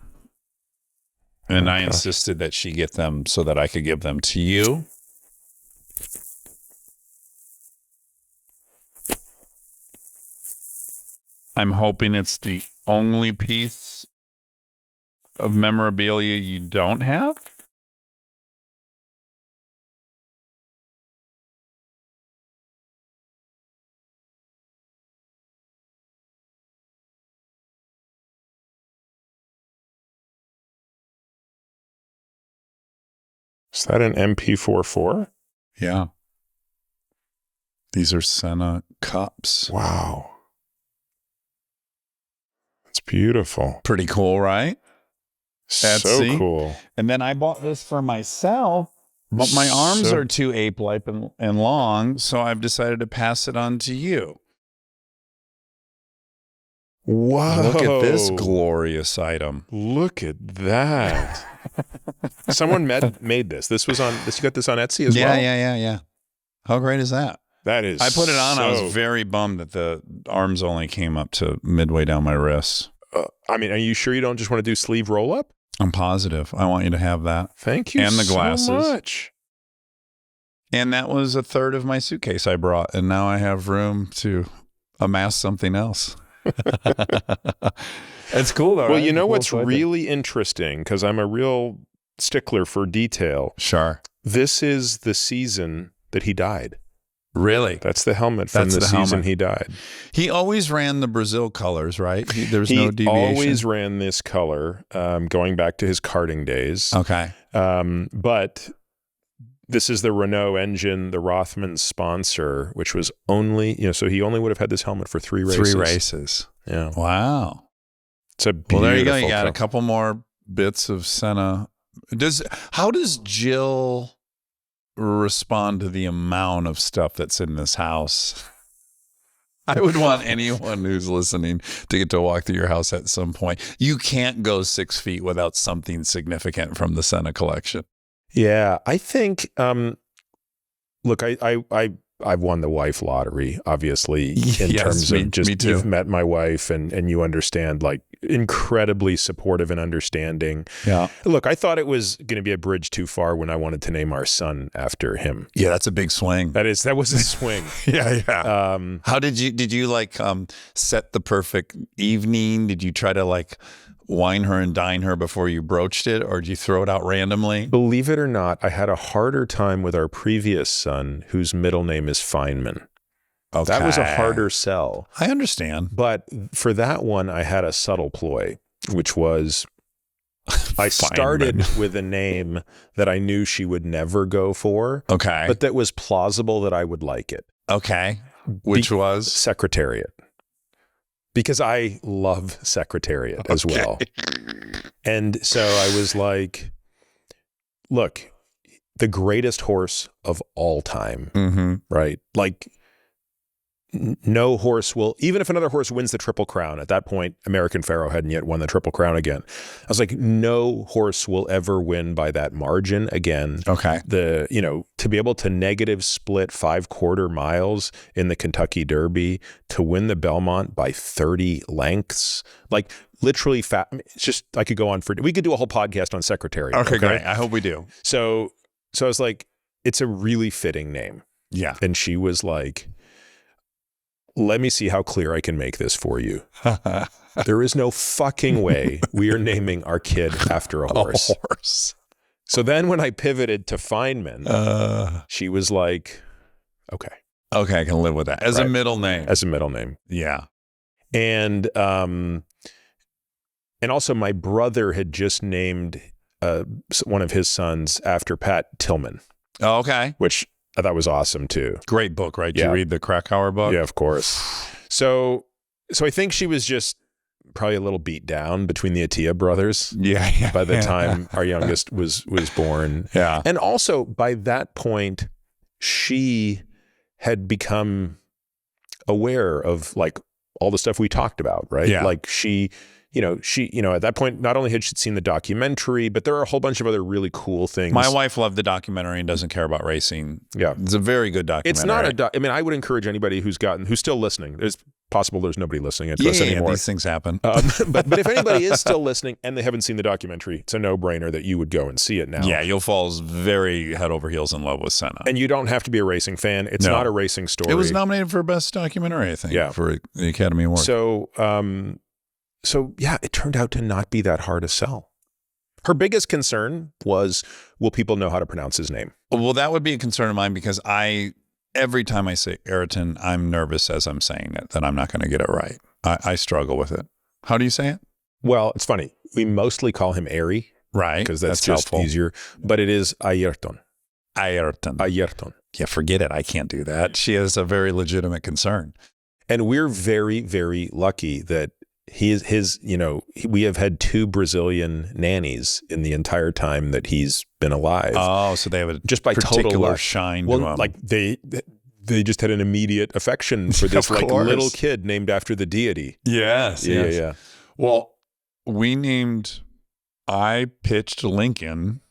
And I insisted that she get them so that I could give them to you. I'm hoping it's the only piece of memorabilia you don't have. Is that an MP44? Yeah. These are Senna cups. Wow. It's beautiful. Pretty cool, right? So cool. And then I bought this for myself, but my arms are too ape-like and long, so I've decided to pass it on to you. Wow. Look at this glorious item. Look at that. Someone made this. You got this on Etsy as well? Yeah. How great is that? That is. I put it on. I was very bummed that the arms only came up to midway down my wrists. I mean, are you sure you don't just want to do sleeve roll up? I'm positive. I want you to have that. Thank you and the glasses. So much. And that was a third of my suitcase I brought. And now I have room to amass something else. It's cool though. Well, right? You know what's really interesting, because I'm a real stickler for detail. Sure. This is the season that he died. Really? That's the helmet from the season he died. He always ran the Brazil colors, right? There's no deviation. He always ran this color, going back to his karting days. Okay. But this is the Renault engine, the Rothmans sponsor, which was only, so he only would have had this helmet for 3 races. 3 races. Yeah. Wow. It's a beautiful. Well, there you go. You got a couple more bits of Senna. How does Jill respond to the amount of stuff that's in this house? I would want anyone who's listening to get to walk through your house at some point. You can't go 6 feet without something significant from the Senna collection. Yeah, I think. Look, I've won the wife lottery, obviously, in terms of just you've met my wife and you understand, like, incredibly supportive and understanding. Yeah. Look, I thought it was going to be a bridge too far when I wanted to name our son after him. Yeah, that's a big swing. That was a swing. Yeah. How did you like set the perfect evening? Did you try to like wine her and dine her before you broached it, or did you throw it out randomly? Believe it or not, I had a harder time with our previous son, whose middle name is Feynman. Okay. That was a harder sell. I understand. But for that one, I had a subtle ploy, which was I started with a name that I knew she would never go for. Okay. But that was plausible that I would like it. Okay. Which was? Secretariat. Because I love Secretariat as well. And so I was like, look, the greatest horse of all time, right? Like, no horse will, even if another horse wins the Triple Crown, at that point, American Pharoah hadn't yet won the Triple Crown again. I was like, no horse will ever win by that margin again. Okay. To be able to negative split 5/4 miles in the Kentucky Derby, to win the Belmont by 30 lengths, like literally it's just, I could go on we could do a whole podcast on secretary. Okay, great. I hope we do. So I was like, it's a really fitting name. Yeah. And she was like, let me see how clear I can make this for you. There is no fucking way we are naming our kid after a horse. A horse. So then when I pivoted to Feynman, she was like, okay. Okay, I can live with that. As a middle name. As a middle name. Yeah. And also my brother had just named one of his sons after Pat Tillman. Oh, okay. Which I thought was awesome too. Great book, right? Did you read the Krakauer book? Yeah, of course. So I think she was just probably a little beat down between the Attia brothers. Yeah. By the time our youngest was born. Yeah. And also by that point, she had become aware of like all the stuff we talked about, right? Yeah. Like she, at that point, not only had she seen the documentary, but there are a whole bunch of other really cool things. My wife loved the documentary and doesn't care about racing. Yeah. It's a very good documentary. It's not I would encourage anybody who's still listening. It's possible there's nobody listening to us anymore. These things happen. But if anybody is still listening and they haven't seen the documentary, it's a no-brainer that you would go and see it now. Yeah, you'll fall very head over heels in love with Senna. And you don't have to be a racing fan. It's not a racing story. It was nominated for Best Documentary, I think, for the Academy Award. So yeah, it turned out to not be that hard to sell. Her biggest concern was, will people know how to pronounce his name? Well, that would be a concern of mine because every time I say Ayrton, I'm nervous as I'm saying it, that I'm not going to get it right. I struggle with it. How do you say it? Well, it's funny. We mostly call him Airy. Right. Because that's just helpful. Easier. But it is Ayrton. Ayrton. Ayrton. Yeah, forget it. I can't do that. She has a very legitimate concern. And we're very, very lucky that we have had 2 Brazilian nannies in the entire time that he's been alive. Oh, so they have just by particular total luck. shine well, to them. Like they just had an immediate affection for this like little kid named after the deity. Yes. Yeah. Well, I pitched Lincoln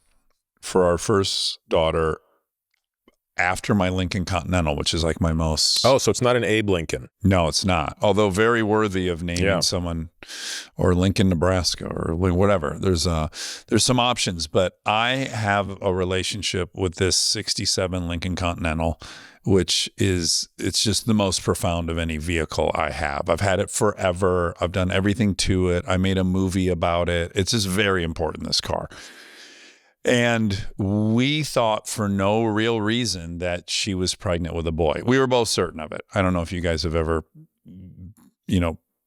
for our first daughter after my Lincoln Continental, which is like my most... Oh, so it's not an Abe Lincoln. No, it's not. Although very worthy of naming someone, or Lincoln, Nebraska, or whatever. There's some options, but I have a relationship with this 67 Lincoln Continental, which it's just the most profound of any vehicle I have. I've had it forever. I've done everything to it. I made a movie about it. It's just very important, this car. And we thought for no real reason that she was pregnant with a boy. We were both certain of it. I don't know if you guys have ever,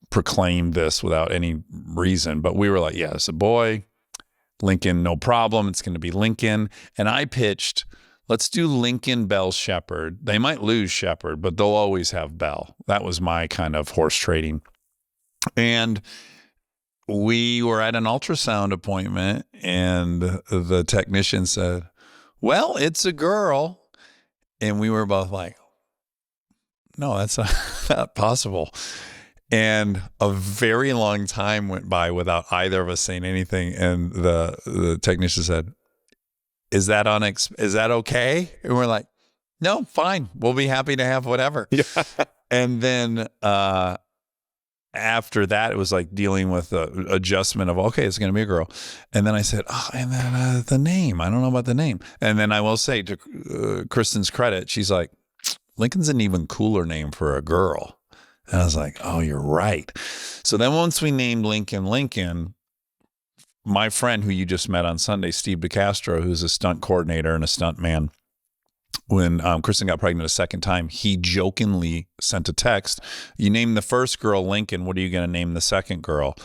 proclaimed this without any reason, but we were like, yeah, it's a boy. Lincoln, no problem. It's going to be Lincoln. And I pitched, let's do Lincoln, Bell, Shepard. They might lose Shepard, but they'll always have Bell. That was my kind of horse trading. And we were at an ultrasound appointment and the technician said, well, it's a girl. And we were both like, no, that's not possible. And a very long time went by without either of us saying anything. And the technician said, is that okay? And we're like, no, fine. We'll be happy to have whatever. Yeah. And then, after that, it was like dealing with the adjustment of, okay, it's going to be a girl. And then I said, and then the name, I don't know about the name. And then I will say to Kristen's credit, she's like, Lincoln's an even cooler name for a girl. And I was like, oh, you're right. So then once we named Lincoln, my friend who you just met on Sunday, Steve DeCastro, who's a stunt coordinator and a stunt man, when Kristen got pregnant a second time, he jokingly sent a text. You named the first girl Lincoln. What are you going to name the second girl?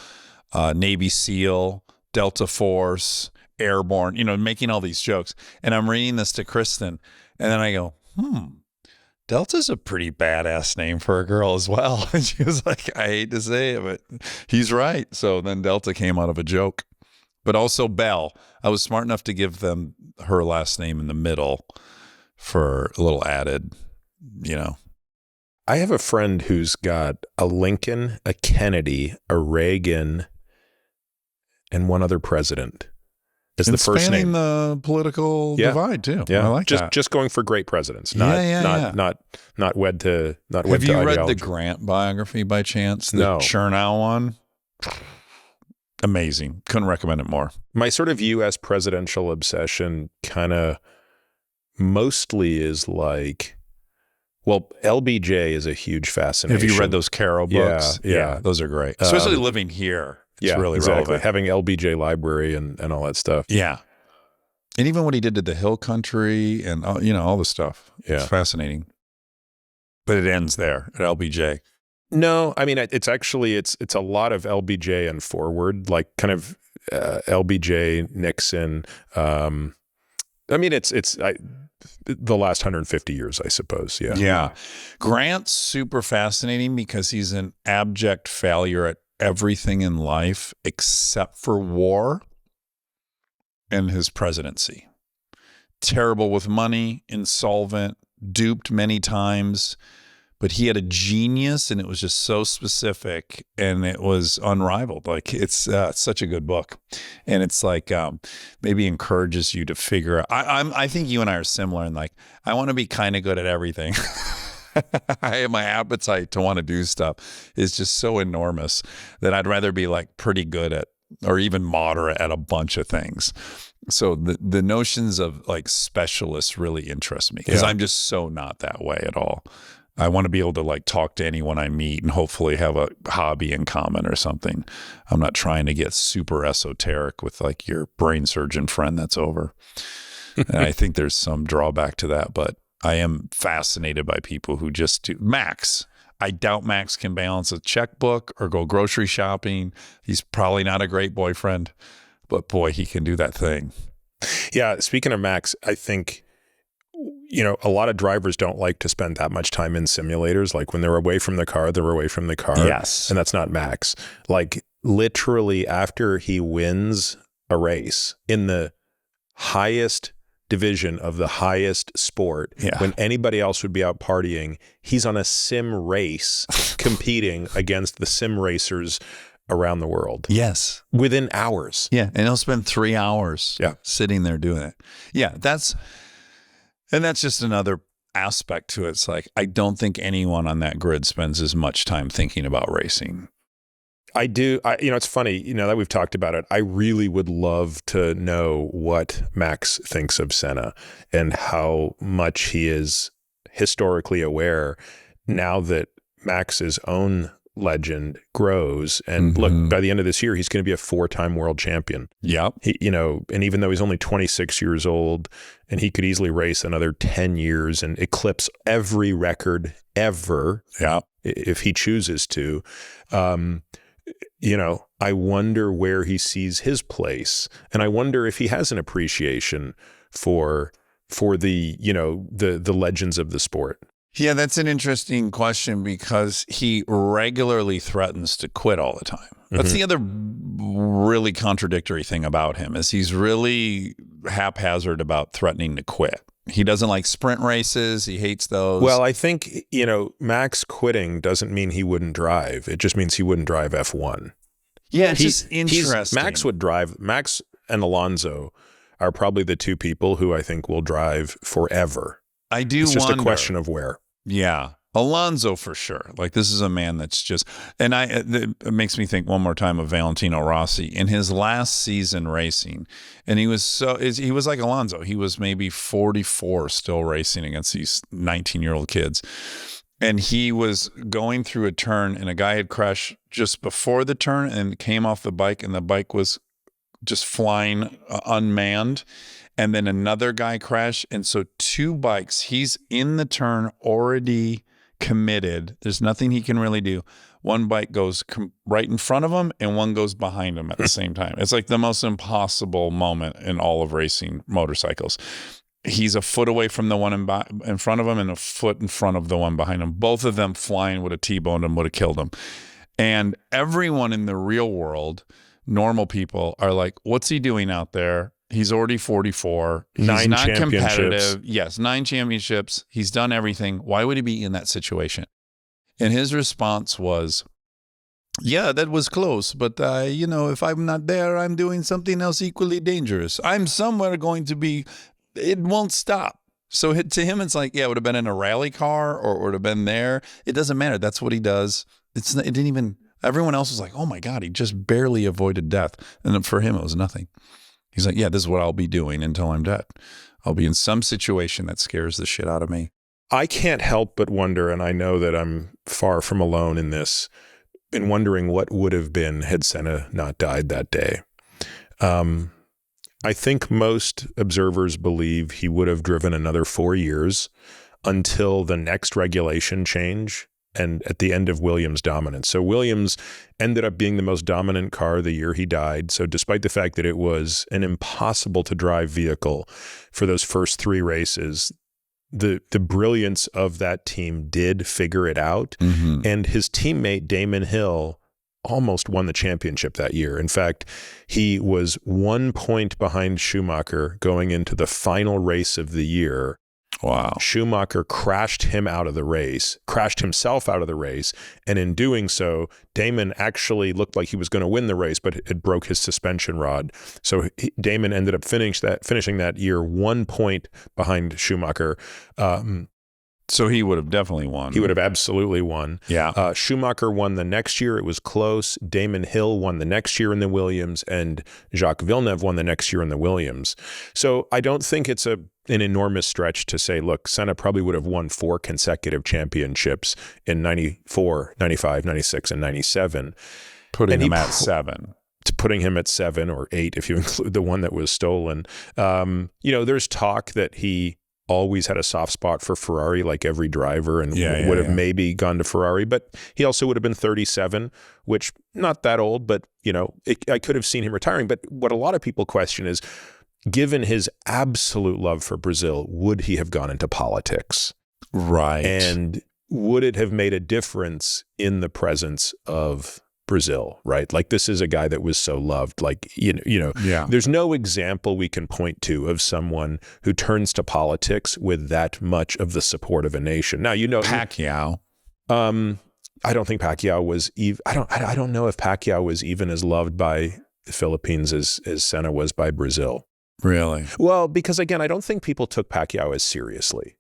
Navy SEAL, Delta Force, Airborne, making all these jokes. And I'm reading this to Kristen. And then I go, Delta's a pretty badass name for a girl as well. And she was like, I hate to say it, but he's right. So then Delta came out of a joke. But also Bell. I was smart enough to give them her last name in the middle for a little added, I have a friend who's got a Lincoln, a Kennedy, a Reagan, and one other president as the first name. Spanning the political divide too. Yeah, I like that. Just going for great presidents. Not wed to Have you read the Grant biography by chance? The No. Chernow one. Amazing. Couldn't recommend it more. My sort of U.S. presidential obsession kind of mostly is like, well, LBJ is a huge fascination. Have you read those Caro books? Yeah. Those are great. Especially living here. It's really relevant. Having LBJ library and all that stuff. Yeah. And even what he did to the Hill Country and, all the stuff. Yeah. It's fascinating. But it ends there at LBJ. No, I mean, it's actually, it's a lot of LBJ and forward, like kind of LBJ, Nixon. I mean, it's the last 150 years, I suppose. Yeah. Yeah. Grant's super fascinating because he's an abject failure at everything in life except for war and his presidency. Terrible with money, insolvent, duped many times. But he had a genius, and it was just so specific, and it was unrivaled. Like, it's such a good book, and it's like maybe encourages you to figure out. I think you and I are similar in like I want to be kind of good at everything. My appetite to want to do stuff is just so enormous that I'd rather be like pretty good at, or even moderate at a bunch of things. So the notions of like specialists really interest me because I'm just so not that way at all. I want to be able to like talk to anyone I meet and hopefully have a hobby in common or something. I'm not trying to get super esoteric with like your brain surgeon friend that's over. And I think there's some drawback to that, but I am fascinated by people who just do. Max, I doubt Max can balance a checkbook or go grocery shopping. He's probably not a great boyfriend, but boy, he can do that thing. Yeah. Speaking of Max, I think, a lot of drivers don't like to spend that much time in simulators. Like when they're away from the car, they're away from the car. Yes. And that's not Max. Like literally after he wins a race in the highest division of the highest sport, when anybody else would be out partying, he's on a sim race competing against the sim racers around the world. Yes. Within hours. Yeah. And he'll spend 3 hours sitting there doing it. Yeah. That's just another aspect to it. It's like, I don't think anyone on that grid spends as much time thinking about racing. I do. It's funny, that we've talked about it. I really would love to know what Max thinks of Senna and how much he is historically aware now that Max's own legend grows. And look, by the end of this year, he's going to be a 4-time world champion. Yep. And even though he's only 26 years old and he could easily race another 10 years and eclipse every record ever, if he chooses to, I wonder where he sees his place. And I wonder if he has an appreciation for the legends of the sport. Yeah, that's an interesting question because he regularly threatens to quit all the time. That's the other really contradictory thing about him is he's really haphazard about threatening to quit. He doesn't like sprint races. He hates those. Well, I think, Max quitting doesn't mean he wouldn't drive. It just means he wouldn't drive F1. Yeah, it's just interesting. Max would drive. Max and Alonso are probably the two people who I think will drive forever. I do wonder. It's just a question of where. Yeah. Alonso for sure. Like this is a man that's just, and it makes me think one more time of Valentino Rossi in his last season racing. And he was like Alonso. He was maybe 44 still racing against these 19-year-old kids. And he was going through a turn and a guy had crashed just before the turn and came off the bike and the bike was just flying unmanned. And then another guy crashed. And so 2 bikes, he's in the turn already committed. There's nothing he can really do. One bike goes right in front of him and one goes behind him at the same time. It's like the most impossible moment in all of racing motorcycles. He's a foot away from the one in front of him and a foot in front of the one behind him. Both of them flying would have T-boned him, would have killed him. And everyone in the real world, normal people are like, what's he doing out there? He's already 44. He's 9 not championships. Competitive. Yes, 9 championships. He's done everything. Why would he be in that situation? And his response was, yeah, that was close. But, if I'm not there, I'm doing something else equally dangerous. I'm somewhere going to be, it won't stop. So to him, it's like, yeah, it would have been in a rally car or it would have been there. It doesn't matter. That's what he does. It didn't even Everyone else was like, oh my God, he just barely avoided death. And then for him, it was nothing. He's like, yeah, this is what I'll be doing until I'm dead. I'll be in some situation that scares the shit out of me. I can't help but wonder, and I know that I'm far from alone in this, in wondering what would have been had Senna not died that day. I think most observers believe he would have driven another 4 years until the next regulation change and at the end of Williams' dominance. So Williams ended up being the most dominant car the year he died. So despite the fact that it was an impossible to drive vehicle for those first 3 races, the brilliance of that team did figure it out. Mm-hmm. And his teammate Damon Hill almost won the championship that year. In fact, he was 1 point behind Schumacher going into the final race of the year. Wow. Schumacher crashed himself out of the race. And in doing so, Damon actually looked like he was going to win the race, but it broke his suspension rod. So Damon ended up finishing that year 1 point behind Schumacher. So he would have definitely won. He would have absolutely won. Yeah. Schumacher won the next year. It was close. Damon Hill won the next year in the Williams, and Jacques Villeneuve won the next year in the Williams. So I don't think it's an enormous stretch to say, look, Senna probably would have won 4 consecutive championships in 94, 95, 96, and 97. Putting him at 7. Putting him at 7 or 8 if you include the one that was stolen. There's talk that he always had a soft spot for Ferrari, like every driver, and would have maybe gone to Ferrari, but he also would have been 37, which not that old, but I could have seen him retiring. But what a lot of people question is, given his absolute love for Brazil, would he have gone into politics? Right. And would it have made a difference in the presence of Brazil, right? Like, this is a guy that was so loved. Like, there's no example we can point to of someone who turns to politics with that much of the support of a nation. Now, Pacquiao. I don't think Pacquiao was even. I don't know if Pacquiao was even as loved by the Philippines as Senna was by Brazil. Really? Well, because again, I don't think people took Pacquiao as seriously.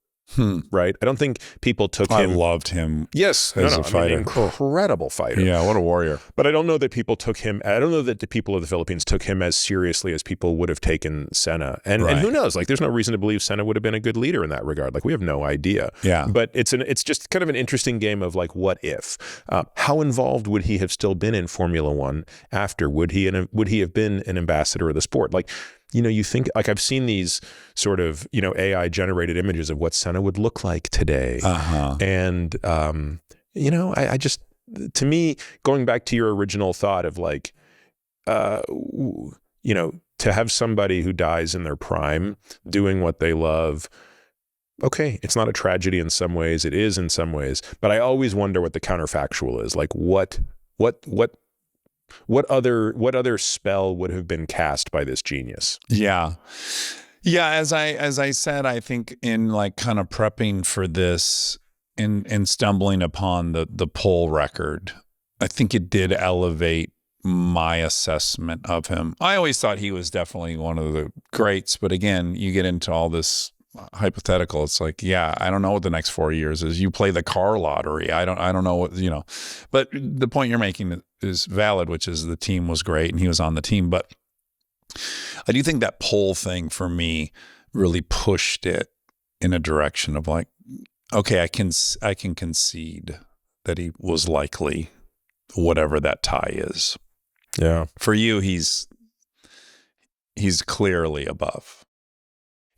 Right? I don't think people took him. I loved him. Yes, as a fighter. Incredible fighter. Yeah, what a warrior. But I don't know that people took him. I don't know that the people of the Philippines took him as seriously as people would have taken Senna. And who knows? Like, there's no reason to believe Senna would have been a good leader in that regard. Like, we have no idea. Yeah. But it's just kind of an interesting game of like, what if? How involved would he have still been in Formula One after? Would he have been an ambassador of the sport? Like, you think, like, I've seen these sort of, AI generated images of what Senna would look like today. Uh-huh. And, I just, to me, going back to your original thought of like, to have somebody who dies in their prime doing what they love. Okay, it's not a tragedy in some ways. It is in some ways. But I always wonder what the counterfactual is. Like, what other spell would have been cast by this genius? Yeah. As I said, I think in like kind of prepping for this and stumbling upon the pole record, I think it did elevate my assessment of him. I always thought he was definitely one of the greats, but again, you get into all this hypothetical. It's like, I don't know what the next 4 years is. You play the car lottery. I don't know what, but the point you're making is valid, which is the team was great and he was on the team. But I do think that pole thing for me really pushed it in a direction of like, okay, I can concede that he was likely whatever that tie is. Yeah. For you, he's clearly above.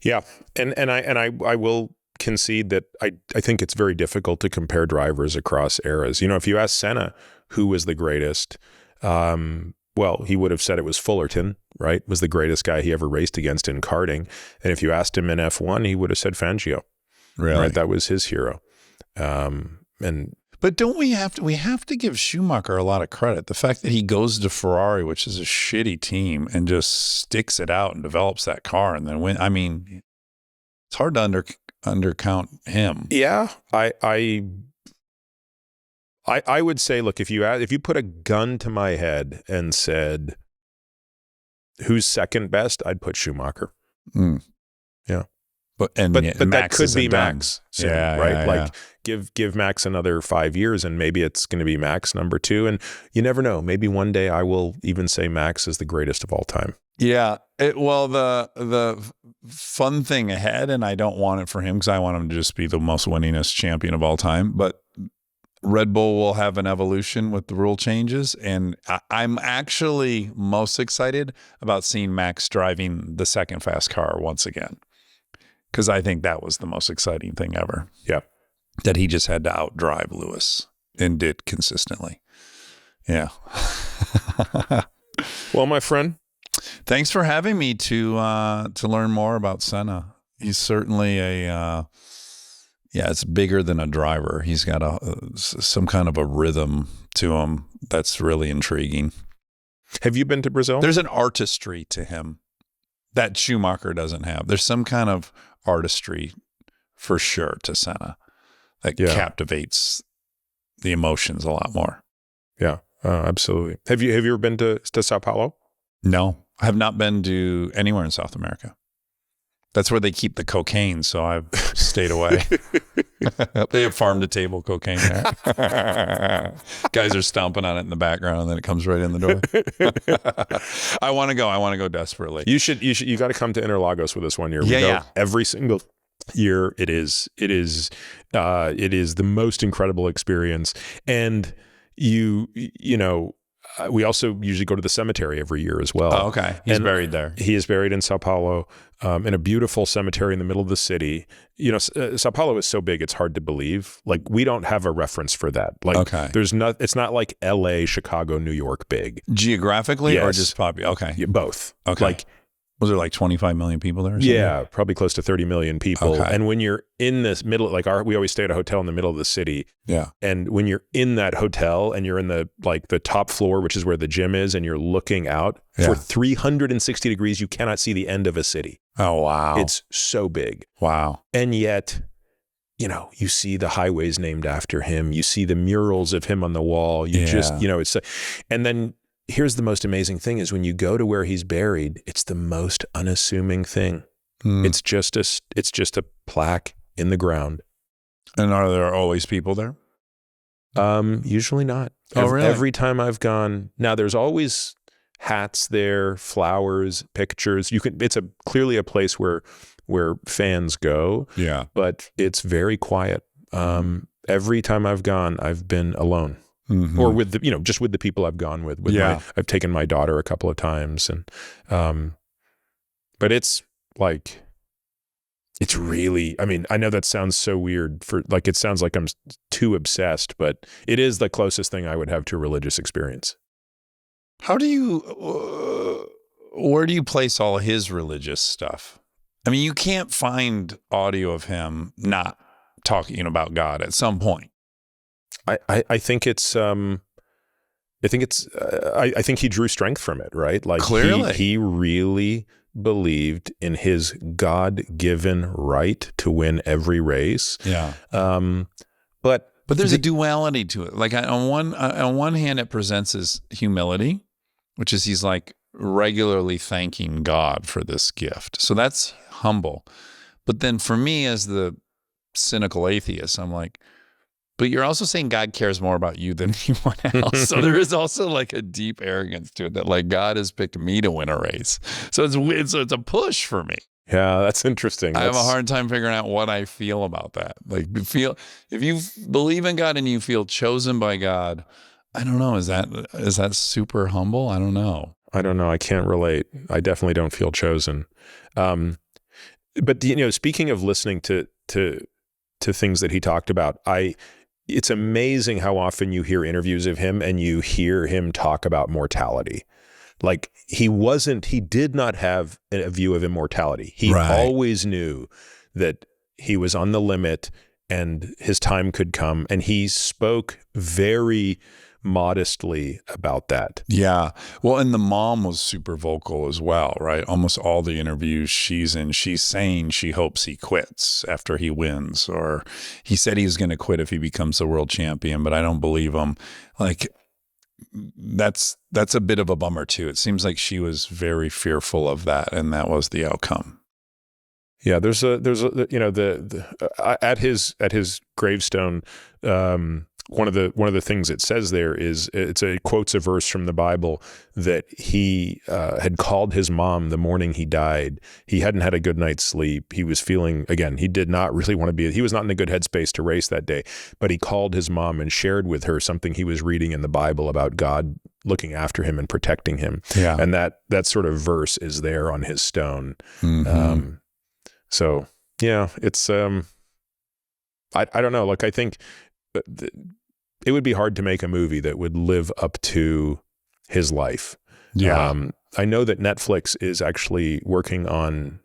Yeah. And I will concede that I think it's very difficult to compare drivers across eras. If you ask Senna who was the greatest, well, he would have said it was Fullerton, right? Was the greatest guy he ever raced against in karting. And if you asked him in F1, he would have said Fangio. Really? Right? That was his hero. But don't we have to give Schumacher a lot of credit. The fact that he goes to Ferrari, which is a shitty team, and just sticks it out and develops that car and then win. I mean, it's hard to undercount him. Yeah. I would say, look, if you put a gun to my head and said, who's second best, I'd put Schumacher. Mm. Yeah. But that could be Max soon, right? Like give Max another 5 years and maybe it's going to be Max number 2. And you never know. Maybe one day I will even say Max is the greatest of all time. Yeah. Well, the fun thing ahead, and I don't want it for him because I want him to just be the most winningest champion of all time, but Red Bull will have an evolution with the rule changes. And I'm actually most excited about seeing Max driving the second fast car once again. Because I think that was the most exciting thing ever. Yeah. That he just had to outdrive Lewis and did consistently. Yeah. Well, my friend, thanks for having me to learn more about Senna. He's certainly it's bigger than a driver. He's got some kind of a rhythm to him that's really intriguing. Have you been to Brazil? There's an artistry to him that Schumacher doesn't have. There's some kind of artistry for sure to Senna that captivates the emotions a lot more. Yeah, absolutely. Have you ever been to Sao Paulo? No, I have not been to anywhere in South America. That's where they keep the cocaine, so I've stayed away. They have farm-to-table cocaine there. Guys are stomping on it in the background, and then it comes right in the door. I want to go. I want to go desperately. You got to come to Interlagos with us one year. We go every single year. It is the most incredible experience, and you know. We also usually go to the cemetery every year as well. Oh, okay. He's buried there. He is buried in Sao Paulo, in a beautiful cemetery in the middle of the city. You know, Sao Paulo is so big, it's hard to believe. Like, we don't have a reference for that. Like, it's not like LA, Chicago, New York big. Geographically or just probably? Okay. Yeah, both. Okay. Like, was there like 25 million people there or something? Yeah, probably close to 30 million people. Okay. And when you're in this middle, like we always stay at a hotel in the middle of the city. Yeah. And when you're in that hotel and you're in the top floor, which is where the gym is, and you're looking out for 360 degrees, you cannot see the end of a city. Oh, wow. It's so big. Wow. And yet, you know, you see the highways named after him. You see the murals of him on the wall. And then here's the most amazing thing is when you go to where he's buried, it's the most unassuming thing. It's just a plaque in the ground. And are there always people there? Usually not. Oh, really? Every time I've gone, now there's always hats there, flowers, pictures. It's clearly a place where fans go. Yeah. But it's very quiet. Every time I've gone, I've been alone. Mm-hmm. Or with just with the people I've gone with. I've taken my daughter a couple of times, and but it's like, it's really, I mean, I know that sounds so weird it sounds like I'm too obsessed, but it is the closest thing I would have to a religious experience. How do you, where do you place all of his religious stuff? I mean, you can't find audio of him not talking about God at some point. I think it's I think he drew strength from it, right? Like, clearly he really believed in his God-given right to win every race. Yeah. But there's a duality to it. Like, on one hand, it presents as humility, which is he's like regularly thanking God for this gift. So that's humble. But then for me, as the cynical atheist, I'm like, but you're also saying God cares more about you than anyone else. So there is also like a deep arrogance to it that, like, God has picked me to win a race. So it's a push for me. Yeah, that's interesting. I have a hard time figuring out what I feel about that. Like, if you believe in God and you feel chosen by God, I don't know. Is that super humble? I don't know. I can't relate. I definitely don't feel chosen. But speaking of listening to things that he talked about, it's amazing how often you hear interviews of him and you hear him talk about mortality. Like, he did not have a view of immortality. He always knew that he was on the limit and his time could come. And he spoke very modestly about that. Yeah. Well, and the mom was super vocal as well, right? Almost all the interviews she's in, she's saying she hopes he quits after he wins, or he said he's going to quit if he becomes the world champion, but I don't believe him. Like, that's a bit of a bummer too. It seems like she was very fearful of that, and that was the outcome. Yeah, there's a you know at his gravestone, one of the things it says there is it quotes a verse from the Bible that he had called his mom the morning he died. He hadn't had a good night's sleep. He was feeling, again, he did not really want to be. He was not in a good headspace to race that day. But he called his mom and shared with her something he was reading in the Bible about God looking after him and protecting him. Yeah, and that sort of verse is there on his stone. Mm-hmm. So yeah, it's I don't know. Like, I think it would be hard to make a movie that would live up to his life. Yeah. I know that Netflix is actually working on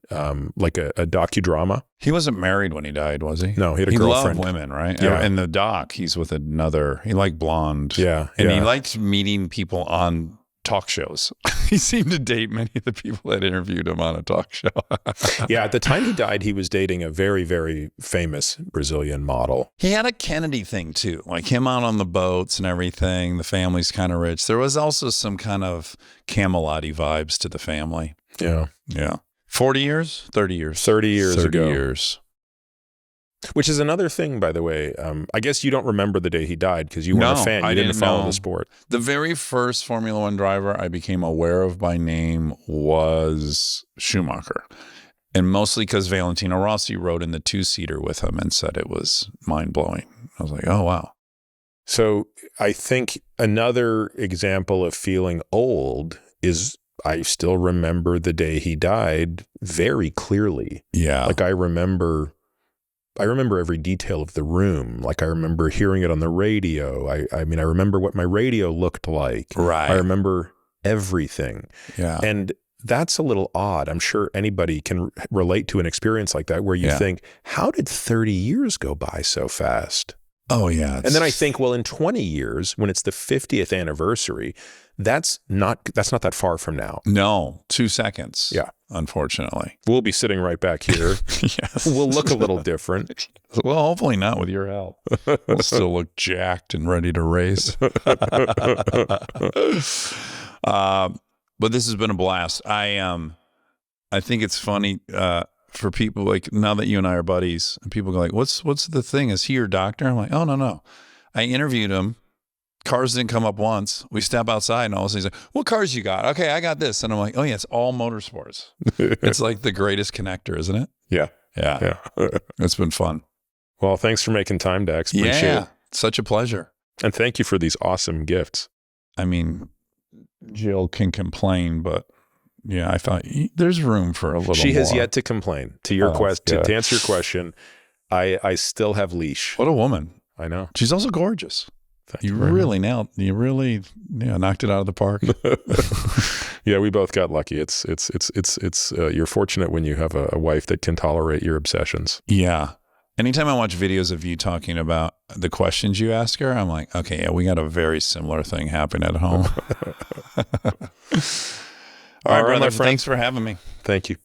like a docudrama. He wasn't married when he died, was he? No, he had a girlfriend. He loved women, right? Yeah. In the doc, he's with another. He liked blonde. Yeah. And he liked meeting people on talk shows. He seemed to date many of the people that interviewed him on a talk show. Yeah, at the time he died, he was dating a very, very famous Brazilian model. He had a Kennedy thing too, like him out on the boats and everything. The family's kind of rich. There was also some kind of Camelot-y vibes to the family. Yeah. Yeah. 40 years? 30 years. 30 years 30 ago. years. Which is another thing, by the way. I guess you don't remember the day he died because you weren't a fan. You didn't follow the sport. The very first Formula One driver I became aware of by name was Schumacher. And mostly because Valentino Rossi rode in the two-seater with him and said it was mind-blowing. I was like, oh, wow. So I think another example of feeling old is I still remember the day he died very clearly. Yeah. Like I remember every detail of the room. Like I remember hearing it on the radio. I mean, I remember what my radio looked like. Right. I remember everything. Yeah. And that's a little odd. I'm sure anybody can relate to an experience like that where you think, how did 30 years go by so fast? Oh, yeah. And then I think, well, in 20 years, when it's the 50th anniversary, that's not that far from now. No, 2 seconds. Yeah. Unfortunately. We'll be sitting right back here. Yes. We'll look a little different. Well, hopefully not with your help. We'll still look jacked and ready to race. But this has been a blast. I think it's funny for people, like, now that you and I are buddies, and people go like, what's the thing? Is he your doctor? I'm like, oh, no. I interviewed him. Cars didn't come up once. We step outside and all of a sudden he's like, what cars you got? Okay, I got this. And I'm like, oh yeah, it's all motorsports. It's like the greatest connector, isn't it? Yeah. Yeah. It's been fun. Well, thanks for making time, Dax. Appreciate it. Such a pleasure. And thank you for these awesome gifts. I mean, Jill can complain, but yeah, I thought there's room for a little She more. has yet to complain. To your to answer your question, I still have leash. What a woman. I know. She's also gorgeous. You really knocked it out of the park. Yeah, we both got lucky. It's you're fortunate when you have a wife that can tolerate your obsessions. Yeah. Anytime I watch videos of you talking about the questions you ask her, I'm like, okay, yeah, we got a very similar thing happen at home. All right, brother. Thanks for having me. Thank you.